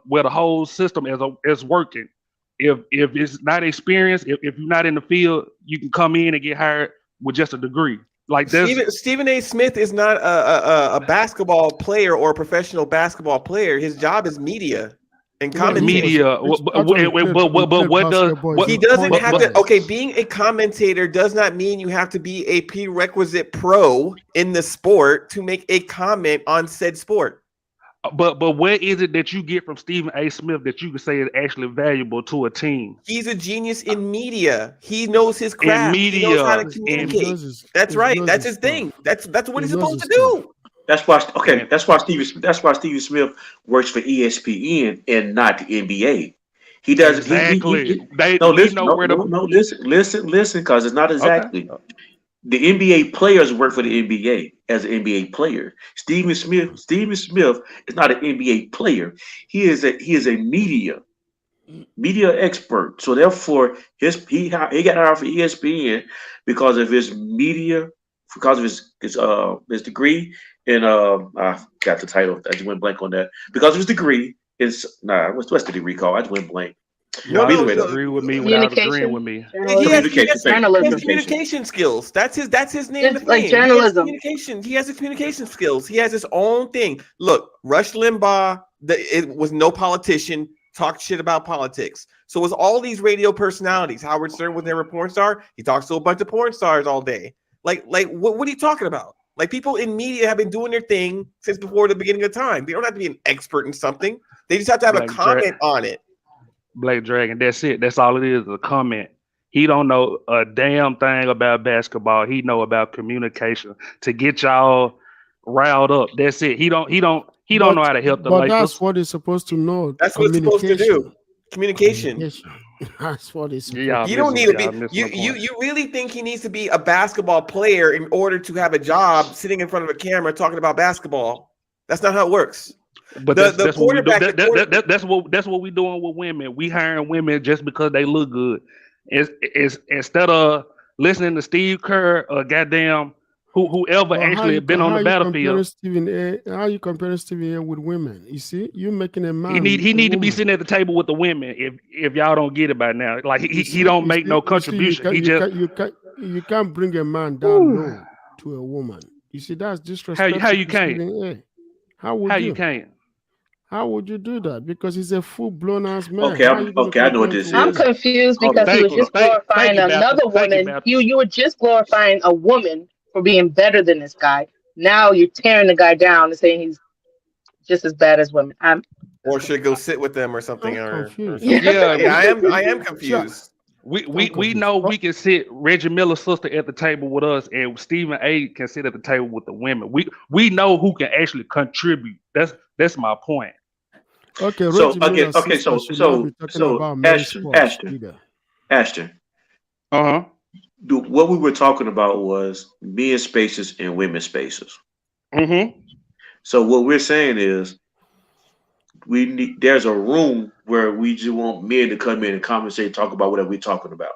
where the whole system is working. If it's not experienced, if you're not in the field, you can come in and get hired with just a degree. Like Stephen A. Smith is not a basketball player or a professional basketball player. His job is media. And media, but what does he doesn't have to? Okay, being a commentator does not mean you have to be a prerequisite pro in the sport to make a comment on said sport. But what is it that you get from Stephen A. Smith that you can say is actually valuable to a team? He's a genius in media. He knows his craft. He knows how to communicate. That's right. That's his thing. That's what he's supposed to do. That's why Stephen Smith works for ESPN and not the NBA. He does exactly. Listen, because it's not exactly. Okay. The NBA players work for the NBA as an NBA player. Stephen Smith is not an NBA player. He is a media expert. So therefore, he got hired for ESPN because of his media, because of his degree. And I got the title. I just went blank on that. Because of his degree, what's the degree called? I just went blank. Agree with me without agreeing with me. He has communication skills. That's his name. It's like journalism. He has his communication skills. He has his own thing. Look, Rush Limbaugh, it was no politician, talked shit about politics. So it was all these radio personalities. Howard Stern was never a porn star. He talks to a bunch of porn stars all day. Like what are you talking about? Like, people in media have been doing their thing since before the beginning of time. They don't have to be an expert in something. They just have to have a comment on it. Blake Dragon, that's it. That's all it is, a comment. He don't know a damn thing about basketball. He know about communication to get y'all riled up. That's it. He don't know how to help the Lakers. But that's what he's supposed to know. That's what he's supposed to do. Communication. That's what it's. Yeah, you don't need to be. You really think he needs to be a basketball player in order to have a job sitting in front of a camera talking about basketball? That's not how it works. But that's what we doing with women. We hiring women just because they look good. It's instead of listening to Steve Kerr or goddamn whoever actually been on the battlefield. How you comparing Stephen A with women? You see, you making a man. He need to be sitting at the table with the women. If y'all don't get it by now, like he don't make no contribution. You can't bring a man down low to a woman. You see, that's disrespectful. How you can't? How you can't? How would you do that? Because he's a full-blown ass man. Okay, I know what this is. I'm confused because he was just glorifying another woman. You were just glorifying a woman for being better than this guy. Now you're tearing the guy down and saying he's just as bad as women. Or should go sit with them or something. I'm or confused. something. Yeah, Yeah, I am confused. we know we can sit Reggie Miller's sister at the table with us, and Stephen A can sit at the table with the women. We know who can actually contribute. That's my point. Okay, So Reggie again, Miller's okay, sister so should so not be talking so about men's Ashton, sports Ashton, either. Ashton. Uh-huh. What we were talking about was men's spaces and women's spaces. Mm-hmm. So what we're saying is there's a room where we just want men to come in and conversate, talk about whatever we're talking about.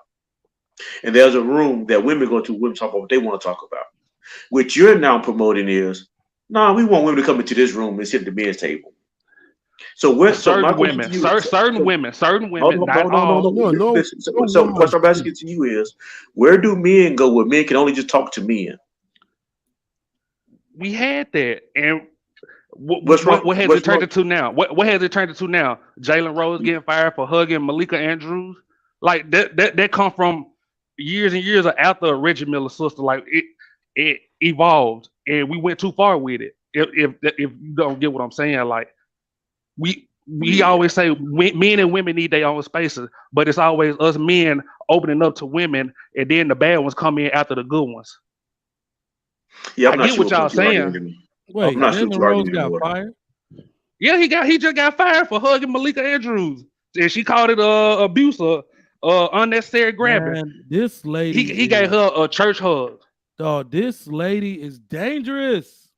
And there's a room that women go to, women talk about what they want to talk about. What you're now promoting is, we want women to come into this room and sit at the men's table. So certain women, certain women, not all. No. Listen, so the question I'm asking to you is, where do men go where men can only just talk to men? We had that, and what has it turned into now? What has it turned into now? Jalen Rose getting fired for hugging Malika Andrews, like that come from years and years after Reggie Miller's sister. Like it evolved, and we went too far with it. If you don't get what I'm saying, like we always say men and women need their own spaces, but it's always us men opening up to women, and then the bad ones come in after the good ones. Yeah, I get what y'all saying. Wait, Jalen Rose got fired? Yeah, he just got fired for hugging Malika Andrews, and she called it abuse, unnecessary grabbing. Man, this lady, he gave her a church hug. Dog, this lady is dangerous.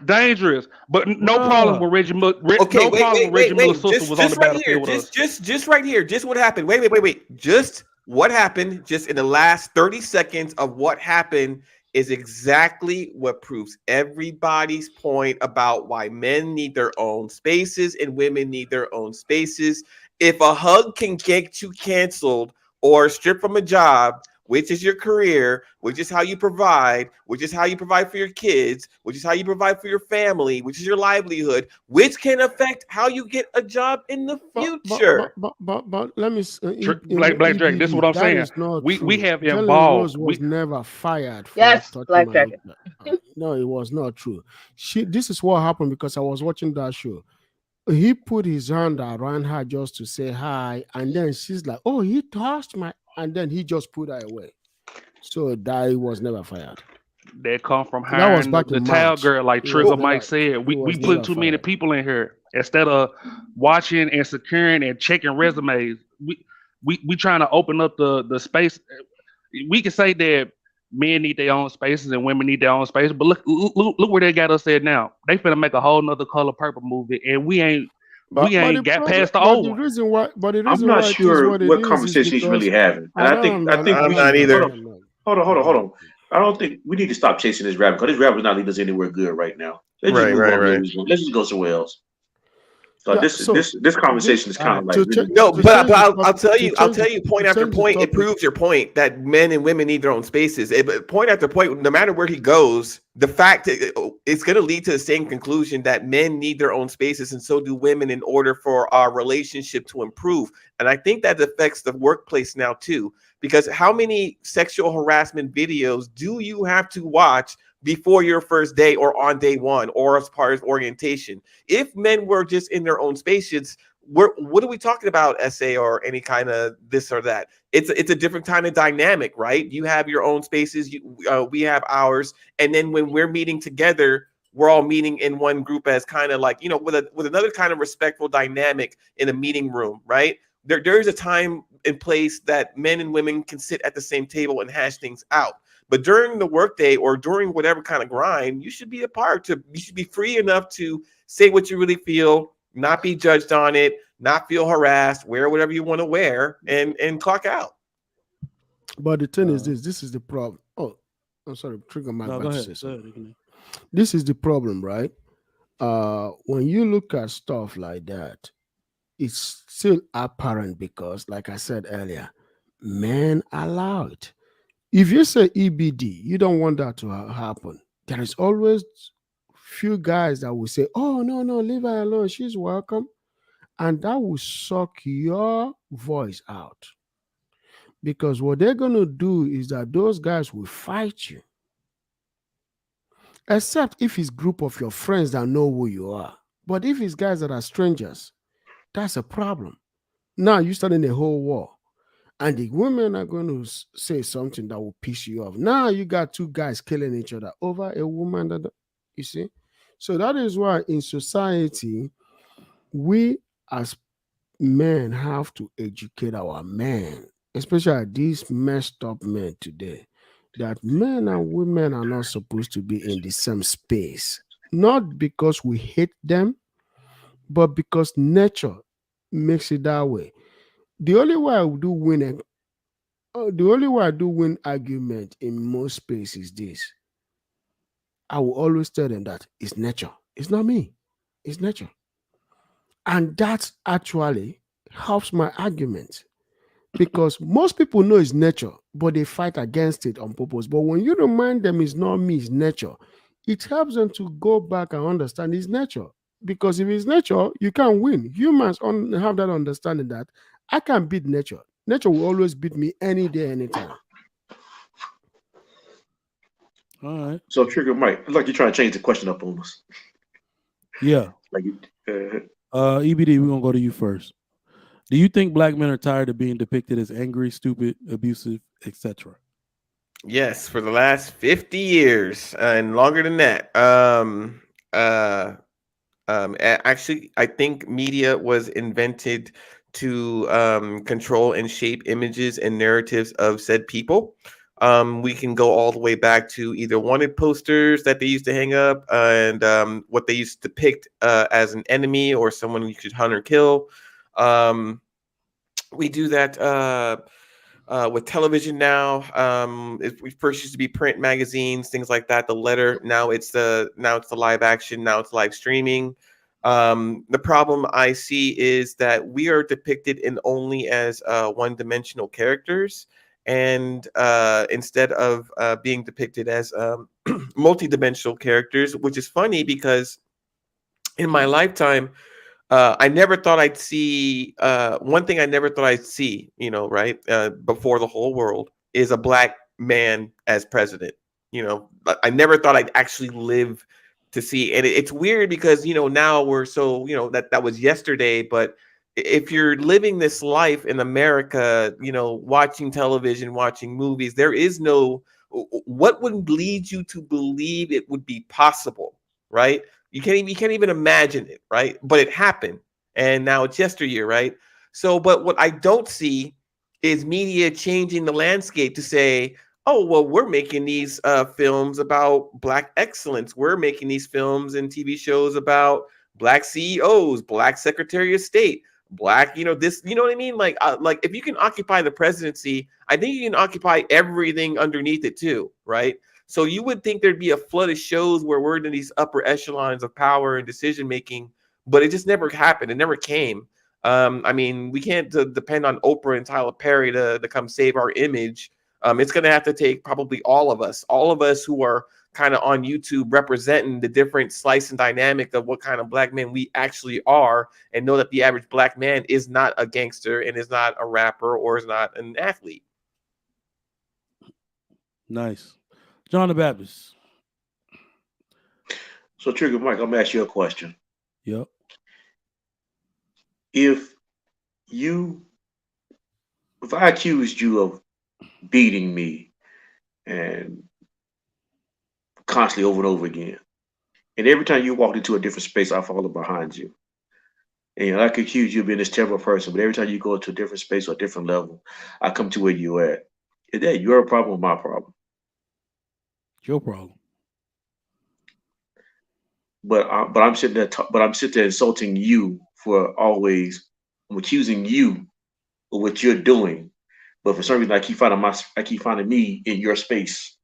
But no problem with Reggie Miller. Okay, Reggie Miller's sister was on the right battlefield with us. Just right here. Just what happened. Wait. Just what happened just in the last 30 seconds of what happened is exactly what proves everybody's point about why men need their own spaces and women need their own spaces. If a hug can get you canceled or stripped from a job, which is your career, which is how you provide, which is how you provide for your kids, which is how you provide for your family, which is your livelihood, which can affect how you get a job in the future. But let me Black Drake, this is what I'm saying. We have involved. Rose was never fired. Yes, Black Drake. No, it was not true. This is what happened because I was watching that show. He put his hand around her just to say hi, and then she's like, "Oh, he touched my," and then he just put her away. So that was never fired. That come from hiring the towel girl, like Trigger Mike said. We put too many people in here instead of watching and securing and checking resumes. We trying to open up the space. We can say that men need their own spaces and women need their own spaces, but look where they got us at now. They finna make a whole nother Color Purple movie, and we ain't got past the old one. I'm not sure what conversation he's really having, and I think I'm not either. Hold on. I don't think we need to stop chasing this rabbit because this rabbit is not leading us anywhere good right now. Let's just go somewhere else. This conversation is kind of like but I'll tell you point after point. It proves your point that men and women need their own spaces. Point after point, no matter where he goes, the fact it's going to lead to the same conclusion that men need their own spaces, and so do women, in order for our relationship to improve. And I think that affects the workplace now too, because how many sexual harassment videos do you have to watch before your first day or on day one or as part of orientation? If men were just in their own spaces, what are we talking about, SA or any kind of this or that? It's a different kind of dynamic, right? You have your own spaces, we have ours, and then when we're meeting together, we're all meeting in one group as kind of like, with another kind of respectful dynamic in a meeting room, right? There is a time and place that men and women can sit at the same table and hash things out. But during the workday or during whatever kind of grind, you should be you should be free enough to say what you really feel, not be judged on it, not feel harassed, wear whatever you want to wear, and clock out. But the thing is this is the problem. Oh, I'm sorry, Trigger Mike. No, go ahead. This is the problem, right? When you look at stuff like that, it's still apparent because, like I said earlier, men allow it. If you say EBD, you don't want that to happen. There is always few guys that will say, "Oh, no, leave her alone. She's welcome." And that will suck your voice out. Because what they're going to do is that those guys will fight you. Except if it's a group of your friends that know who you are. But if it's guys that are strangers, that's a problem. Now you're starting a whole war. And the women are going to say something that will piss you off. Now you got two guys killing each other over a woman that, you see? So that is why in society, we as men have to educate our men, especially these messed up men today, that men and women are not supposed to be in the same space. Not because we hate them, but because nature makes it that way. The only way I do win the only way I do win argument in most spaces is this. I will always tell them that it's nature. It's not me. It's nature. And that actually helps my argument because most people know it's nature, but they fight against it on purpose. But when you remind them it's not me, it's nature, it helps them to go back and understand it's nature. Because if it's nature, you can't win. Humans have that understanding that I can't beat nature. Nature will always beat me any day, anytime. All right. So Trigger Mike, it's like you're trying to change the question up on us. Yeah. Like EBD, we're gonna go to you first. Do you think black men are tired of being depicted as angry, stupid, abusive, etc.? Yes, for the last 50 years and longer than that. Actually, I think media was invented to control and shape images and narratives of said people. We can go all the way back to either wanted posters that they used to hang up and what they used to depict as an enemy or someone you could hunt or kill. We do that with television now. We first used to be print magazines, things like that. The letter, now it's the live action, now it's live streaming. The problem I see is that we are depicted in only as one-dimensional characters, and instead of being depicted as multi-dimensional characters, which is funny because in my lifetime, I never thought I'd see one thing I never thought I'd see, right? Before the whole world is a black man as president. I never thought I'd actually live to see. And it's weird because, now we're so, that was yesterday. But if you're living this life in America, watching television, watching movies, there is no, what would lead you to believe it would be possible, right? You can't even imagine it, right? But it happened, and now it's yesteryear, right? So, but what I don't see is media changing the landscape to say, oh, well, we're making these films about Black excellence. We're making these films and TV shows about Black CEOs, Black Secretary of State, Black, this, you know what I mean? Like if you can occupy the presidency, I think you can occupy everything underneath it too, right? So you would think there'd be a flood of shows where we're in these upper echelons of power and decision making, but it just never happened. It never came. I mean, we can't depend on Oprah and Tyler Perry to come save our image. It's going to have to take probably all of us who are kind of on YouTube representing the different slice and dynamic of what kind of black men we actually are, and know that the average black man is not a gangster and is not a rapper or is not an athlete. Nice. John the Baptist. So Trigger Mike, I'm gonna ask you a question. Yep. If I accused you of beating me and constantly over and over again, and every time you walked into a different space, I follow behind you, and I could accuse you of being this terrible person, but every time you go to a different space or a different level, I come to where you're at. Is that your problem or my problem? Your problem. But I'm sitting there, insulting you for always. I'm accusing you of what you're doing, but for some reason I keep finding me in your space.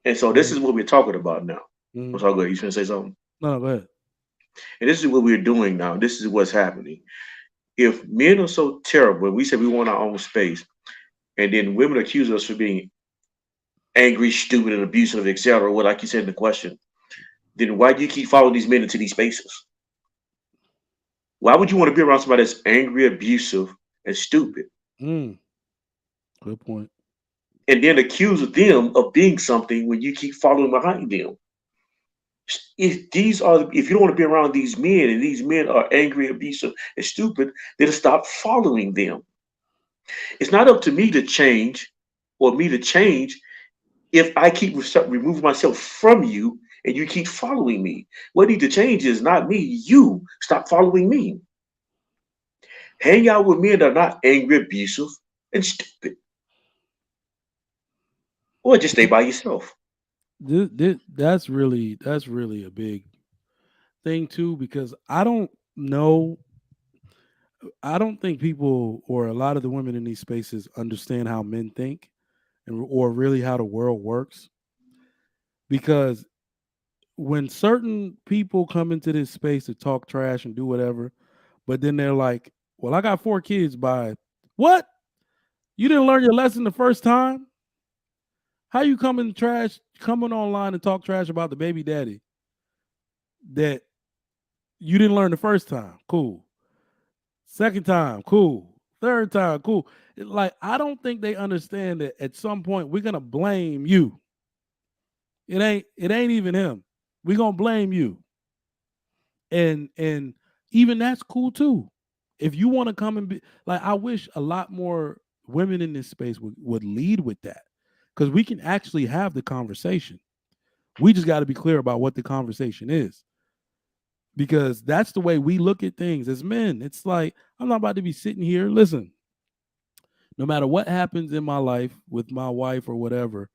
And so this is what we're talking about now. What's all good? You trying to say something? No, go ahead. And this is what we're doing now. This is what's happening. If men are so terrible, we say we want our own space, and then women accuse us of being angry, stupid, and abusive, etc. What, like you said in the question, then why do you keep following these men into these spaces? Why would you want to be around somebody that's angry, abusive, and stupid? Good point. And then accuse them of being something when you keep following behind them. if you don't want to be around these men and these men are angry, abusive, and stupid, then stop following them. It's not up to me to change or me to change if I keep removing myself from you and you keep following me. What need to change is not me, you. Stop following me. Hang out with men that are not angry, abusive, and stupid. Or just stay by yourself. That's really a big thing too, because I don't think people or a lot of the women in these spaces understand how men think or really how the world works. Because when certain people come into this space to talk trash and do whatever, but then they're like, well, I got 4 kids by what? You didn't learn your lesson the first time? How you coming online and talk trash about the baby daddy that you didn't learn the first time? Cool. Second time, cool. Third time, cool. Like, I don't think they understand that at some point we're gonna blame you. It ain't even him. We're gonna blame you. And even that's cool too. If you want to come and be like, I wish a lot more women in this space would lead with that. Because we can actually have the conversation. We just got to be clear about what the conversation is. Because that's the way we look at things as men. It's like, I'm not about to be sitting here. Listen, no matter what happens in my life with my wife or whatever,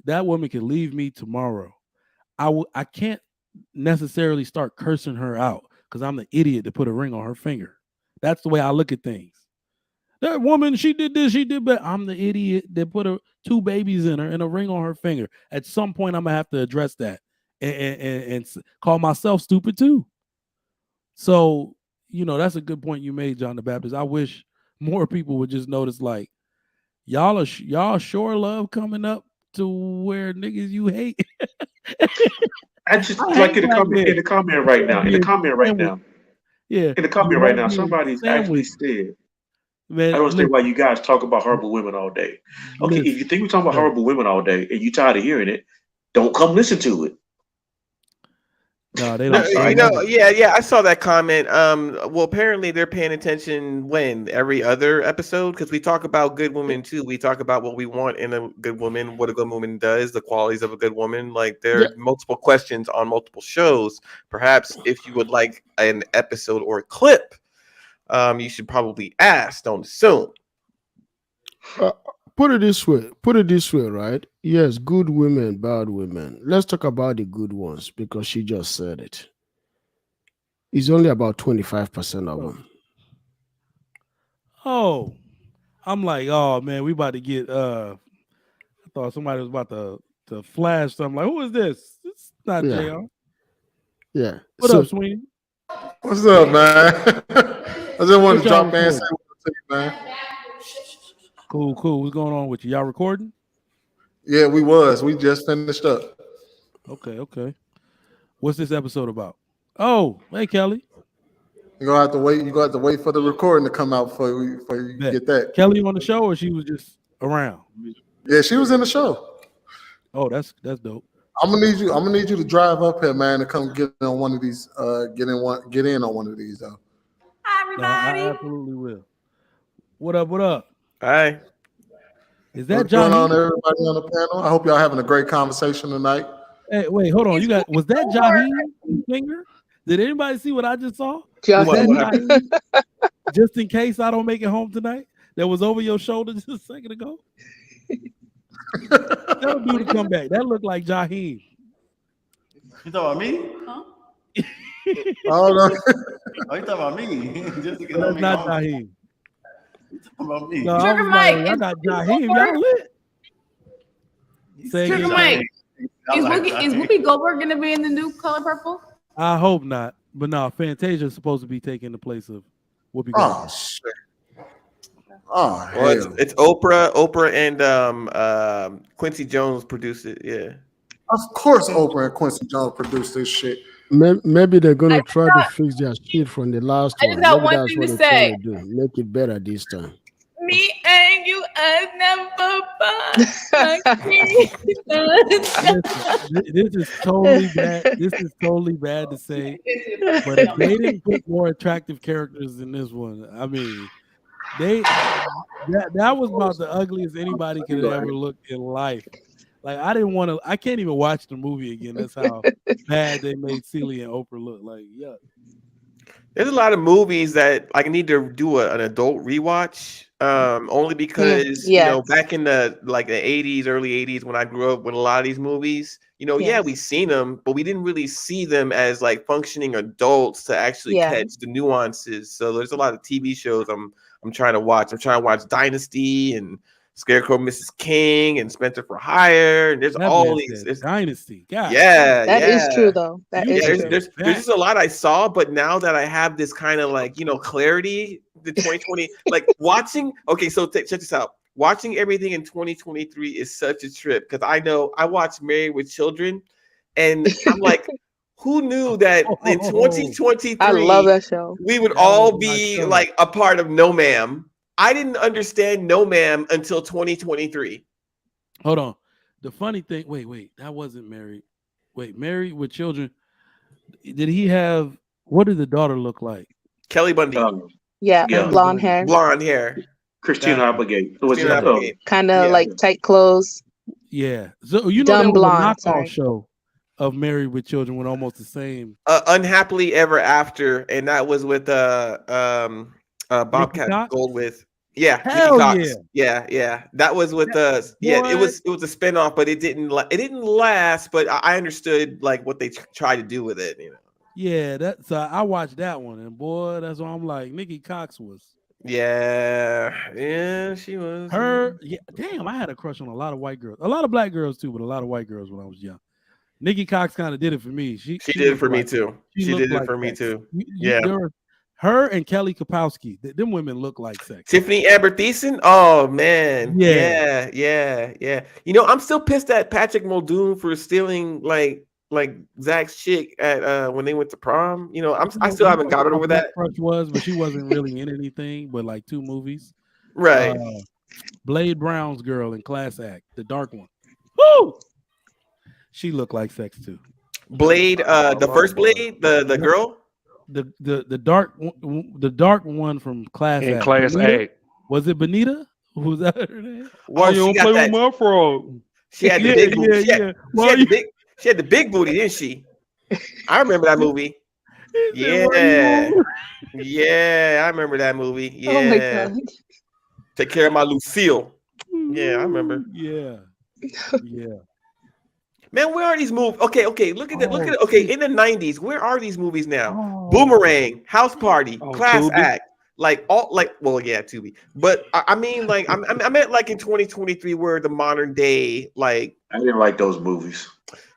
that woman can leave me tomorrow. I can't necessarily start cursing her out because I'm the idiot to put a ring on her finger. That's the way I look at things. That woman, she did this, she did that. I'm the idiot that put 2 babies in her and a ring on her finger. At some point, I'm going to have to address that and call myself stupid too. So, that's a good point you made, John the Baptist. I wish more people would just notice, like, y'all sure love coming up to where niggas you hate. I just like in the comment right now. Yeah. In the comment right now, somebody's actually said, man, I don't understand why you guys talk about horrible women all day. Okay, if you think we're talking about horrible women all day and you're tired of hearing it, don't come listen to it. No, they don't. Yeah, I saw that comment. Well, apparently they're paying attention every other episode, because we talk about good women too. We talk about what we want in a good woman, what a good woman does, the qualities of a good woman. Like, there are multiple questions on multiple shows. Perhaps if you would like an episode or a clip, you should probably ask, don't assume. Put it this way, right? Yes, good women, bad women. Let's talk about the good ones, because she just said it. It's only about 25% of them. Oh, I'm like, oh man, we about to get. I thought somebody was about to flash something. Like, who is this? It's not JR. Yeah. What up, Sweeney? What's up, man? I just wanted to drop in and say what's up, man. Cool. What's going on with you? Y'all recording? Yeah, we just finished up. Okay. What's this episode about? Oh, hey, Kelly. You're gonna have to wait for the recording to come out for you get that. Kelly on the show, or she was just around? Yeah, she was in the show. Oh, that's dope. I'm gonna need you to drive up here, man, to come get on one of these. Get in on one of these though. Hi, everybody. No, I absolutely will. What up? Hi. Is that What's John? going on, everybody on the panel? I hope y'all having a great conversation tonight. Hey, wait, hold on. Was that Jaheim finger? Did anybody see what I just saw? Just in case I don't make it home tonight, that was over your shoulder just a second ago. That'll do to come back. That looked like Jaheim. You talking about me? Huh? Oh, no. Oh, you talking about me? That's not Jaheim. About me. No, Trigger Mike. I got Jaheim. Y'all lit. Trigger Mike. Is Whoopi Goldberg going to be in the new Color Purple? I hope not. But no, Fantasia is supposed to be taking the place of Whoopi Goldberg. Oh, shit. Oh, well, it's Oprah and Quincy Jones produced it. Yeah. Of course, Oprah and Quincy Jones produced this shit. Maybe they're going to try to fix their shit from the last one. I just got one thing to say. Make it better this time. Me and you This is totally bad. This is totally bad to say, but if they didn't put more attractive characters in this one, I mean, that was about the ugliest anybody could have ever looked in life. Like I didn't want to. I can't even watch the movie again. That's how bad they made Celie and Oprah look. Like, yeah. There's a lot of movies that I need to do an adult rewatch. Only because back in the 80s, early 80s, when I grew up with a lot of these movies, we seen them, but we didn't really see them as like functioning adults to actually catch the nuances. So there's a lot of TV shows I'm trying to watch. I'm trying to watch Dynasty and Scarecrow Mrs. King and Spencer for Hire. And there's all these Dynasty. God. Yeah, that is true though. That is true. There's just a lot I saw, but now that I have this kind of clarity, the 2020, watching. Okay, so check this out. Watching everything in 2023 is such a trip because I know I watched Married with Children, and I'm like, who knew that in 2023 I love that show. We would all be like a part of No Ma'am. I didn't understand No Ma'am until 2023. Hold on. The funny thing, wait, that wasn't Married. Wait, Married with Children. Did he have, what did the daughter look like? Kelly Bundy. Blonde hair. Blonde hair. Christina Applegate. Kind of like tight clothes. Yeah. So there was a knockoff show of Married with Children with almost the same. Unhappily Ever After, and that was with Bobcat Goldthwait. Yeah, Hell Cox. Yeah. That was with it was a spinoff, but it didn't last. But I understood what they tried to do with it. Yeah, so I watched that one, and boy, that's why I'm like, Nikki Cox was. Yeah, she was. Damn, I had a crush on a lot of white girls, a lot of black girls too, but a lot of white girls when I was young. Nikki Cox kind of did it for me. She did it for me too. She did it for me too. Yeah. Her and Kelly Kapowski, them women look like sex. Tiffany Amber Thiessen. Oh man, yeah. I'm still pissed at Patrick Muldoon for stealing like Zach's chick at when they went to prom. I still haven't got over that. Crush was, but she wasn't really in anything but like 2 movies. Right. Blade Brown's girl in Class Act, the dark one. Woo! She looked like sex too. Blade, the first Blade, the girl. The dark one from Class in Act. Class A. Was it Benita? Was that her name? Why you don't play with my frog? She had the big booty. She had the big booty, didn't she? I remember that movie. Yeah, I remember that movie. Yeah. Oh my God. Take care of my Lucille. Yeah, I remember. Yeah. Man, where are these movies? Okay. Look at it. Okay, in the 90s, where are these movies now? Boomerang, House Party, Class Tubi. Act, Tubi. But I mean, I meant in 2023, where the modern day, I didn't like those movies.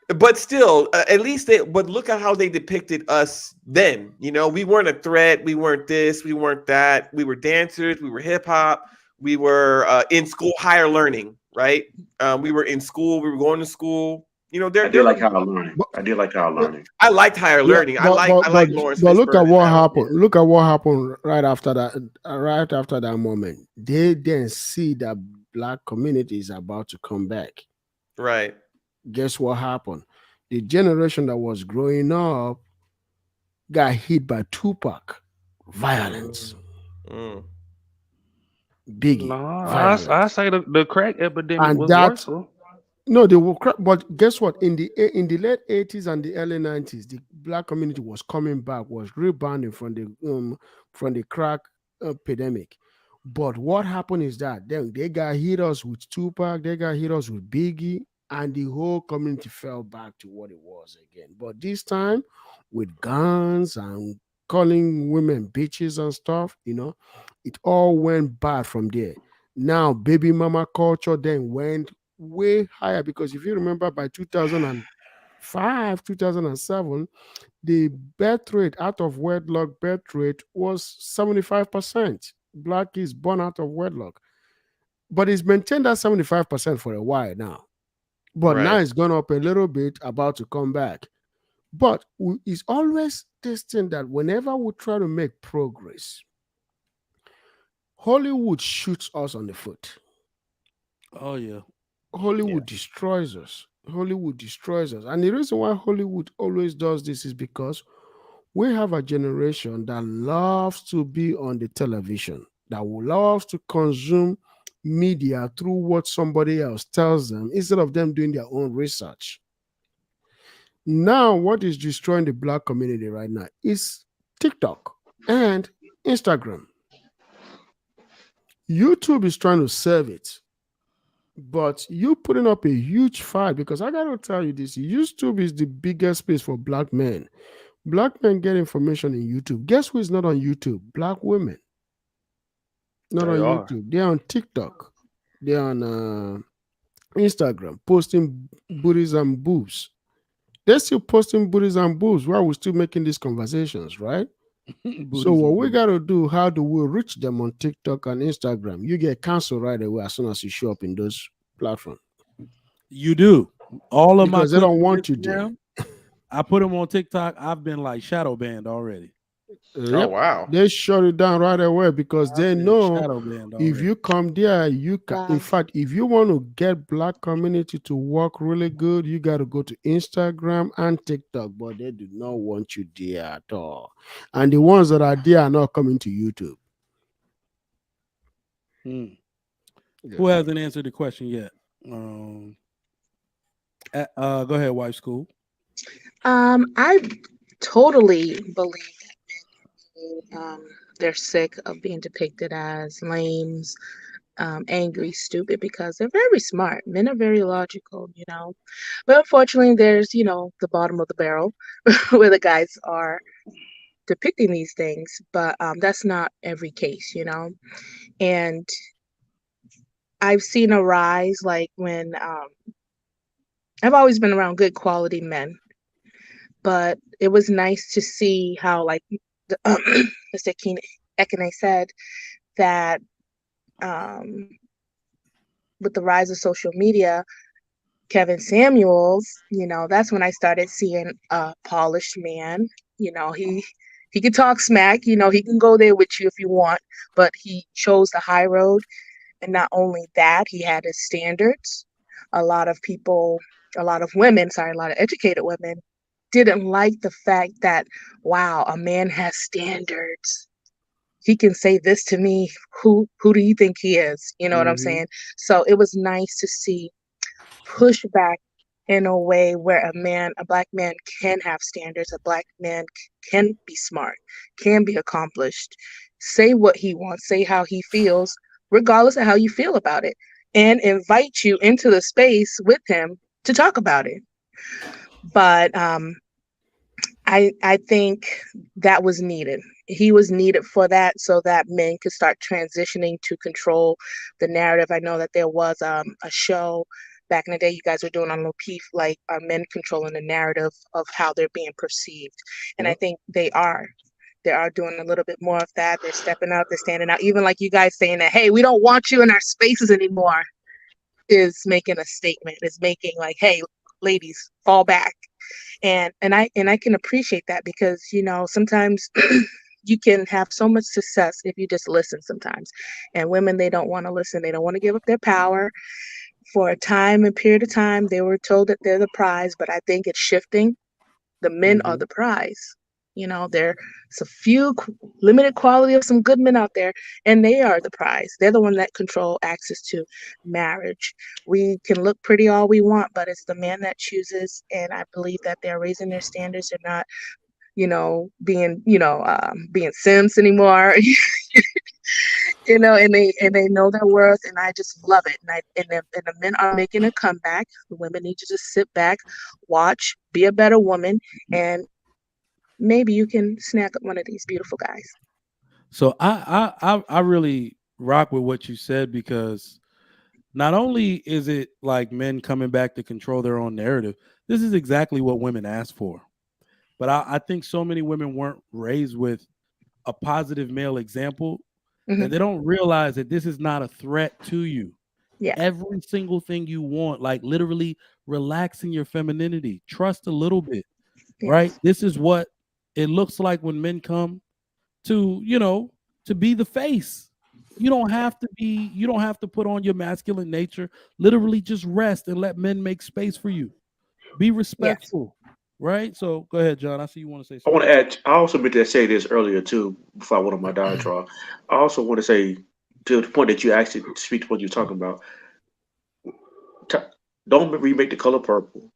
But still, at least but look at how they depicted us then. We weren't a threat. We weren't this. We weren't that. We were dancers. We were hip hop. We were in school, higher learning, right? We were in school. We were going to school. I did like higher learning. I liked higher learning. I like Lawrence. But look at what happened. Look at what happened right after that. Right after that moment, they didn't see that Black community is about to come back. Right. Guess what happened? The generation that was growing up got hit by Tupac violence. Biggie. No, I say the crack epidemic was worse. No, they were, but guess what? In the late 80s and the early 90s, the Black community was coming back, was rebounding from the crack epidemic. But what happened is that they got hit us with Tupac, they got hit us with Biggie, and the whole community fell back to what it was again. But this time, with guns and calling women bitches and stuff, it all went bad from there. Now, baby mama culture then went way higher, because if you remember, by 2005, 2007, the birth rate, out of wedlock birth rate, was 75%. Black is born out of wedlock. But it's maintained at 75% for a while now. But now it's gone up a little bit, about to come back. But it's always this thing that whenever we try to make progress, Hollywood shoots us on the foot. Oh yeah. Hollywood destroys us. Hollywood destroys us. And the reason why Hollywood always does this is because we have a generation that loves to be on the television, that loves to consume media through what somebody else tells them instead of them doing their own research. Now, what is destroying the black community right now is TikTok and Instagram. YouTube is trying to serve it, but you putting up a huge fight because I got to tell you this, YouTube is the biggest space for black men. Black men get information in YouTube. Guess who is not on YouTube? Black women. Not on YouTube. They're on TikTok. They're on Instagram, posting booties and boobs. They're still posting booties and boobs while we're still making these conversations, right? So what we got to do, how do we reach them on TikTok and Instagram? You get canceled right away as soon as you show up in those platforms. You do. All of because my they don't want you there. I put them on TikTok. I've been like shadow banned already. Oh wow! They shut it down right away because they know if you come there, you can. In fact, if you want to get black community to work really good, you got to go to Instagram and TikTok. But they do not want you there at all. And the ones that are there are not coming to YouTube. Yeah. Who hasn't answered the question yet? Go ahead, Wife School. I totally believe they're sick of being depicted as lames, angry, stupid, because they're very smart. Men are very logical, you know. But unfortunately, there's, you know, the bottom of the barrel where the guys are depicting these things. But that's not every case, you know. And I've seen a rise, like when I've always been around good quality men. But it was nice to see how, like, Mr. Ekene said, that with the rise of social media, Kevin Samuels, you know, that's when I started seeing a polished man. You know, he can talk smack, you know, he can go there with you if you want, but he chose the high road. And not only that, he had his standards. A lot of educated women didn't like the fact that, wow, a man has standards. He can say this to me. Who do you think he is? You know what I'm saying? So it was nice to see pushback in a way where a black man can have standards. A black man can be smart, can be accomplished, say what he wants, say how he feels, regardless of how you feel about it, and invite you into the space with him to talk about it. But I think that was needed. He was needed for that, so that men could start transitioning to control the narrative. I know that there was a show back in the day you guys were doing on Lapeef, like men controlling the narrative of how they're being perceived. And I think they are doing a little bit more of that. They're stepping up, they're standing out. Even like you guys saying that, hey, we don't want you in our spaces anymore, is making a statement. Is making like, hey, ladies, fall back. And I can appreciate that because, you know, sometimes you can have so much success if you just listen sometimes. And women, they don't want to listen. They don't want to give up their power. For a period of time, they were told that they're the prize, but I think it's shifting. The men are the prize. You know, there's a few limited quality of some good men out there, and they are the prize. They're the one that control access to marriage. We can look pretty all we want, but it's the man that chooses. And I believe that they're raising their standards. They're not, you know, being simps anymore. You know, and they know their worth, and I just love it. And the men are making a comeback. The women need to just sit back, watch, be a better woman, and maybe you can snag up one of these beautiful guys. So I really rock with what you said, because not only is it like men coming back to control their own narrative, this is exactly what women ask for. But I think so many women weren't raised with a positive male example that they don't realize that this is not a threat to you. Yeah. Every single thing you want, like literally relaxing your femininity, trust a little bit, right? This is what it looks like when men come to, you know, to be the face. You don't have to put on your masculine nature. Literally just rest and let men make space for you. Be respectful. Yes. Right? So go ahead, John. I see you want to say something. I want to add, I also meant to say this earlier too, before I went on my diatribe. I also want to say, to the point that you actually speak to what you're talking about, don't remake The Color Purple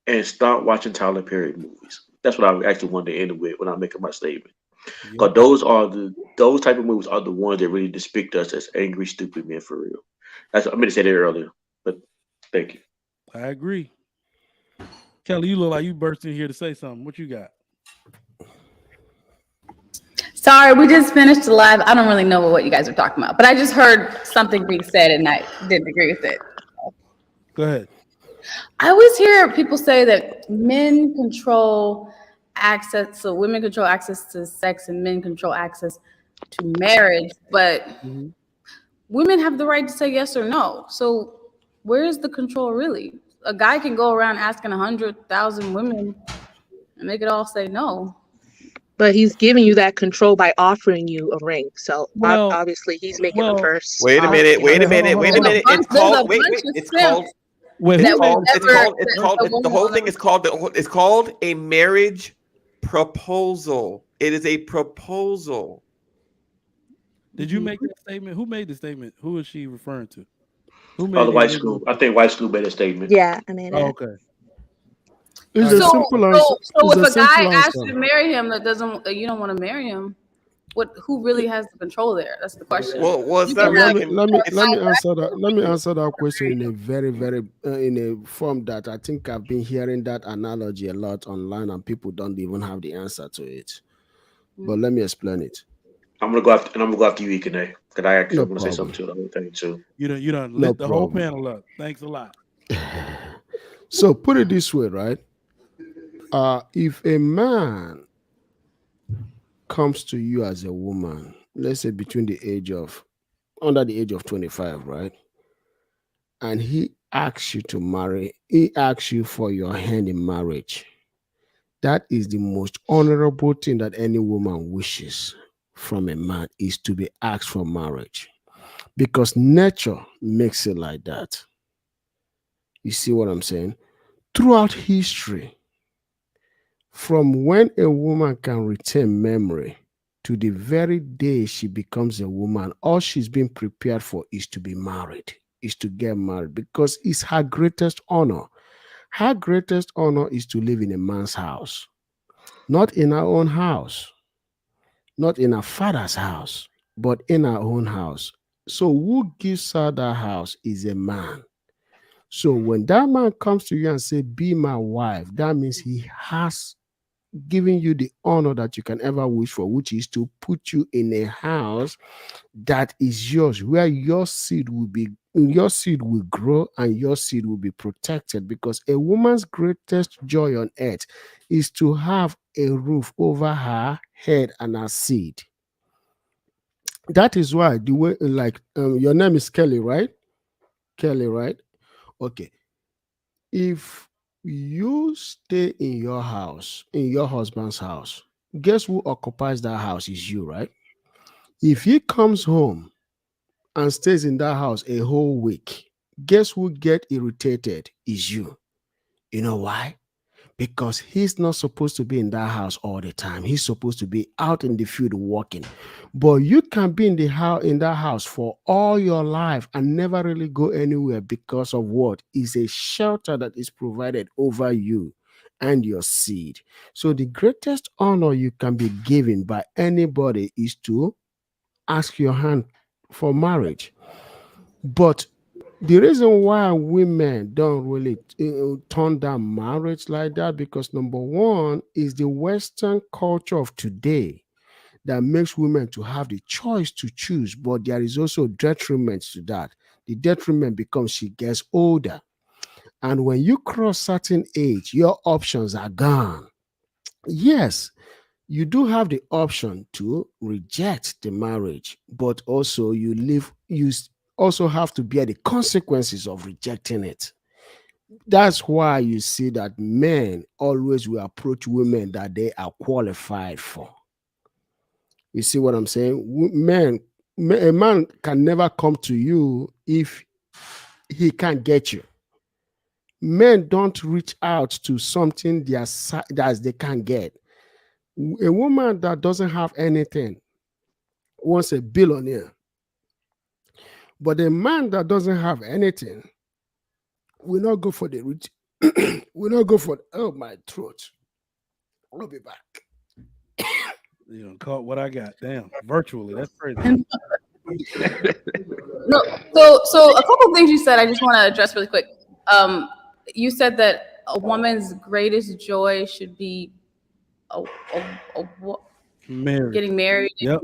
and start watching Tyler Perry movies. That's what I actually wanted to end with when I'm making my statement. Because those type of movies are the ones that really depict us as angry, stupid men for real. I meant to say that earlier, but thank you. I agree. Kelly, you look like you burst in here to say something. What you got? Sorry, we just finished the live. I don't really know what you guys are talking about, but I just heard something being said and I didn't agree with it. Go ahead. I always hear people say that men control access, so women control access to sex and men control access to marriage, but women have the right to say yes or no. So where is the control really? A guy can go around asking 100,000 women and they could all say no. But he's giving you that control by offering you a ring. So obviously he's making the first. Wait a minute. It's called. The whole thing is called. It's called a marriage proposal. It is a proposal. Did you make that statement? Who made the statement? Who is she referring to? Who made the White School? I think White School made a statement. Yeah, I mean. Okay. It's a simple answer. So if a guy asks you to marry him that you don't want to marry him, who really has the control there? That's the question. Well, it's not really. Let me answer that. Let me answer that question in a very, very in a form that I think I've been hearing that analogy a lot online, and people don't even have the answer to it. But let me explain it. I'm gonna go after you, Ikene, because I actually want to say something to the whole thing too. You don't lit the whole panel up. Thanks a lot. So put it this way, right? If a man comes to you as a woman, let's say under the age of 25, right? And he asks you to marry, he asks you for your hand in marriage. That is the most honorable thing that any woman wishes from a man, is to be asked for marriage. Because nature makes it like that. You see what I'm saying? Throughout history, from when a woman can retain memory to the very day she becomes a woman, all she's been prepared for is to be married, is to get married, because it's her greatest honor. Her greatest honor is to live in a man's house, not in her own house, not in her father's house, but in her own house. So who gives her that house is a man. So when that man comes to you and say, be my wife, that means he has giving you the honor that you can ever wish for, which is to put you in a house that is yours, where your seed will grow and your seed will be protected. Because a woman's greatest joy on earth is to have a roof over her head and her seed. That is why the way, your name is Kelly, right? Kelly, right? Okay. If you stay in your house, in your husband's house, guess who occupies that house is you, right? If he comes home and stays in that house a whole week, guess who get irritated is you. You know why? Because he's not supposed to be in that house all the time. He's supposed to be out in the field working. But you can be in that house for all your life and never really go anywhere because of what? Is a shelter that is provided over you and your seed. So the greatest honor you can be given by anybody is to ask your hand for marriage. But the reason why women don't really turn down marriage like that, because number one is the Western culture of today that makes women to have the choice to choose, but there is also detriment to that. The detriment becomes she gets older. And when you cross certain age, your options are gone. Yes, you do have the option to reject the marriage, but also you also have to bear the consequences of rejecting it. That's why you see that men always will approach women that they are qualified for. You see what I'm saying? A man can never come to you if he can't get you. Men don't reach out to something that they can't get. A woman that doesn't have anything wants a billionaire. But a man that doesn't have anything will not go for the rich. Will not go for, oh, my throat. I'll be back. You know, caught what I got. Damn, virtually. That's crazy. No, so a couple of things you said, I just want to address really quick. You said that a woman's greatest joy should be married. Getting married, Yep.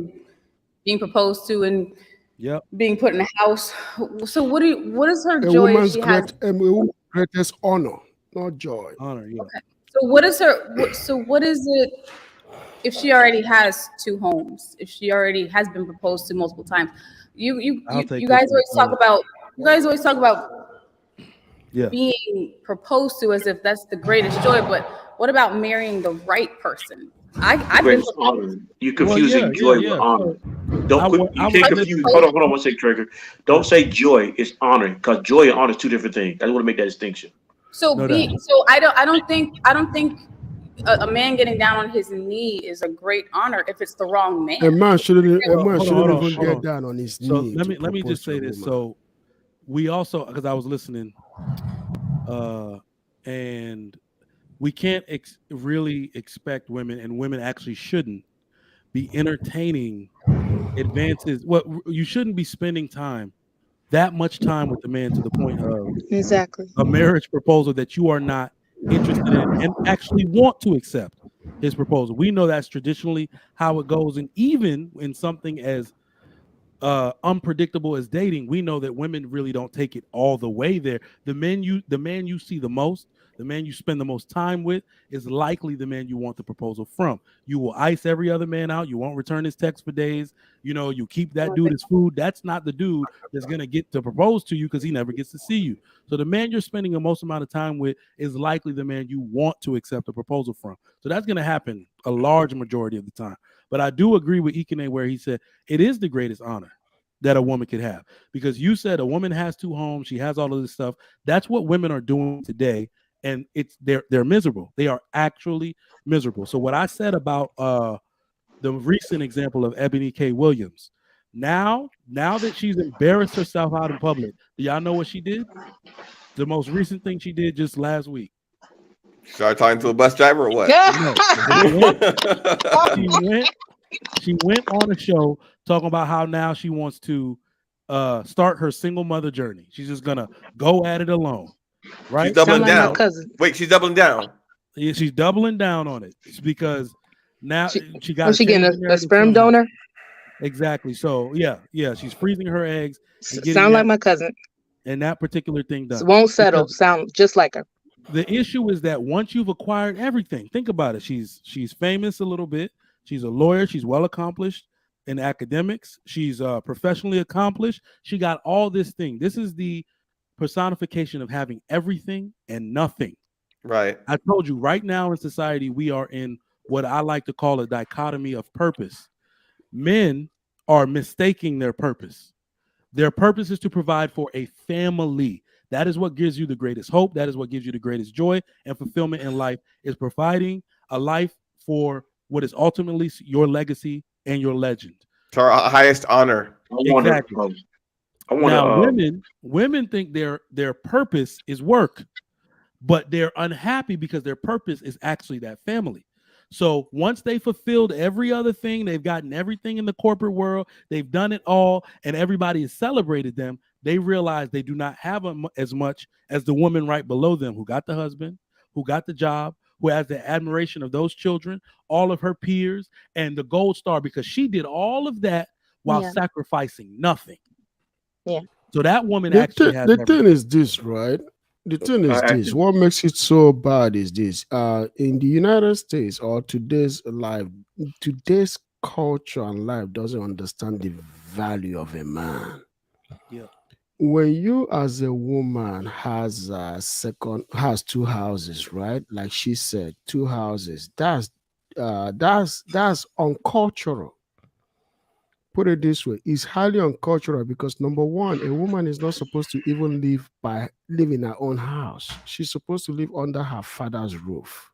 Being proposed to, and yep, being put in a house. So what is her A joy? woman's She has greatest honor, not joy. Honor, yeah. Okay. So what is what is it if she already has 2 homes? If she already has been proposed to multiple times? You guys always talk about being proposed to as if that's the greatest joy, but what about marrying the right person? I've been honor. You're confusing joy with honor. You can't confuse. Hold on 1 second, Trigger. Don't say joy is honor, because joy and honor is 2 different things. I want to make that distinction. So I don't think a man getting down on his knee is a great honor if it's the wrong man. A man shouldn't even hold get down on his So knee. let me just say this. So we also, because I was listening, and we can't really expect women, and women actually shouldn't be entertaining advances. You shouldn't be spending that much time with the man to the point of exactly a marriage proposal that you are not interested in and actually want to accept his proposal. We know that's traditionally how it goes, and even in something as unpredictable as dating, we know that women really don't take it all the way there. The man you see the most, the man you spend the most time with, is likely the man you want the proposal from. You will ice every other man out. You won't return his text for days. You know, you keep that dude his food. That's not the dude that's gonna get to propose to you, because he never gets to see you. So the man you're spending the most amount of time with is likely the man you want to accept a proposal from. So that's gonna happen a large majority of the time. But I do agree with Ikene where he said it is the greatest honor that a woman could have, because you said a woman has 2 homes, she has all of this stuff. That's what women are doing today, and they're miserable. They are actually miserable. So what I said about the recent example of Ebony K. Williams, now that she's embarrassed herself out in public, do y'all know what she did? The most recent thing she did just last week. Started talking to a bus driver or what? She went on a show talking about how now she wants to start her single mother journey. She's just gonna go at it alone, right? She's doubling down. Wait, she's doubling down. Yeah, she's doubling down on it. It's because now she got. Was she getting a sperm donor? Exactly. So yeah, she's freezing her eggs. Sound like my cousin. And that particular thing done. Won't settle. Sound just like her. The issue is that once you've acquired everything, think about it. She's famous a little bit. She's a lawyer. She's well accomplished in academics. She's professionally accomplished. She got all this thing. This is the personification of having everything and nothing. Right. I told you, right now in society, we are in what I like to call a dichotomy of purpose. Men are mistaking their purpose. Their purpose is to provide for a family. That is what gives you the greatest hope. That is what gives you the greatest joy and fulfillment in life, is providing a life for what is ultimately your legacy and your legend. To our highest honor. Exactly. Now, women think their purpose is work, but they're unhappy because their purpose is actually that family. So once they fulfilled every other thing, they've gotten everything in the corporate world, they've done it all, and everybody has celebrated them, they realize they do not have as much as the woman right below them, who got the husband, who got the job, who has the admiration of those children, all of her peers, and the gold star, because she did all of that while sacrificing nothing. Yeah. So that woman The actually has the thing is this, right? The thing is this. What makes it so bad is this. In the United States, or today's culture and life doesn't understand the value of a man. Yeah. When you as a woman has 2 houses, right? Like she said, 2 houses. That's uncultural. put it this way, it's highly uncultural because number one, a woman is not supposed to even live in her own house. She's supposed to live under her father's roof,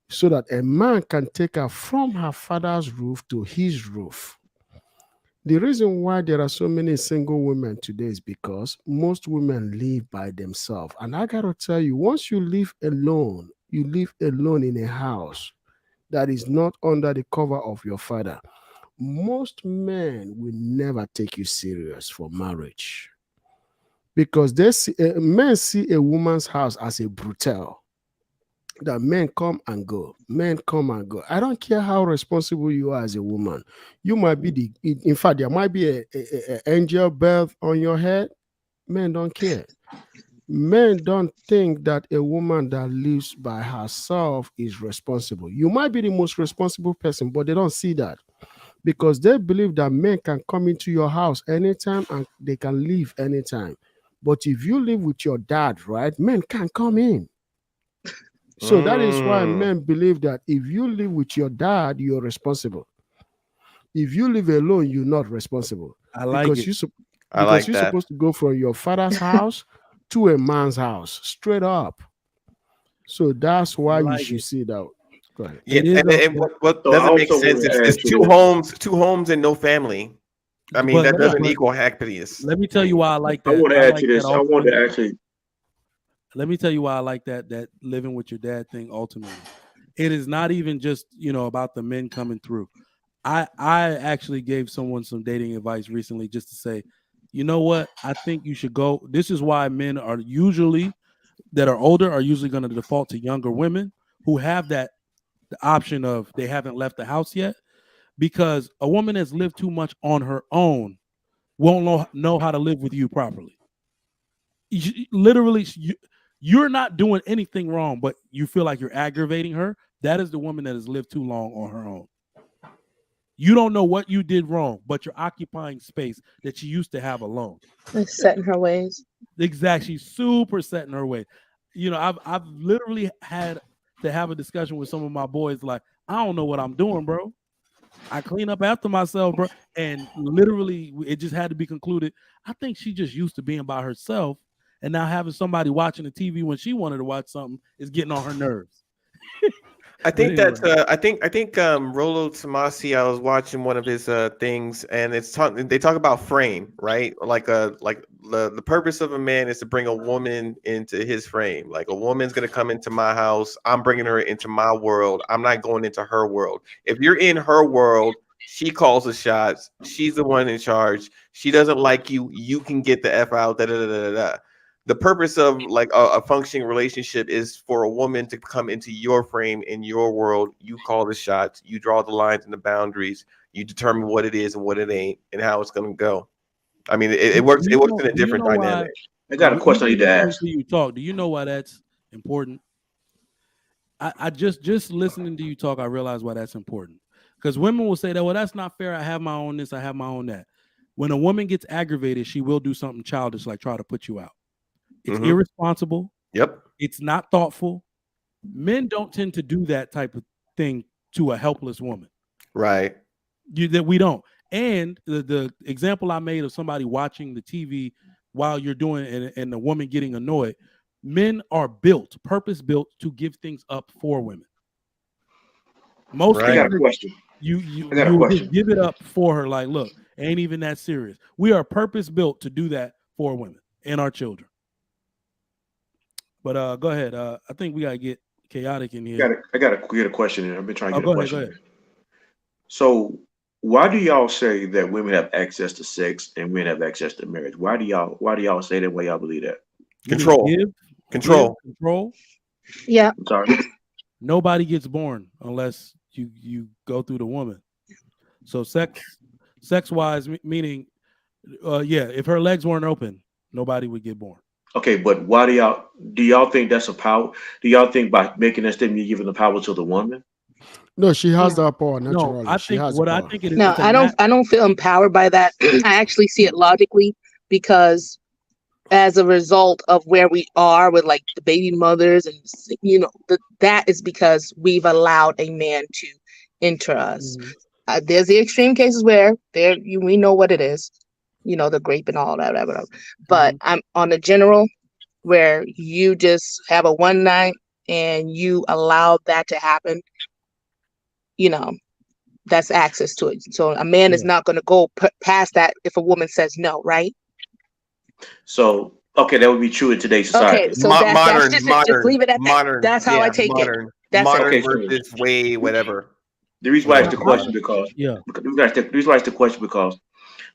so that a man can take her from her father's roof to his roof. The reason why there are so many single women today is because most women live by themselves. And I gotta tell you, once you live alone in a house that is not under the cover of your father, most men will never take you serious for marriage, because men see a woman's house as a brothel. That men come and go. I don't care how responsible you are as a woman. You might be in fact, there might be a angel bell on your head. Men don't care. Men don't think that a woman that lives by herself is responsible. You might be the most responsible person, but they don't see that, because they believe that men can come into your house anytime and they can leave anytime. But if you live with your dad, right, men can't come in. So that is why men believe that if you live with your dad, you're responsible. If you live alone, you're not responsible. I like because it. You're supposed to go from your father's house to a man's house, straight up. So that's why you should see that. Go ahead. Yeah, and what doesn't make sense is two homes and no family. I mean, that doesn't equal happiness. Let me tell you why I like that. I want to add to this. I want to actually. Let me tell you why I like that living with your dad thing. Ultimately, it is not even just about the men coming through. I actually gave someone some dating advice recently just to say, you know what? I think you should go. This is why men are usually that are older are usually going to default to younger women who have the option of they haven't left the house yet, because a woman that's lived too much on her own won't know how to live with you properly. You're not doing anything wrong, but you feel like you're aggravating her. That is the woman that has lived too long on her own. You don't know what you did wrong, but you're occupying space that she used to have alone. Like set in her ways. Exactly. She's super set in her ways. I've literally had to have a discussion with some of my boys like, I don't know what I'm doing, bro. I clean up after myself, bro. And literally, it just had to be concluded. I think she just used to being by herself, and now having somebody watching the TV when she wanted to watch something is getting on her nerves. I think that's I think Rollo Tomasi, I was watching one of his things, and they talk about frame, right? Like the purpose of a man is to bring a woman into his frame. Like a woman's gonna come into my house, I'm bringing her into my world. I'm not going into her world. If you're in her world, she calls the shots. She's the one in charge. She doesn't like you. You can get the F out. Da, da, da, da, da. The purpose of like a functioning relationship is for a woman to come into your frame, in your world. You call the shots, you draw the lines and the boundaries, you determine what it is and what it ain't and how it's going to go. I mean, it works. It works in a different dynamic. I got a question I need to ask. Do you know why that's important? I just listening to you talk, I realize why that's important. Because women will say that, well, that's not fair. I have my own this, I have my own that. When a woman gets aggravated, she will do something childish, like try to put you out. It's irresponsible. Yep. It's not thoughtful. Men don't tend to do that type of thing to a helpless woman. Right. That we don't. And the example I made of somebody watching the TV while you're doing it and the woman getting annoyed, men are purpose-built to give things up for women. Most I got a question. You give it up for her, like, look, ain't even that serious. We are purpose-built to do that for women and our children. But go ahead. I think we gotta get chaotic in here. I got a question here. I've been trying to get a question. Go ahead. So why do y'all say that women have access to sex and men have access to marriage? Why do y'all say that? Why y'all believe that? Control. Yeah. I'm sorry. Nobody gets born unless you go through the woman. So sex wise, meaning if her legs weren't open, nobody would get born. Okay, but why do y'all think that's a power? Do y'all think by making that statement you're giving the power to the woman? No, she has that power naturally. No, I think it is. No, I don't feel empowered by that. I actually see it logically, because as a result of where we are with like the baby mothers and that is because we've allowed a man to enter us. There's the extreme cases where we know what it is, the grape and all that, whatever. But I'm on the general where you just have a one night and you allow that to happen. That's access to it. So a man is not going to go past that if a woman says no, right? So, okay, that would be true in today's society. Okay, so that's just leave it at modern, that. That's how I take it. That's modern it. versus way whatever. The reason why I asked the question because the reason why I asked the question because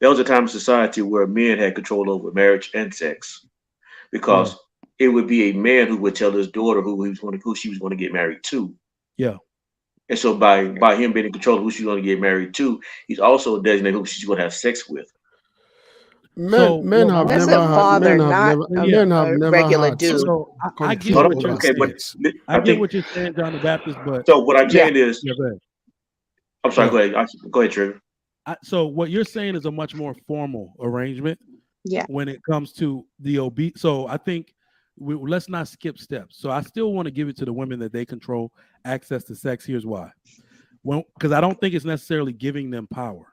there was a time in society where men had control over marriage and sex, because it would be a man who would tell his daughter who she was going to get married to. Yeah. And so by him being in control of who she's going to get married to, he's also designating who she's going to have sex with. Men have never had. Men have never regular had. dude. So I get what you're saying. I get what you're saying, John the Baptist. But so what I'm saying is, go ahead. I'm sorry. Go ahead. Go ahead, Trevor. So what you're saying is a much more formal arrangement. Yeah. When it comes to the so I think let's not skip steps. So I still want to give it to the women that they control access to sex. Here's why. Because I don't think it's necessarily giving them power.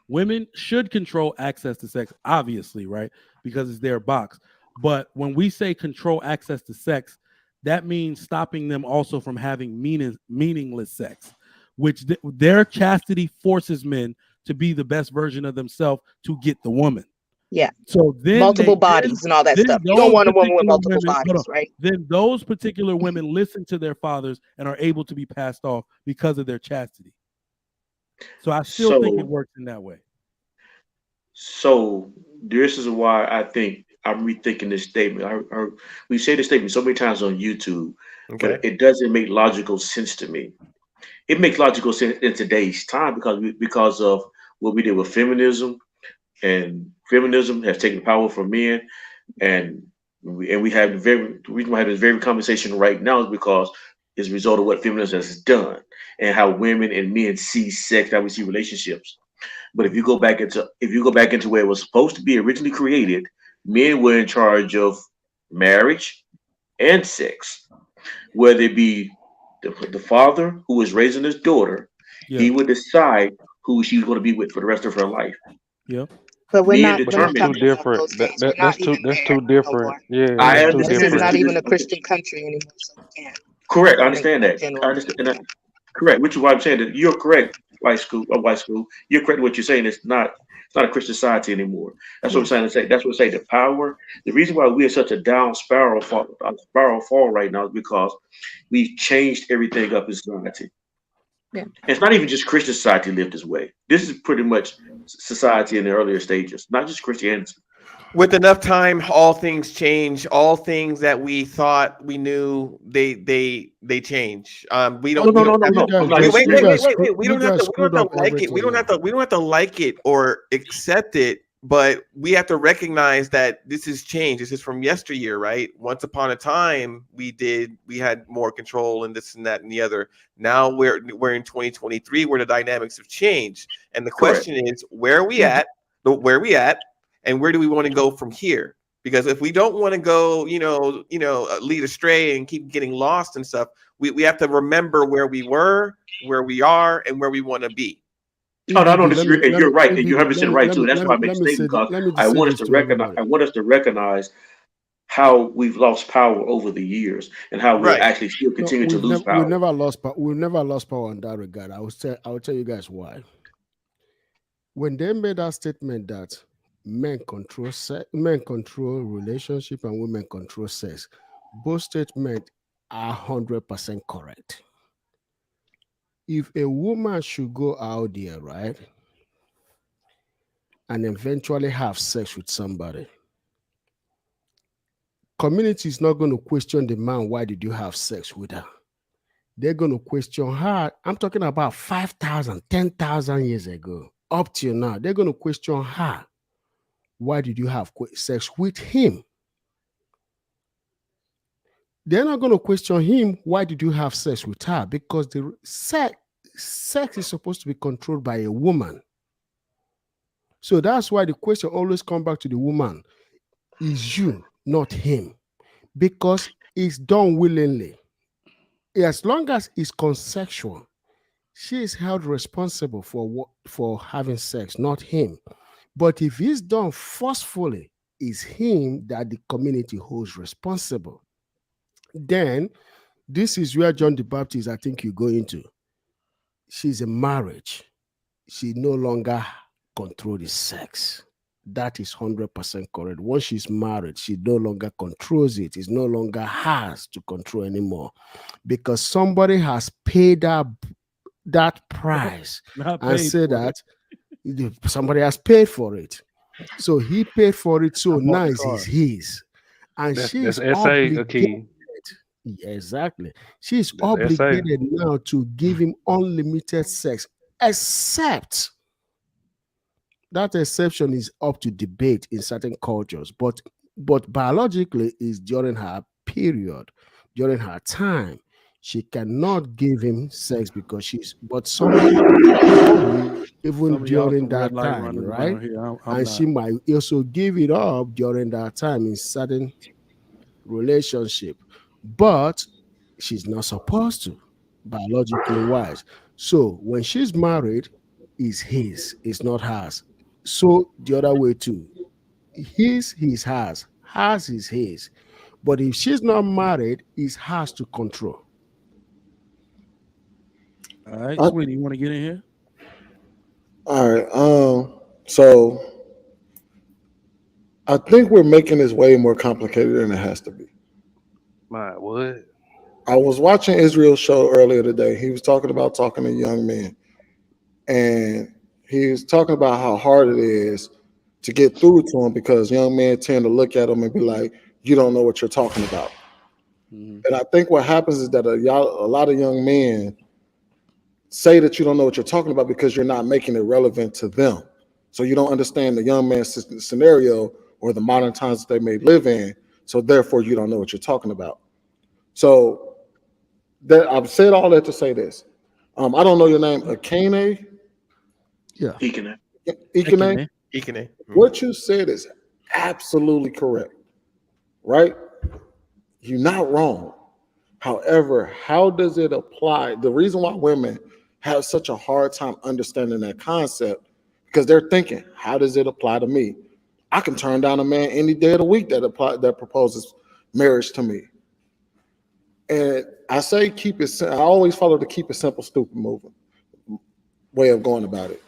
Women should control access to sex, obviously, right? Because it's their box. But when we say control access to sex, that means stopping them also from having meaningless sex, which their chastity forces men to be the best version of themselves to get the woman. Yeah. So then multiple bodies and all that stuff. You don't want a woman with multiple bodies, right? Then those particular women listen to their fathers and are able to be passed off because of their chastity. So I still think it works in that way. So this is why I think I'm rethinking this statement. We say this statement so many times on YouTube, but it doesn't make logical sense to me. It makes logical sense in today's time because of what we did with feminism, and feminism has taken power from men, and we have the reason why I have this very conversation right now is because it's a result of what feminism has done and how women and men see sex, how we see relationships. But if you go back into where it was supposed to be originally created, men were in charge of marriage and sex, whether it be the father who was raising his daughter, he would decide who she was going to be with for the rest of her life. Yeah. But we're not too different. That's too different. Yeah, that's too this different. is not even a Christian country anymore. So we can't. Correct. I understand that. I understand that. Correct. Which is why I'm saying that you're correct, white school. You're correct in what you're saying. It's not a Christian society anymore. That's what I'm trying to say. That's what I'm saying. The power. The reason why we are such a down spiral fall right now is because we've changed everything up in society. Yeah. It's not even just Christian society lived this way. This is pretty much society in the earlier stages, not just Christianity. With enough time, all things change. All things that we thought we knew, they change. We don't. Wait. We don't have to like it. We don't have to like it or accept it. But we have to recognize that this is change. This is from yesteryear, right? Once upon a time, we had more control and this and that and the other. Now we're in 2023 where the dynamics have changed. And the question is, where are we at? And where do we want to go from here? Because if we don't want to go, lead astray and keep getting lost and stuff, we have to remember where we were, where we are, and where we want to be. Oh, no, I don't disagree. And you're right. And you're 100% right too. That's why I make a statement, because I want us to recognize how we've lost power over the years and how we're actually still continuing to lose power. We've never lost power in that regard. I will tell you guys why. When they made that statement that men control relationship and women control sex, both statements are 100% correct. If a woman should go out there, right, and eventually have sex with somebody, community is not going to question the man, why did you have sex with her? They're going to question her. I'm talking about 5,000, 10,000 years ago, up till now. They're going to question her. Why did you have sex with him? They're not going to question him. Why did you have sex with her? Because the sex is supposed to be controlled by a woman. So that's why the question always comes back to the woman. Is you, not him. Because it's done willingly. As long as it's consensual, she is held responsible for having sex, not him. But if it's done forcefully, it's him that the community holds responsible. Then this is where John the Baptist, I think, you go into. She's in marriage. She no longer controls the sex. That is 100% correct. Once she's married, she no longer controls it. It's no longer hers to control anymore, because somebody has paid that price and said that somebody has paid for it. So he paid for it. So now it's his, and she's that's SA, obligated. Yeah, exactly. She's obligated now to give him unlimited sex, except that exception is up to debate in certain cultures, but biologically is during her period, during her time. She cannot give him sex because but some even during that time, right? And she might also give it up during that time in certain relationship, but she's not supposed to, biologically wise. So when she's married, is his, it's not hers. So the other way too, his hers is his. But if she's not married, it's hers to control. All right, Sweetie, you want to get in here? All right. So I think we're making this way more complicated than it has to be. My what? I was watching Israel's show earlier today. He was talking to young men, and he was talking about how hard it is to get through to them because young men tend to look at them and be like, "You don't know what you're talking about." Mm-hmm. And I think what happens is that a lot of young men say that you don't know what you're talking about because you're not making it relevant to them. So you don't understand the young man's scenario or the modern times that they may live in. So therefore, you don't know what you're talking about. So I've said all that to say this. I don't know your name, Akane. Yeah. Ikene. What you said is absolutely correct, right? You're not wrong. However, how does it apply? The reason why women have such a hard time understanding that concept, because they're thinking, how does it apply to me? I can turn down a man any day of the week that proposes marriage to me. And I say I always follow the keep it simple, stupid movement way of going about it.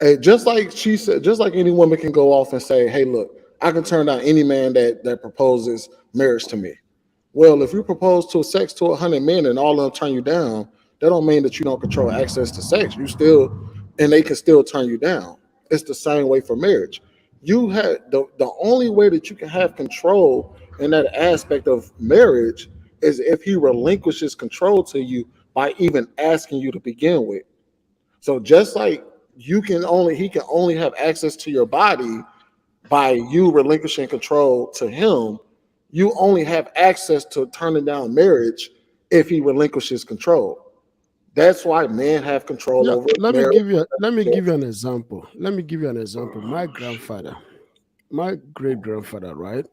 And just like she said, just like any woman can go off and say, hey, look, I can turn down any man that proposes marriage to me. Well, if you propose to 100 men and all of them turn you down, that don't mean that you don't control access to sex. And they can still turn you down. It's the same way for marriage. You have the only way that you can have control in that aspect of marriage is if he relinquishes control to you by even asking you to begin with. So just like he can only have access to your body by you relinquishing control to him, you only have access to turning down marriage if he relinquishes control. That's why men have control over marriage. Let me give you an example. My grandfather, my great grandfather, right,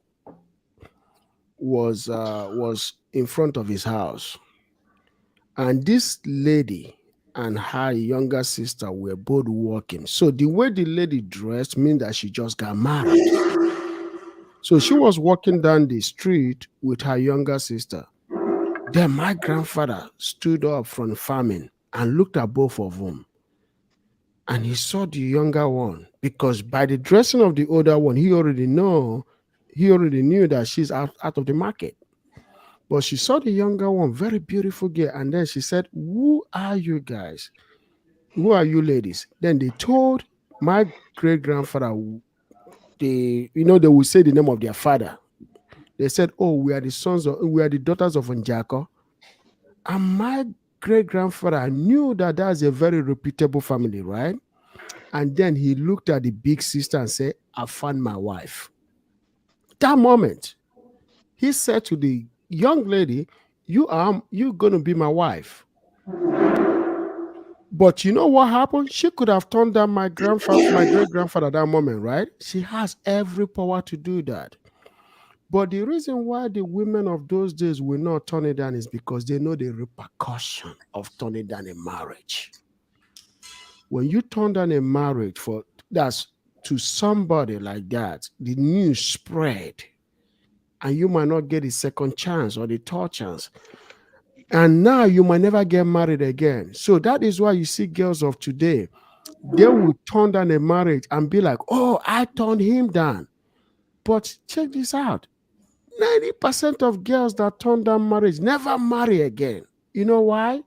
was in front of his house, and this lady and her younger sister were both walking. So the way the lady dressed means that she just got married. So she was walking down the street with her younger sister. Then my grandfather stood up from farming and looked at both of them. And he saw the younger one, because by the dressing of the older one, he already knew that she's out of the market. But she saw the younger one, very beautiful girl. And then she said, who are you guys? Who are you ladies? Then they told my great grandfather, they would say the name of their father. They said, oh, we are the daughters of Njako. And my great grandfather knew that that's a very reputable family, right? And then he looked at the big sister and said, I found my wife. That moment, he said to the young lady, you're going to be my wife. But you know what happened? She could have turned down my great grandfather at that moment, right? She has every power to do that. But the reason why the women of those days will not turn it down is because they know the repercussion of turning down a marriage. When you turn down a marriage that's to somebody like that, the news spread, and you might not get a second chance or the third chance. And now you might never get married again. So that is why you see girls of today, they will turn down a marriage and be like, oh, I turned him down. But check this out. 90% of girls that turn down marriage never marry again. You know why?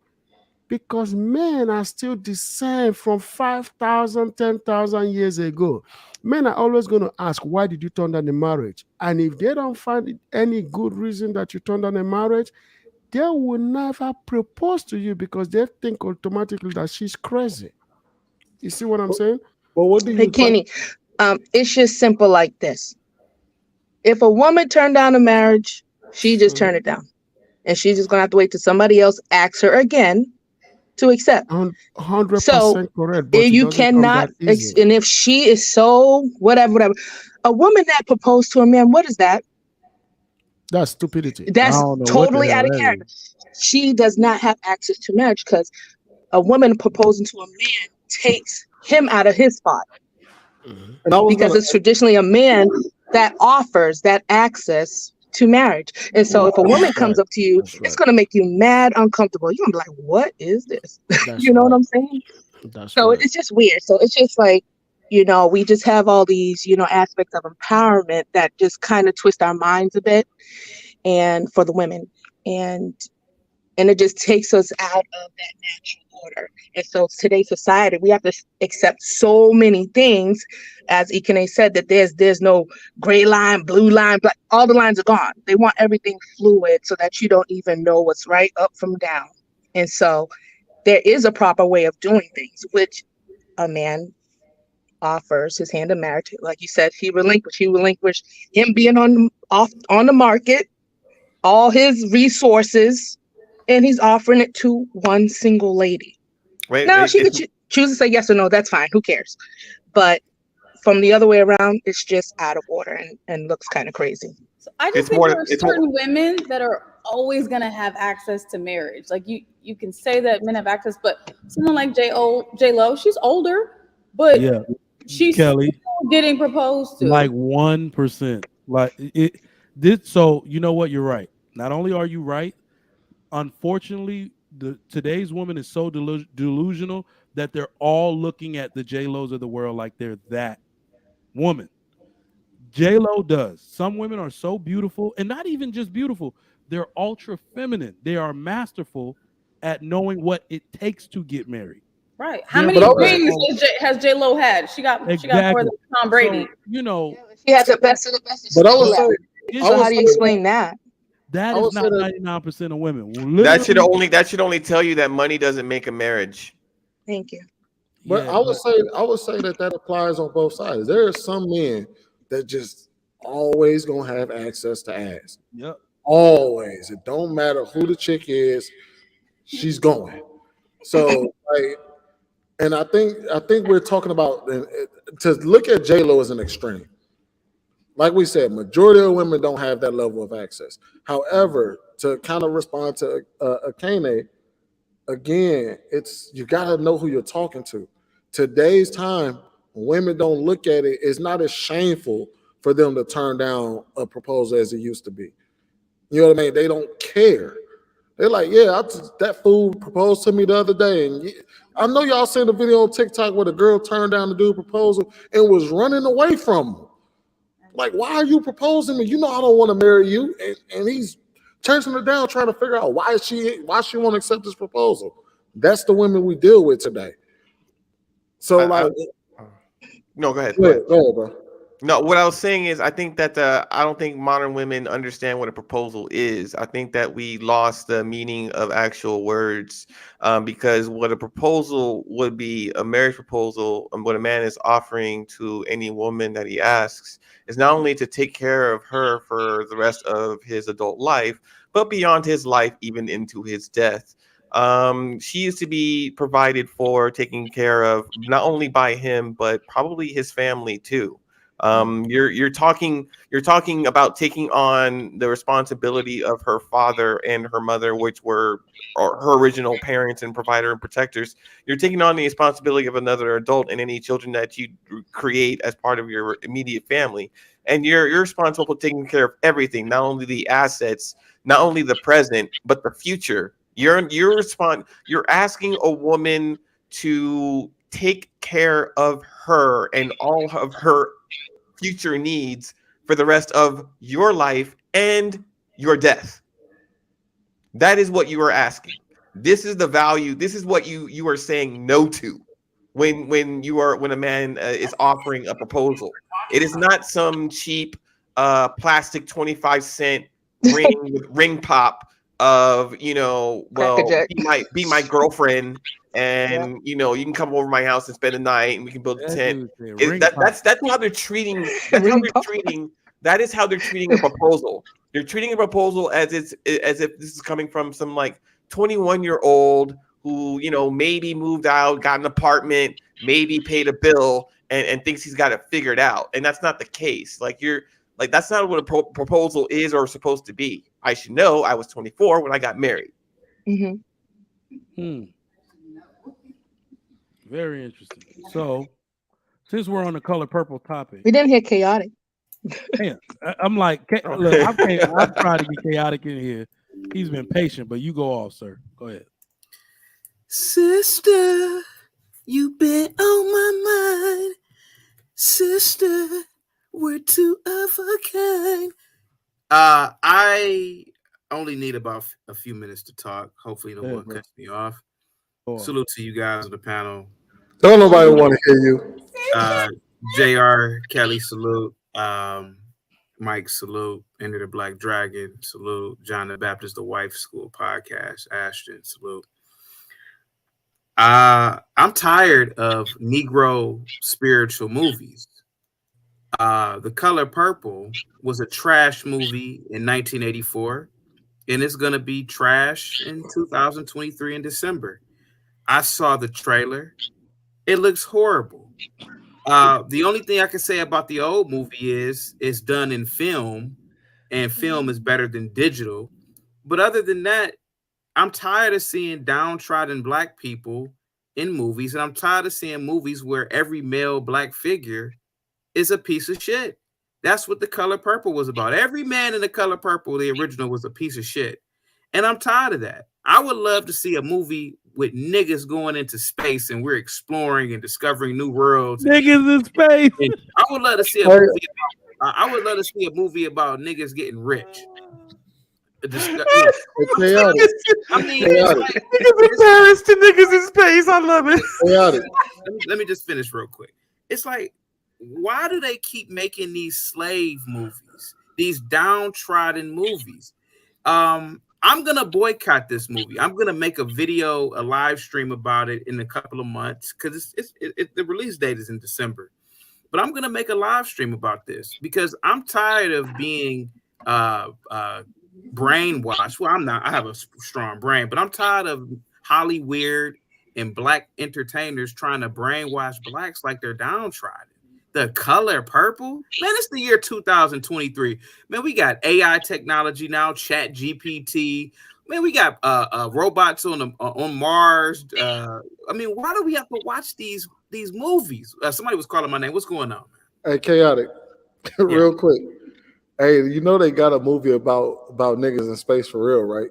Because men are still the same from 5,000, 10,000 years ago. Men are always going to ask, why did you turn down the marriage? And if they don't find any good reason that you turned down a marriage, they will never propose to you because they think automatically that she's crazy. You see what I'm saying? But what do you Hey, Kenny, it's just simple like this. If a woman turned down a marriage, she just turned it down. And she's just going to have to wait till somebody else asks her again to accept. 100% correct. But you cannot, and if she is so whatever, a woman that proposed to a man, what is that? That's stupidity. That's totally out of character. She does not have access to marriage because a woman proposing to a man takes him out of his spot. Because it's traditionally a man that offers that access to marriage. And so if a woman comes up to you, it's going to make you mad uncomfortable. You're going to be like, what is this? You know what I'm saying? It's just weird. So it's just like, we just have all these, aspects of empowerment that just kind of twist our minds a bit and for the women. And it just takes us out of that natural order. And so today's society, we have to accept so many things, as Ikene said, that there's no gray line, blue line, black, all the lines are gone. They want everything fluid so that you don't even know what's right up from down. And so there is a proper way of doing things, which a man offers his hand in marriage. Like you said, he relinquished him being on the market, all his resources, and he's offering it to one single lady. She could choose to say yes or no. That's fine. Who cares? But from the other way around, it's just out of order and looks kind of crazy. So I just think there are certain women that are always going to have access to marriage. Like you can say that men have access, but someone like J-Lo, she's older, but she's still getting proposed to. Like 1%. Like so you know what? You're right. Not only are you right, unfortunately, today's woman is so delusional that they're all looking at the J-Los of the world like they're that woman. J-Lo does. Some women are so beautiful, and not even just beautiful. They're ultra feminine. They are masterful at knowing what it takes to get married. Right. How many rings has J-Lo had? She got more than Tom Brady. So, she has the best of the best. But I was saying, so how do you explain that? That is not 99% of women. That should only tell you that money doesn't make a marriage. Thank you. But I would say that applies on both sides. There are some men that just always gonna have access to ass. Yep. Always. It don't matter who the chick is, she's going. So and I think we're talking about to look at J-Lo as an extreme. Like we said, majority of women don't have that level of access. However, to kind of respond to Akane, again, you got to know who you're talking to. Today's time, women don't look at it. It's not as shameful for them to turn down a proposal as it used to be. You know what I mean? They don't care. They're like, yeah, that fool proposed to me the other day. And I know y'all seen the video on TikTok where the girl turned down the dude proposal and was running away from him. Like, why are you proposing me? You know I don't want to marry you. And he's chasing her down, trying to figure out why she won't accept this proposal. That's the women we deal with today. So no, go ahead. Go ahead, bro. No, what I was saying is I think that I don't think modern women understand what a proposal is. I think that we lost the meaning of actual words because what a proposal would be, a marriage proposal, and what a man is offering to any woman that he asks is not only to take care of her for the rest of his adult life, but beyond his life, even into his death. She is to be provided for, taken care of, not only by him, but probably his family too. You're talking about taking on the responsibility of her father and her mother, which were her original parents and provider and protectors. You're taking on the responsibility of another adult and any children that you create as part of your immediate family. And you're responsible for taking care of everything, not only the assets, not only the present, but the future. You're asking a woman to take care of her and all of her future needs for the rest of your life and your death. That is what you are asking. This is the value. This is what you are saying no to when a man is offering a proposal. It is not some cheap plastic 25-cent ring pop of, well, be my girlfriend, and you can come over my house and spend the night and we can build a tent. That's how they're treating. That is how they're treating a proposal. They're treating a proposal as if this is coming from some like 21-year-old who maybe moved out, got an apartment, maybe paid a bill, and thinks he's got it figured out. And that's not the case. That's not what a proposal is or supposed to be. I should know. I was 24 when I got married. Mm-hmm. Very interesting. So, since we're on the color purple topic, we didn't hear chaotic. Man, I'm like, look, I've tried to be chaotic in here. He's been patient, but you go off, sir. Go ahead. Sister, you've been on my mind. Sister, we're two of a kind. I only need about a few minutes to talk. Hopefully no one cuts me off. Salute to you guys on the panel. Don't nobody want to hear you. JR, Kelly, salute. Mike, salute. Enter the Black Dragon, salute. John the Baptist, the Wife School podcast. Ashton, salute. I'm tired of Negro spiritual movies. The Color Purple was a trash movie in 1984, and it's going to be trash in 2023 in December. I saw the trailer. It looks horrible. The only thing I can say about the old movie is it's done in film, and film is better than digital. But other than that, I'm tired of seeing downtrodden Black people in movies, and I'm tired of seeing movies where every male Black figure is a piece of shit. That's what The Color Purple was about. Every man in The Color Purple, the original, was a piece of shit. And I'm tired of that. I would love to see a movie with niggas going into space and we're exploring and discovering new worlds. Niggas in space. I would love to see a movie about niggas getting rich. I mean, niggas in Paris to niggas in space. I love it. Let me just finish real quick. It's like, why do they keep making these slave movies, these downtrodden movies? I'm gonna boycott this movie. I'm gonna make a video, a live stream about it in a couple of months because the release date is in December. But I'm gonna make a live stream about this because I'm tired of being brainwashed. Well, I'm not. I have a strong brain, but I'm tired of Hollywood and Black entertainers trying to brainwash Blacks like they're downtrodden. The Color Purple, man, it's the year 2023. Man, we got AI technology now, Chat GPT. Man, we got robots on Mars. I mean, why do we have to watch these movies? Somebody was calling my name. What's going on? Hey, chaotic, real quick. Hey, they got a movie about niggas in space for real, right?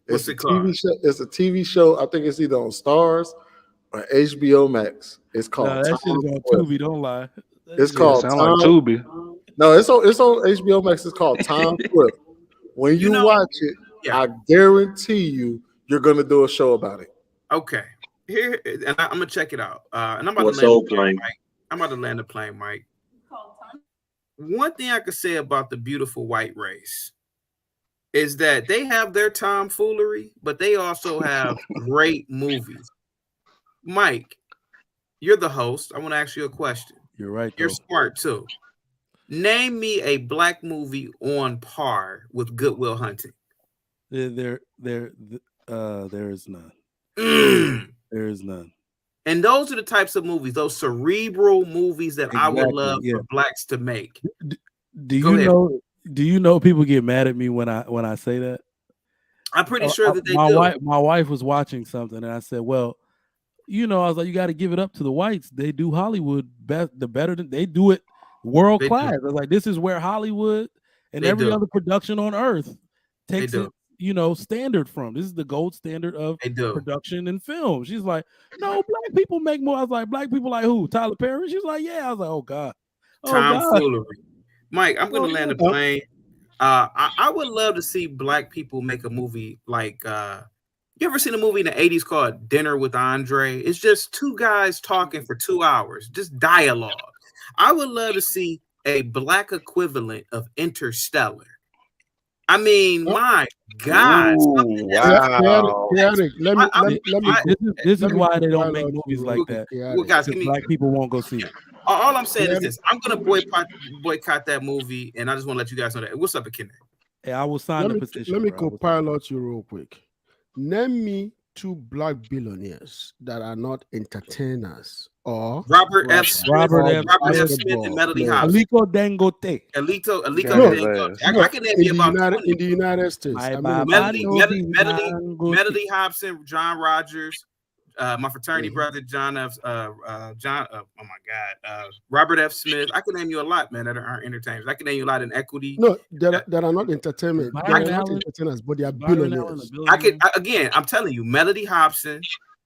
What's it called? It's a TV show. I think it's either on Stars or HBO Max. It's called. That shit's on Tubi. Don't lie. It's called Sound like Tubi. No, it's on HBO Max. It's called Time Flip. When you watch it, I guarantee you're gonna do a show about it. Okay, here, and I'm gonna check it out. And I'm about to land the plane, Mike. One thing I could say about the beautiful white race is that they have their tomfoolery, but they also have great movies. Mike, you're the host. I want to ask you a question. You're right. You're smart too. Name me a Black movie on par with Good Will Hunting. There is none. There is none. And those are the types of movies, those cerebral movies that I would love yeah. for blacks to make. Do you know people get mad at me when I say that? I'm pretty sure that they do. My wife was watching something, and I said, "Well, I was like, you got to give it up to the whites. They do Hollywood better than they do it world class. I was like, this is where Hollywood and every other production on earth takes it, standard from. This is the gold standard of production and film." She's like, "No, black people make more." I was like, "Black people like who? Tyler Perry?" She's like, "Yeah." I was like, "Oh God." Tomfoolery. Mike, I'm going to land the plane. I would love to see black people make a movie like you ever seen a movie in the 80s called Dinner with Andre? It's just two guys talking for 2 hours, just dialogue. I would love to see a black equivalent of Interstellar. I mean, my God. Ooh, wow. This is why they don't make movies like that. Well, guys, black people won't go see it. All I'm saying is this. I'm going to boycott that movie, and I just want to let you guys know that. What's up, Akin? Hey, I will sign the petition. Let me co-pilot you real quick. Name me 2 black billionaires that are not entertainers or Robert F. Smith and Melody Hobson. Aliko Dangote. Aliko Dangote. I can name you about in the United States. Melody Hobson, John Rogers, my fraternity brother John. Oh my God, Robert F. Smith. I can name you a lot, man, that aren't entertainers. I can name you a lot in equity. No, that are not entertainment. They are not entertainers, but they are billionaires. I'm telling you, Melody Hobson,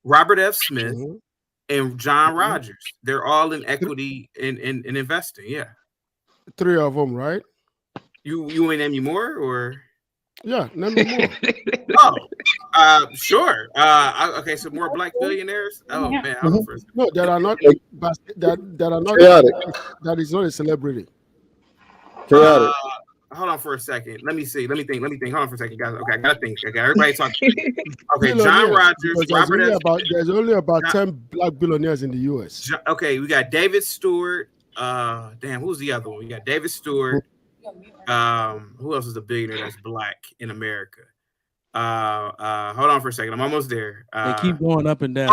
Robert F. Smith, and John Rogers. They're all in equity in investing. Yeah, 3 of them, right? You want to name me more or? Yeah, name me more. Sure. Okay, so more black billionaires. Oh man, no, that are not that are not chaotic. That is not a celebrity. Chaotic. Hold on for a second. Let me see. Let me think. Hold on for a second, guys. Okay, I gotta think. Okay, everybody talking. Okay, John Rogers. There's only about 10 black billionaires in the U.S. Okay, we got David Stewart. Who's the other one? We got David Stewart. Who else is a billionaire that's black in America? Hold on for a second. I'm almost there. They keep going up and down.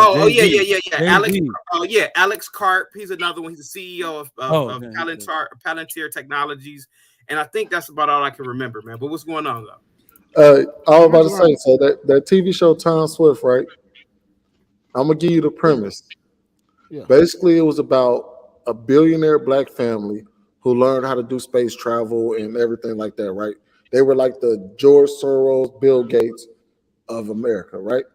Yeah. Alex Karp. He's another one. He's the CEO of Palantir Technologies. And I think that's about all I can remember, man. But what's going on though? I was about to say, so that TV show Tom Swift, right? I'm gonna give you the premise. Yeah. Basically, it was about a billionaire black family who learned how to do space travel and everything like that, right? They were like the George Soros, Bill Gates of America, right?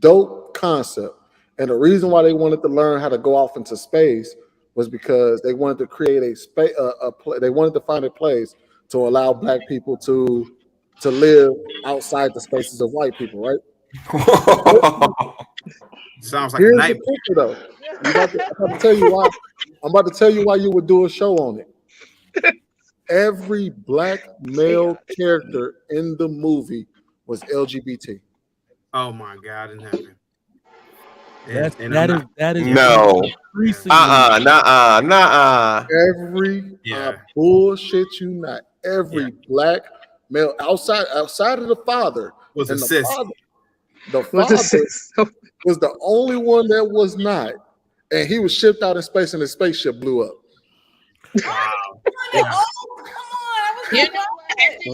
Dope concept. And the reason why they wanted to learn how to go off into space was because they wanted to create they wanted to find a place to allow black people to live outside the spaces of white people, right? Sounds like a nightmare. Though. I'm about to tell you why. I'm about to tell you why you would do a show on it. Every black male character in the movie was LGBT. Oh my God, in heaven. That is no. Nuh-uh. Every bullshit you not. Every black male outside of the father was a cis. The father was the only one that was not, and he was shipped out in space, and his spaceship blew up. Wow.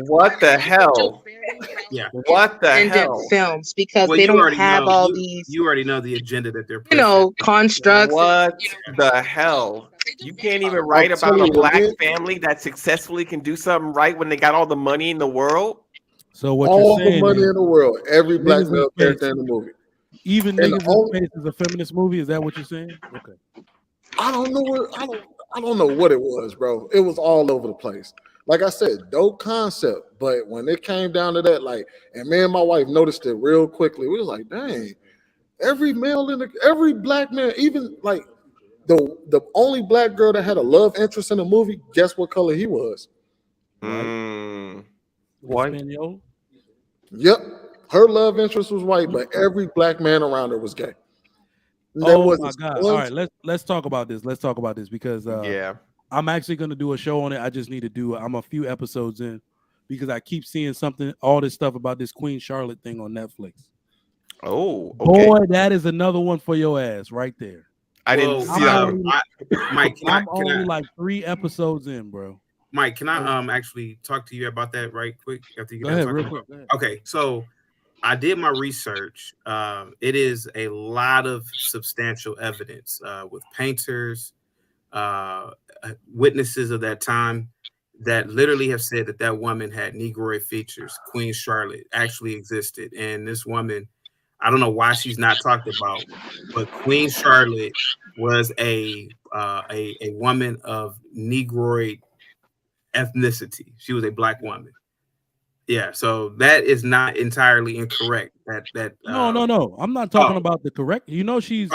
What the hell? Yeah. What the hell? Films because they don't have all these. You already know the agenda that they're pushing. Constructs. What the hell? You can't even write about a black family that successfully can do something right when they got all the money in the world. So what all you're saying the money in the world, every black male character in the movie. Even Niggas in Space is a feminist movie. Is that what you're saying? Okay. I don't know what it was, bro. It was all over the place. Like I said, dope concept, but when it came down to that, and me and my wife noticed it real quickly. We was like, dang, every black man, even the only black girl that had a love interest in the movie, guess what color he was? White. Yep, her love interest was white, but every black man around her was gay. Oh my God! All right, let's talk about this. Let's talk about this because I'm actually going to do a show on it. I just need to do it. I'm a few episodes in because I keep seeing all this stuff about this Queen Charlotte thing on Netflix. Oh, okay. Boy, that is another one for your ass right there. I didn't see that one. Mike, I'm only like 3 episodes in, bro. Mike, can I actually talk to you about that right quick after you Go get ahead, done real talking quick. about? Okay, so I did my research. It is a lot of substantial evidence with painters, witnesses of that time that literally have said that that woman had Negroid features. Queen Charlotte actually existed, and this woman, I don't know why she's not talked about, but Queen Charlotte was a woman of Negroid ethnicity. She was a black woman. Yeah, so that is not entirely incorrect. No. I'm not talking about the correct. You know, she's.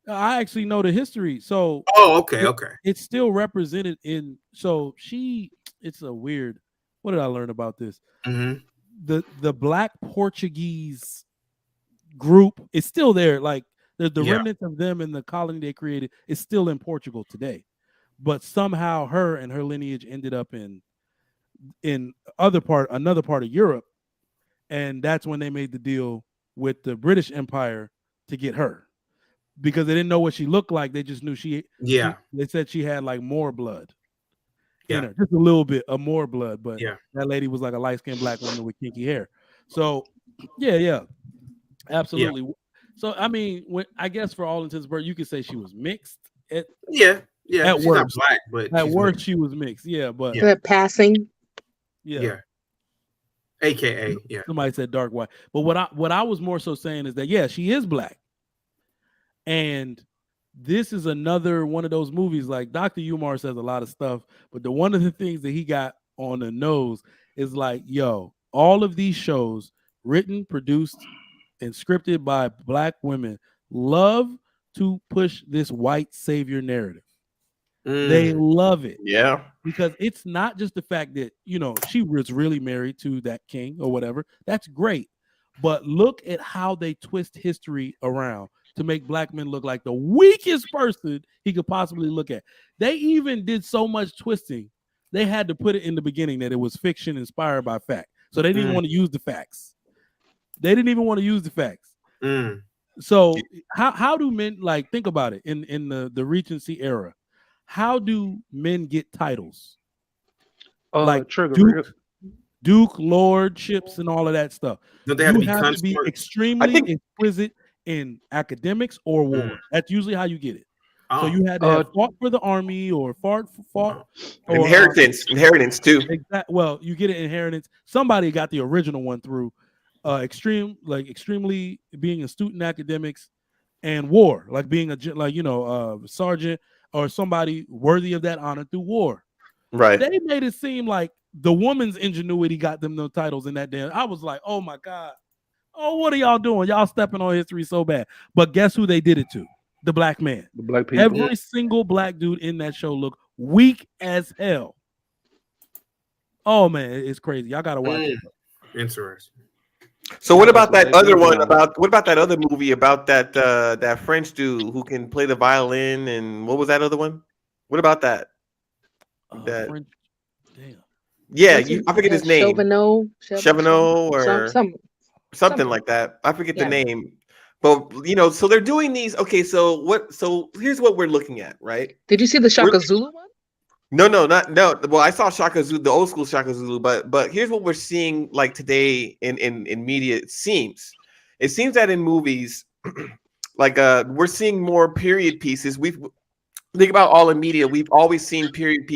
I actually know the history. So. Okay. It's still represented in. So she. It's a weird. What did I learn about this? Mm-hmm. The Black Portuguese group is still there. Like the remnants of them in the colony they created is still in Portugal today, but somehow her and her lineage ended up in another part of Europe, and that's when they made the deal with the British Empire to get her, because they didn't know what she looked like. They just knew they said she had like more blood in her, just a little bit of more blood, but that lady was like a light-skinned black woman with kinky hair. So absolutely. So I mean, I guess for all intents and purposes, you could say she was mixed. At she's worst, not black, but at worst she was mixed. Yeah, but passing. Yeah. AKA, Somebody said dark white. But what I was more so saying is that she is black. And this is another one of those movies, like Dr. Umar says a lot of stuff, but one of the things that he got on the nose is like, all of these shows written, produced, and scripted by black women love to push this white savior narrative. They love it. Yeah. Because it's not just the fact that, she was really married to that king or whatever. That's great. But look at how they twist history around to make black men look like the weakest person he could possibly look at. They even did so much twisting, they had to put it in the beginning that it was fiction inspired by fact. So they didn't even want to use the facts. They didn't even want to use the facts. So how do men, like, think about it in the Regency era? How do men get titles? Like Duke, lordships, and all of that stuff. Don't they have You have to be extremely exquisite in academics or war. That's usually how you get it. So you had to have fought for the army or fought or inheritance too. Well, you get an inheritance. Somebody got the original one through extremely being astute in academics and war, like being a sergeant or somebody worthy of that honor through war. Right. They made it seem like the woman's ingenuity got them those titles in that damn. I was like, oh my God. Oh, what are y'all doing? Y'all stepping on history so bad. But guess who they did it to? The black man. The black people. Every single black dude in that show looked weak as hell. Oh man, it's crazy. Y'all gotta watch it. Interesting. So what about that other one? What about that other movie about that French dude who can play the violin, and what was that other one? What about that? French. Damn. Yeah, I forget his name. Chauvinot or something like that. I forget the name. But so they're doing these. Okay, so here's what we're looking at, right? Did you see the Shaka Zulu one? No. Well, I saw Shaka Zulu, the old school Shaka Zulu, but here's what we're seeing like today in media. It seems that in movies, like we're seeing more period pieces. Think about all in media. We've always seen period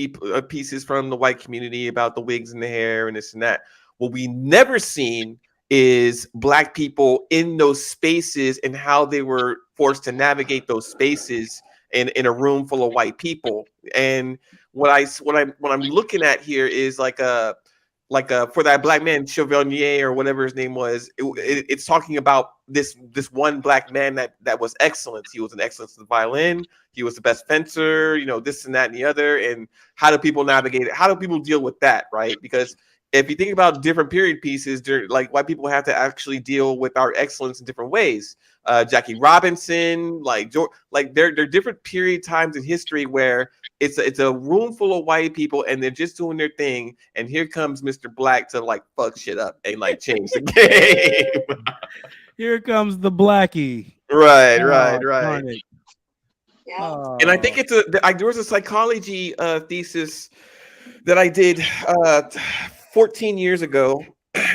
pieces from the white community about the wigs and the hair and this and that. What we never seen is black people in those spaces and how they were forced to navigate those spaces in a room full of white people. And what I'm looking at here is like a for that black man Chevalier or whatever his name was. It's talking about this one black man that was excellent. He was an excellence in the violin. He was the best fencer. This and that and the other. And how do people navigate it? How do people deal with that? Right? Because if you think about different period pieces, like white people have to actually deal with our excellence in different ways. Jackie Robinson, there are different period times in history where it's a room full of white people and they're just doing their thing, and here comes Mr. Black to like fuck shit up and like change the game. Here comes the blackie. Right. Darn it. And I think there was a psychology thesis that I did 14 years ago,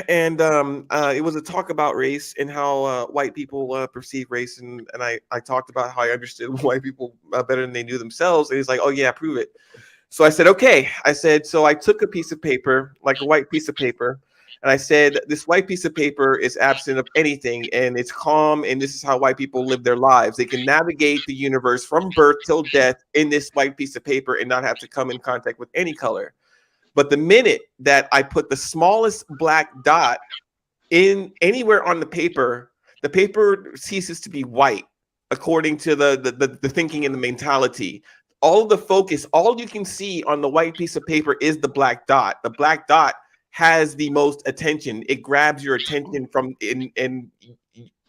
and it was a talk about race and how white people perceive race, and I talked about how I understood white people better than they knew themselves. And he's like, "Oh yeah, prove it." So I said, "Okay." So I took a piece of paper, like a white piece of paper, and I said, "This white piece of paper is absent of anything, and it's calm, and this is how white people live their lives. They can navigate the universe from birth till death in this white piece of paper and not have to come in contact with any color. But the minute that I put the smallest black dot in anywhere on the paper ceases to be white, according to the thinking and the mentality. All the focus, all you can see on the white piece of paper is the black dot. The black dot has the most attention. It grabs your attention from and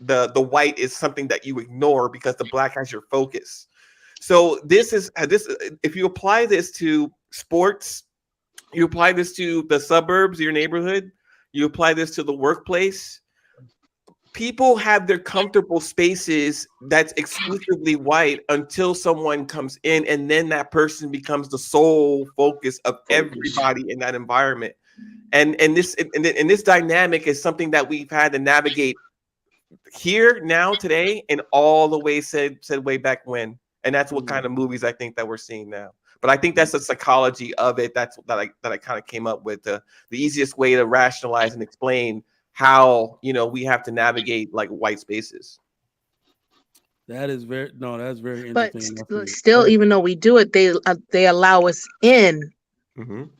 the white is something that you ignore because the black has your focus. So this if you apply this to sports, you apply this to the suburbs, your neighborhood, you apply this to the workplace, people have their comfortable spaces that's exclusively white until someone comes in, and then that person becomes the sole focus of everybody in that environment. And this dynamic is something that we've had to navigate here now today and all the way said way back when. And that's what kind of movies I think that we're seeing now. But I think that's the psychology of it. That I kind of came up with the easiest way to rationalize and explain how we have to navigate like white spaces. That's very interesting. But still, even though we do it, they allow us in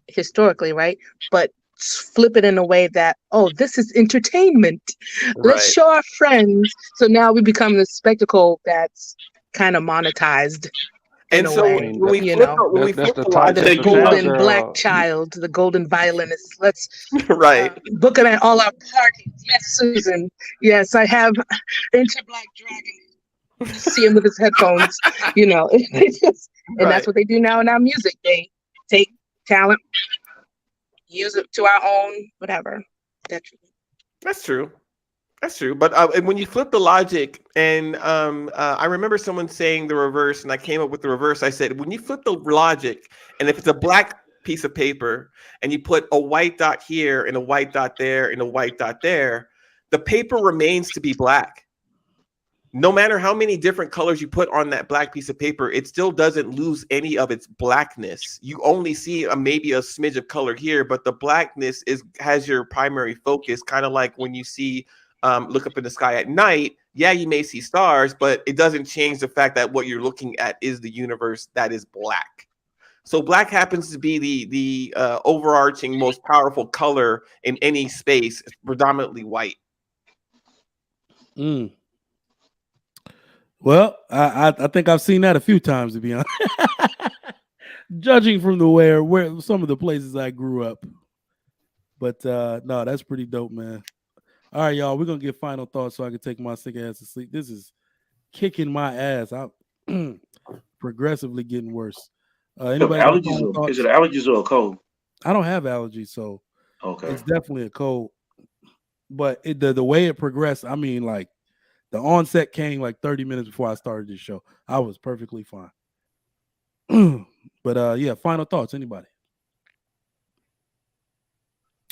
historically, right? But flip it in a way that, oh, this is entertainment. Let's show our friends. So now we become the spectacle that's kind of monetized. And so when we flip the golden black child, the golden violinist, let's book him at all our parties. Yes, Susan. Yes, I have Inter-Black Dragon. See him with his headphones, and that's what they do now in our music. They take talent, use it to our own, whatever. That's true. That's true. But when you flip the logic, and I remember someone saying the reverse, and I came up with the reverse. I said, when you flip the logic, and if it's a black piece of paper, and you put a white dot here, and a white dot there, and a white dot there, the paper remains to be black. No matter how many different colors you put on that black piece of paper, it still doesn't lose any of its blackness. You only see maybe a smidge of color here, but the blackness has your primary focus, kind of like when you see look up in the sky at night. Yeah, you may see stars, but it doesn't change the fact that what you're looking at is the universe that is black. So black happens to be the overarching, most powerful color in any space. It's predominantly white. Well, I think I've seen that a few times, to be honest. Judging from the where some of the places I grew up. But no, that's pretty dope, man. All right, y'all, we're gonna get final thoughts so I can take my sick ass to sleep. This is kicking my ass. I'm progressively getting worse. Anybody allergies? Is it allergies or a cold? I don't have allergies, so okay, it's definitely a cold. But the way it progressed, I mean, like the onset came like 30 minutes before I started this show. I was perfectly fine. But yeah, final thoughts. Anybody?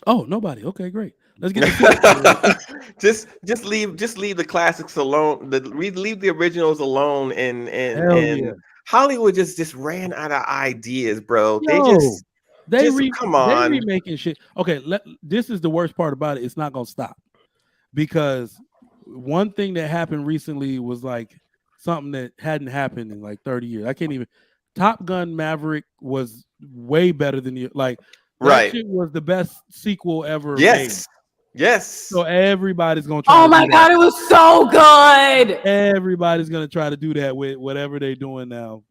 Oh, nobody. Okay, great. Let's get just leave the classics alone. Leave the originals alone, and Hollywood just ran out of ideas, bro. Yo, come on, they remaking shit. Okay, this is the worst part about it. It's not gonna stop, because one thing that happened recently was like something that hadn't happened in like 30 years. I can't even. Top Gun Maverick was way better than that shit was the best sequel ever made. Yes. So everybody's gonna try. Oh my god, it was so good. Everybody's gonna try to do that with whatever they're doing now.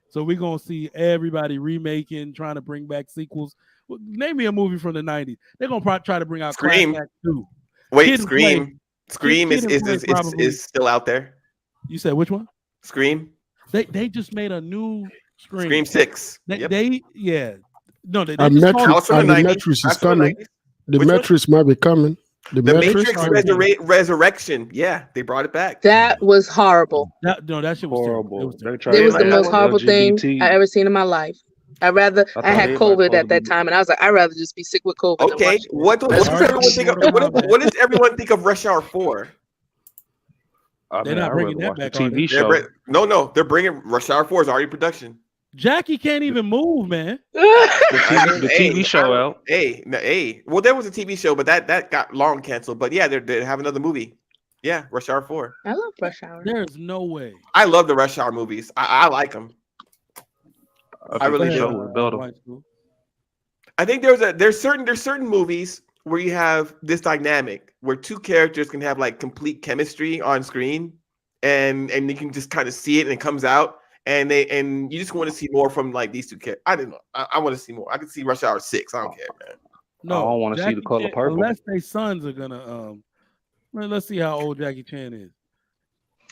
So we're gonna see everybody remaking, trying to bring back sequels. Name me a movie from the 90s. They're gonna try to bring out Scream. Class Act 2. Wait, Scream. Scream is still out there. You said which one? Scream. They just made a new Scream. Scream 6. They Matrix is coming. The Matrix might be coming. The Matrix Resurrection. Yeah, they brought it back. That was horrible. That shit was horrible. It was the most horrible thing I ever seen in my life. I had COVID at that time, and I was like, I'd rather just be sick with COVID. Okay, what does everyone think of Rush Hour 4? They're not bringing that back. TV show. No, they're bringing Rush Hour 4 is already in production. Jackie can't even move, man. the TV show out. Well, there was a TV show, but that got long canceled. But yeah, they have another movie. Yeah, Rush Hour 4. I love Rush Hour. There's no way. I love the Rush Hour movies. I like them. I really do. I think there's certain movies where you have this dynamic where two characters can have like complete chemistry on screen, and you can just kind of see it and it comes out, and you just want to see more from like these two characters. I don't know. I want to see more. I can see Rush Hour 6. I don't care, man. No, I don't want to see The Color Purple unless their sons are gonna let's see how old Jackie Chan is.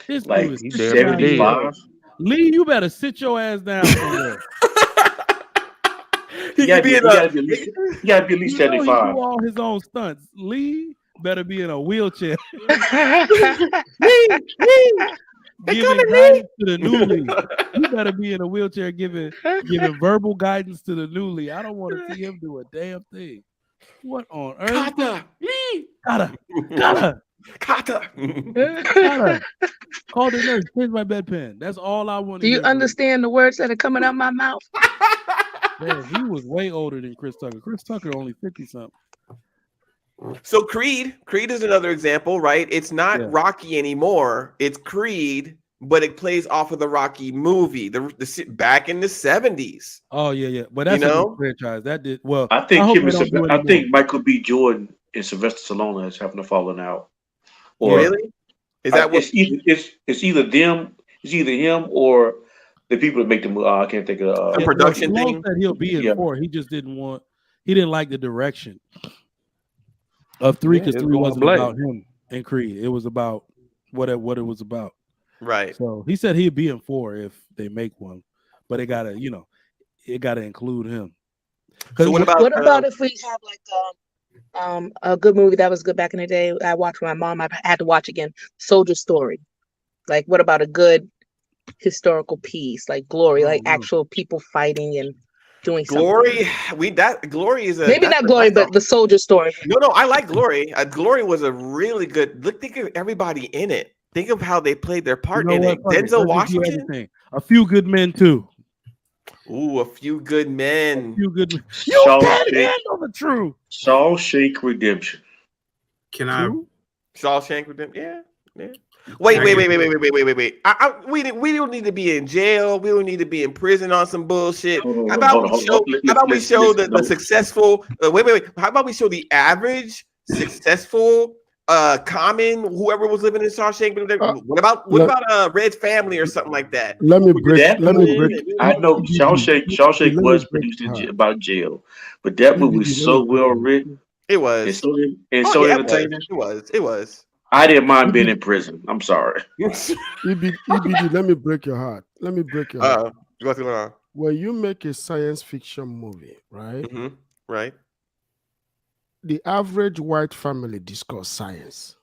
This like dude is 75. Lee, you better sit your ass down somewhere. He gotta be at least 75. He do all his own stunts. Lee better be in a wheelchair. Giving guidance to the new Lee. You better be in a wheelchair giving verbal guidance to the new Lee. I don't want to see him do a damn thing. What on earth? Kata. Call the nurse. Change my bedpan. That's all I want. Do you understand the words that are coming out my mouth? Man, he was way older than Chris Tucker. Chris Tucker only 50-something. So Creed is another example, right? It's not Rocky anymore. It's Creed, but it plays off of the Rocky movie, the back in the 70s. Oh yeah, but that's a franchise that did well. I think Michael B. Jordan and Sylvester Stallone is having a falling out. Or really? Is that what? It's either them. It's either him or the people that make the movie. I can't think of the production thing. That he'll be in 4. He just didn't want. He didn't like the direction of 3 because 3 wasn't about him and Creed. It was about what it was about. Right. So he said he'd be in 4 if they make one, but it gotta include him. So what about if we have like a good movie that was good back in the day? I watched with my mom. I had to watch again. Soldier Story. Like, what about a good historical piece like Glory, like actual people fighting and doing Glory? Something? Glory is maybe not Glory, but the Soldier Story. No, I like Glory. Glory was a really good. Think of everybody in it. Think of how they played their part in it. Denzel Washington. A Few Good Men too. Ooh, A Few Good Men. A Few Good Men. You can't handle the truth. Shawshank Redemption. Shawshank Redemption? Yeah. Wait. We don't need to be in jail. We don't need to be in prison on some bullshit. How about we show the successful? Wait. How about we show the average successful? Common, whoever was living in Shawshank. What about Red's family or something like that? Let me break. I know Shawshank was produced about jail, but that movie was so well written. It was. And so entertaining. It was. I didn't mind being in prison. I'm sorry. EBD, let me break your heart. What's going on? When you make a science fiction movie, right? Mm-hmm. Right. The average white family discuss science.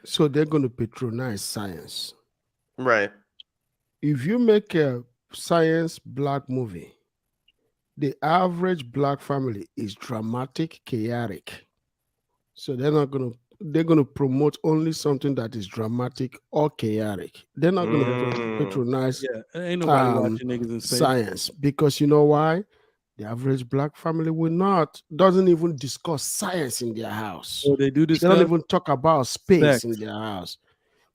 So they're going to patronize science. Right. If you make a science black movie, the average black family is dramatic, chaotic. So they're going to promote only something that is dramatic or chaotic. They're not going to patronize ain't nobody watching niggas in science, because you know why? The average black family doesn't even discuss science in their house. So they do this. They don't even talk about space in their house.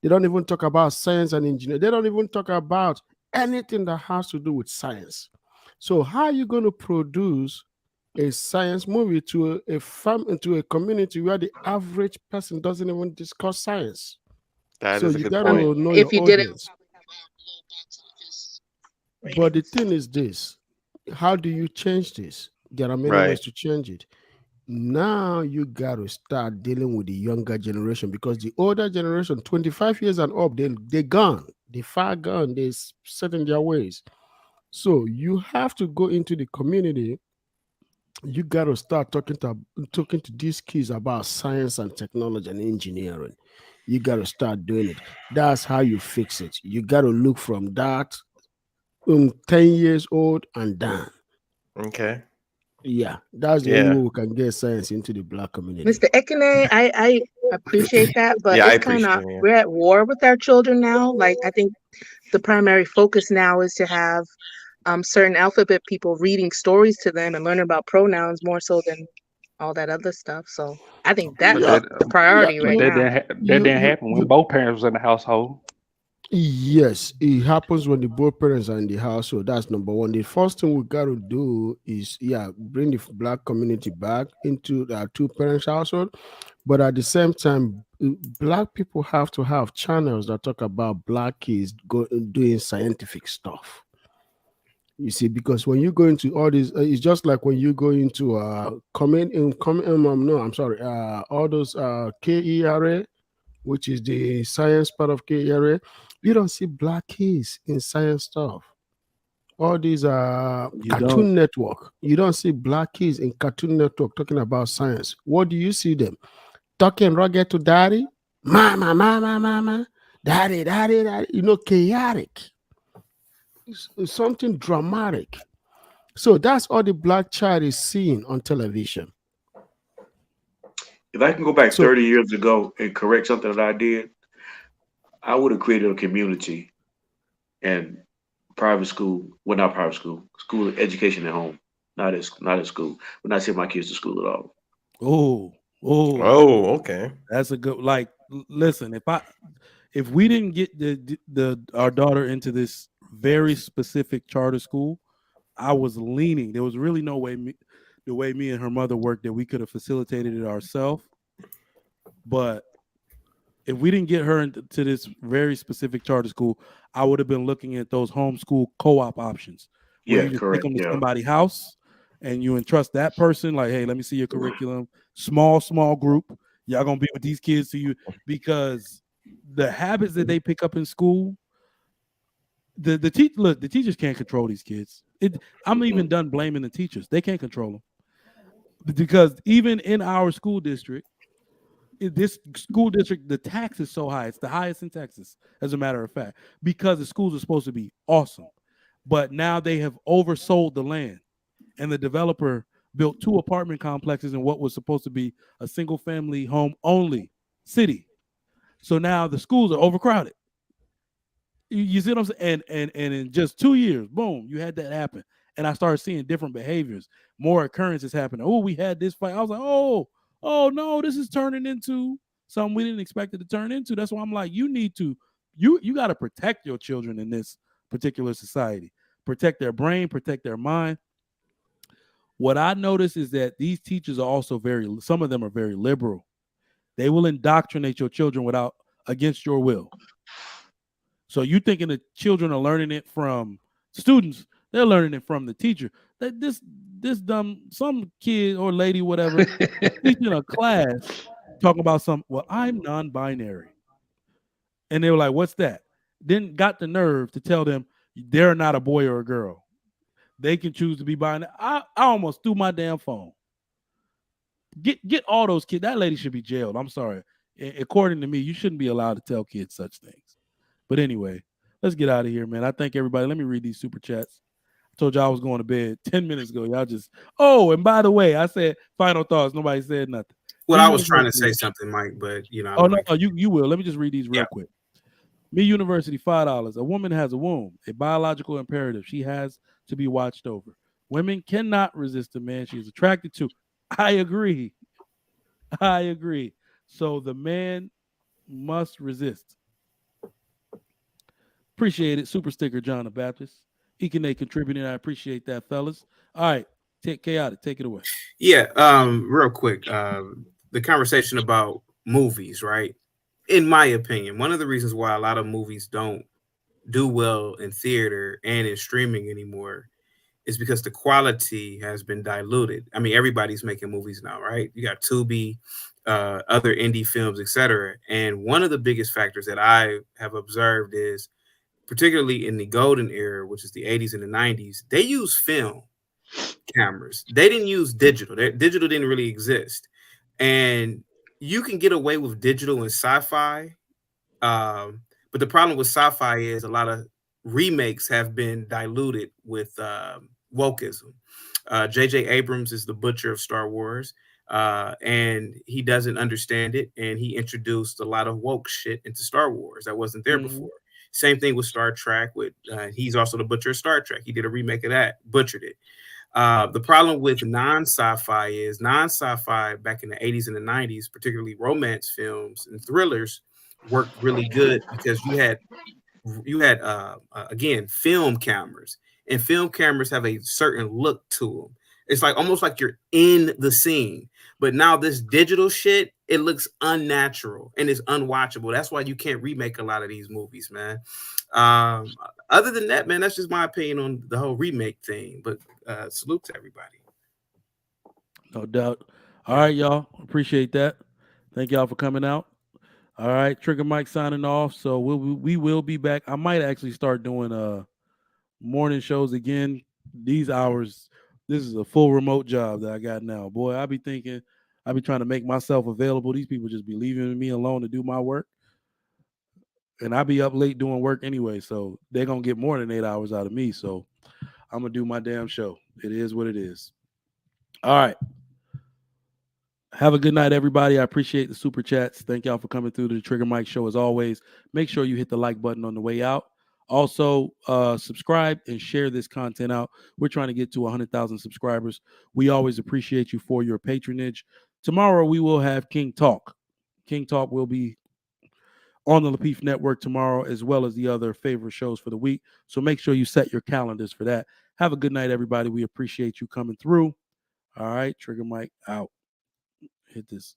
They don't even talk about science and engineering. They don't even talk about anything that has to do with science. So how are you going to produce a science movie to a community where the average person doesn't even discuss science? That is a good point. Know if you did it. But the thing is this. How do you change this? There are many ways to change it. Now you got to start dealing with the younger generation, because the older generation, 25 years and up, they're gone. They're far gone. They're set in their ways. So you have to go into the community You got to start talking to these kids about science and technology and engineering. You got to start doing it. That's how you fix it. You got to look from that 10 years old and down. Okay. Yeah, that's the only way we can get science into the Black community. Mr. Ekene, I appreciate that, but Yeah, I it's kind of, appreciate it. we're at war with our children now. Like, I think the primary focus now is to have certain alphabet people reading stories to them and learning about pronouns more so than all that other stuff. So I think that's the priority right now. That didn't happen when both parents was in the household. Yes, it happens when the both parents are in the household. That's number one. The first thing we got to do is, bring the Black community back into our two parents household. But at the same time, Black people have to have channels that talk about Black kids doing scientific stuff. You see, because when you go into all these, it's just like when you go into all those KERA, which is the science part of KERA, you don't see Black kids in science stuff. All these Cartoon Network, you don't see Black kids in Cartoon Network talking about science. What do you see them? Talking rugged to daddy? Mama, daddy, chaotic. It's something dramatic. So that's all the Black child is seeing on television. If I can go back 30 years ago and correct something that I did, I would have created a community and private school, well, not private school, school education at home, not at school. But not send my kids to school at all. Oh, okay. That's a good. Listen, if we didn't get our daughter into this very specific charter school, I was leaning. There was really no way the way me and her mother worked that we could have facilitated it ourselves. But if we didn't get her into this very specific charter school, I would have been looking at those homeschool co-op options where you just take them to somebody's house and you entrust that person, like, hey, let me see your curriculum. Small group. Y'all gonna be with these kids to you, because the habits that they pick up in school, the teachers can't control these kids. I'm even done blaming the teachers. They can't control them, because even in our school district, this school district, the tax is so high. It's the highest in Texas, as a matter of fact, because the schools are supposed to be awesome. But now they have oversold the land, and the developer built 2 apartment complexes in what was supposed to be a single family home only city. So now the schools are overcrowded. You see what I'm saying? And in just 2 years, boom, you had that happen. And I started seeing different behaviors, more occurrences happening. Oh, we had this fight. I was like, oh no, this is turning into something we didn't expect it to turn into. That's why I'm like, you got to protect your children in this particular society. Protect their brain, protect their mind. What I notice is that these teachers are also some of them are very liberal. They will indoctrinate your children against your will. So you thinking the children are learning it from students, they're learning it from the teacher. That this some kid or lady, whatever, teaching a class talking about I'm non-binary. And they were like, what's that? Then got the nerve to tell them they're not a boy or a girl. They can choose to be binary. I almost threw my damn phone. Get all those kids. That lady should be jailed. I'm sorry. According to me, you shouldn't be allowed to tell kids such things. But anyway, let's get out of here, man. I thank everybody. Let me read these super chats. I told y'all I was going to bed 10 minutes ago. Y'all just, and by the way, I said final thoughts. Nobody said nothing. Well, I was trying to say something, Mike, but no, you will. Let me just read these real quick. Me University, $5. A woman has a womb, a biological imperative. She has to be watched over. Women cannot resist a man she is attracted to. I agree. So the man must resist. Appreciate it. Super sticker, John the Baptist. Ekene contributing. I appreciate that, fellas. All right. Chaotic. Take it away. Yeah. Real quick. The conversation about movies, right? In my opinion, one of the reasons why a lot of movies don't do well in theater and in streaming anymore is because the quality has been diluted. I mean, everybody's making movies now, right? You got Tubi, other indie films, etc. And one of the biggest factors that I have observed is, particularly in the golden era, which is the 80s and the 90s, they use film cameras. They didn't use digital. Digital didn't really exist. And you can get away with digital and sci-fi. But the problem with sci-fi is a lot of remakes have been diluted with wokeism. J.J. Abrams is the butcher of Star Wars, and he doesn't understand it, and he introduced a lot of woke shit into Star Wars that wasn't there before. Same thing with Star Trek. He's also the butcher of Star Trek. He did a remake of that, butchered it. The problem with non-sci-fi is non-sci-fi back in the 80s and the 90s, particularly romance films and thrillers, worked really good because you had again film cameras, and film cameras have a certain look to them. It's like almost like you're in the scene. But now this digital shit, it looks unnatural and it's unwatchable. That's why you can't remake a lot of these movies, man. Other than that, man, that's just my opinion on the whole remake thing. But salute to everybody. No doubt. All right, y'all. Appreciate that. Thank y'all for coming out. All right, Trigger Mike signing off. So we will be back. I might actually start doing morning shows again. These hours, this is a full remote job that I got now. Boy, I be thinking, I be trying to make myself available. These people just be leaving me alone to do my work. And I be up late doing work anyway, so they're going to get more than 8 hours out of me. So I'm going to do my damn show. It is what it is. All right. Have a good night, everybody. I appreciate the super chats. Thank y'all for coming through to the Trigger Mike Show as always. Make sure you hit the like button on the way out. Also, subscribe and share this content out. We're trying to get to 100,000 subscribers. We always appreciate you for your patronage. Tomorrow, we will have King Talk. King Talk will be on the Lapeef Network tomorrow, as well as the other favorite shows for the week. So make sure you set your calendars for that. Have a good night, everybody. We appreciate you coming through. All right, Trigger Mike out. Hit this.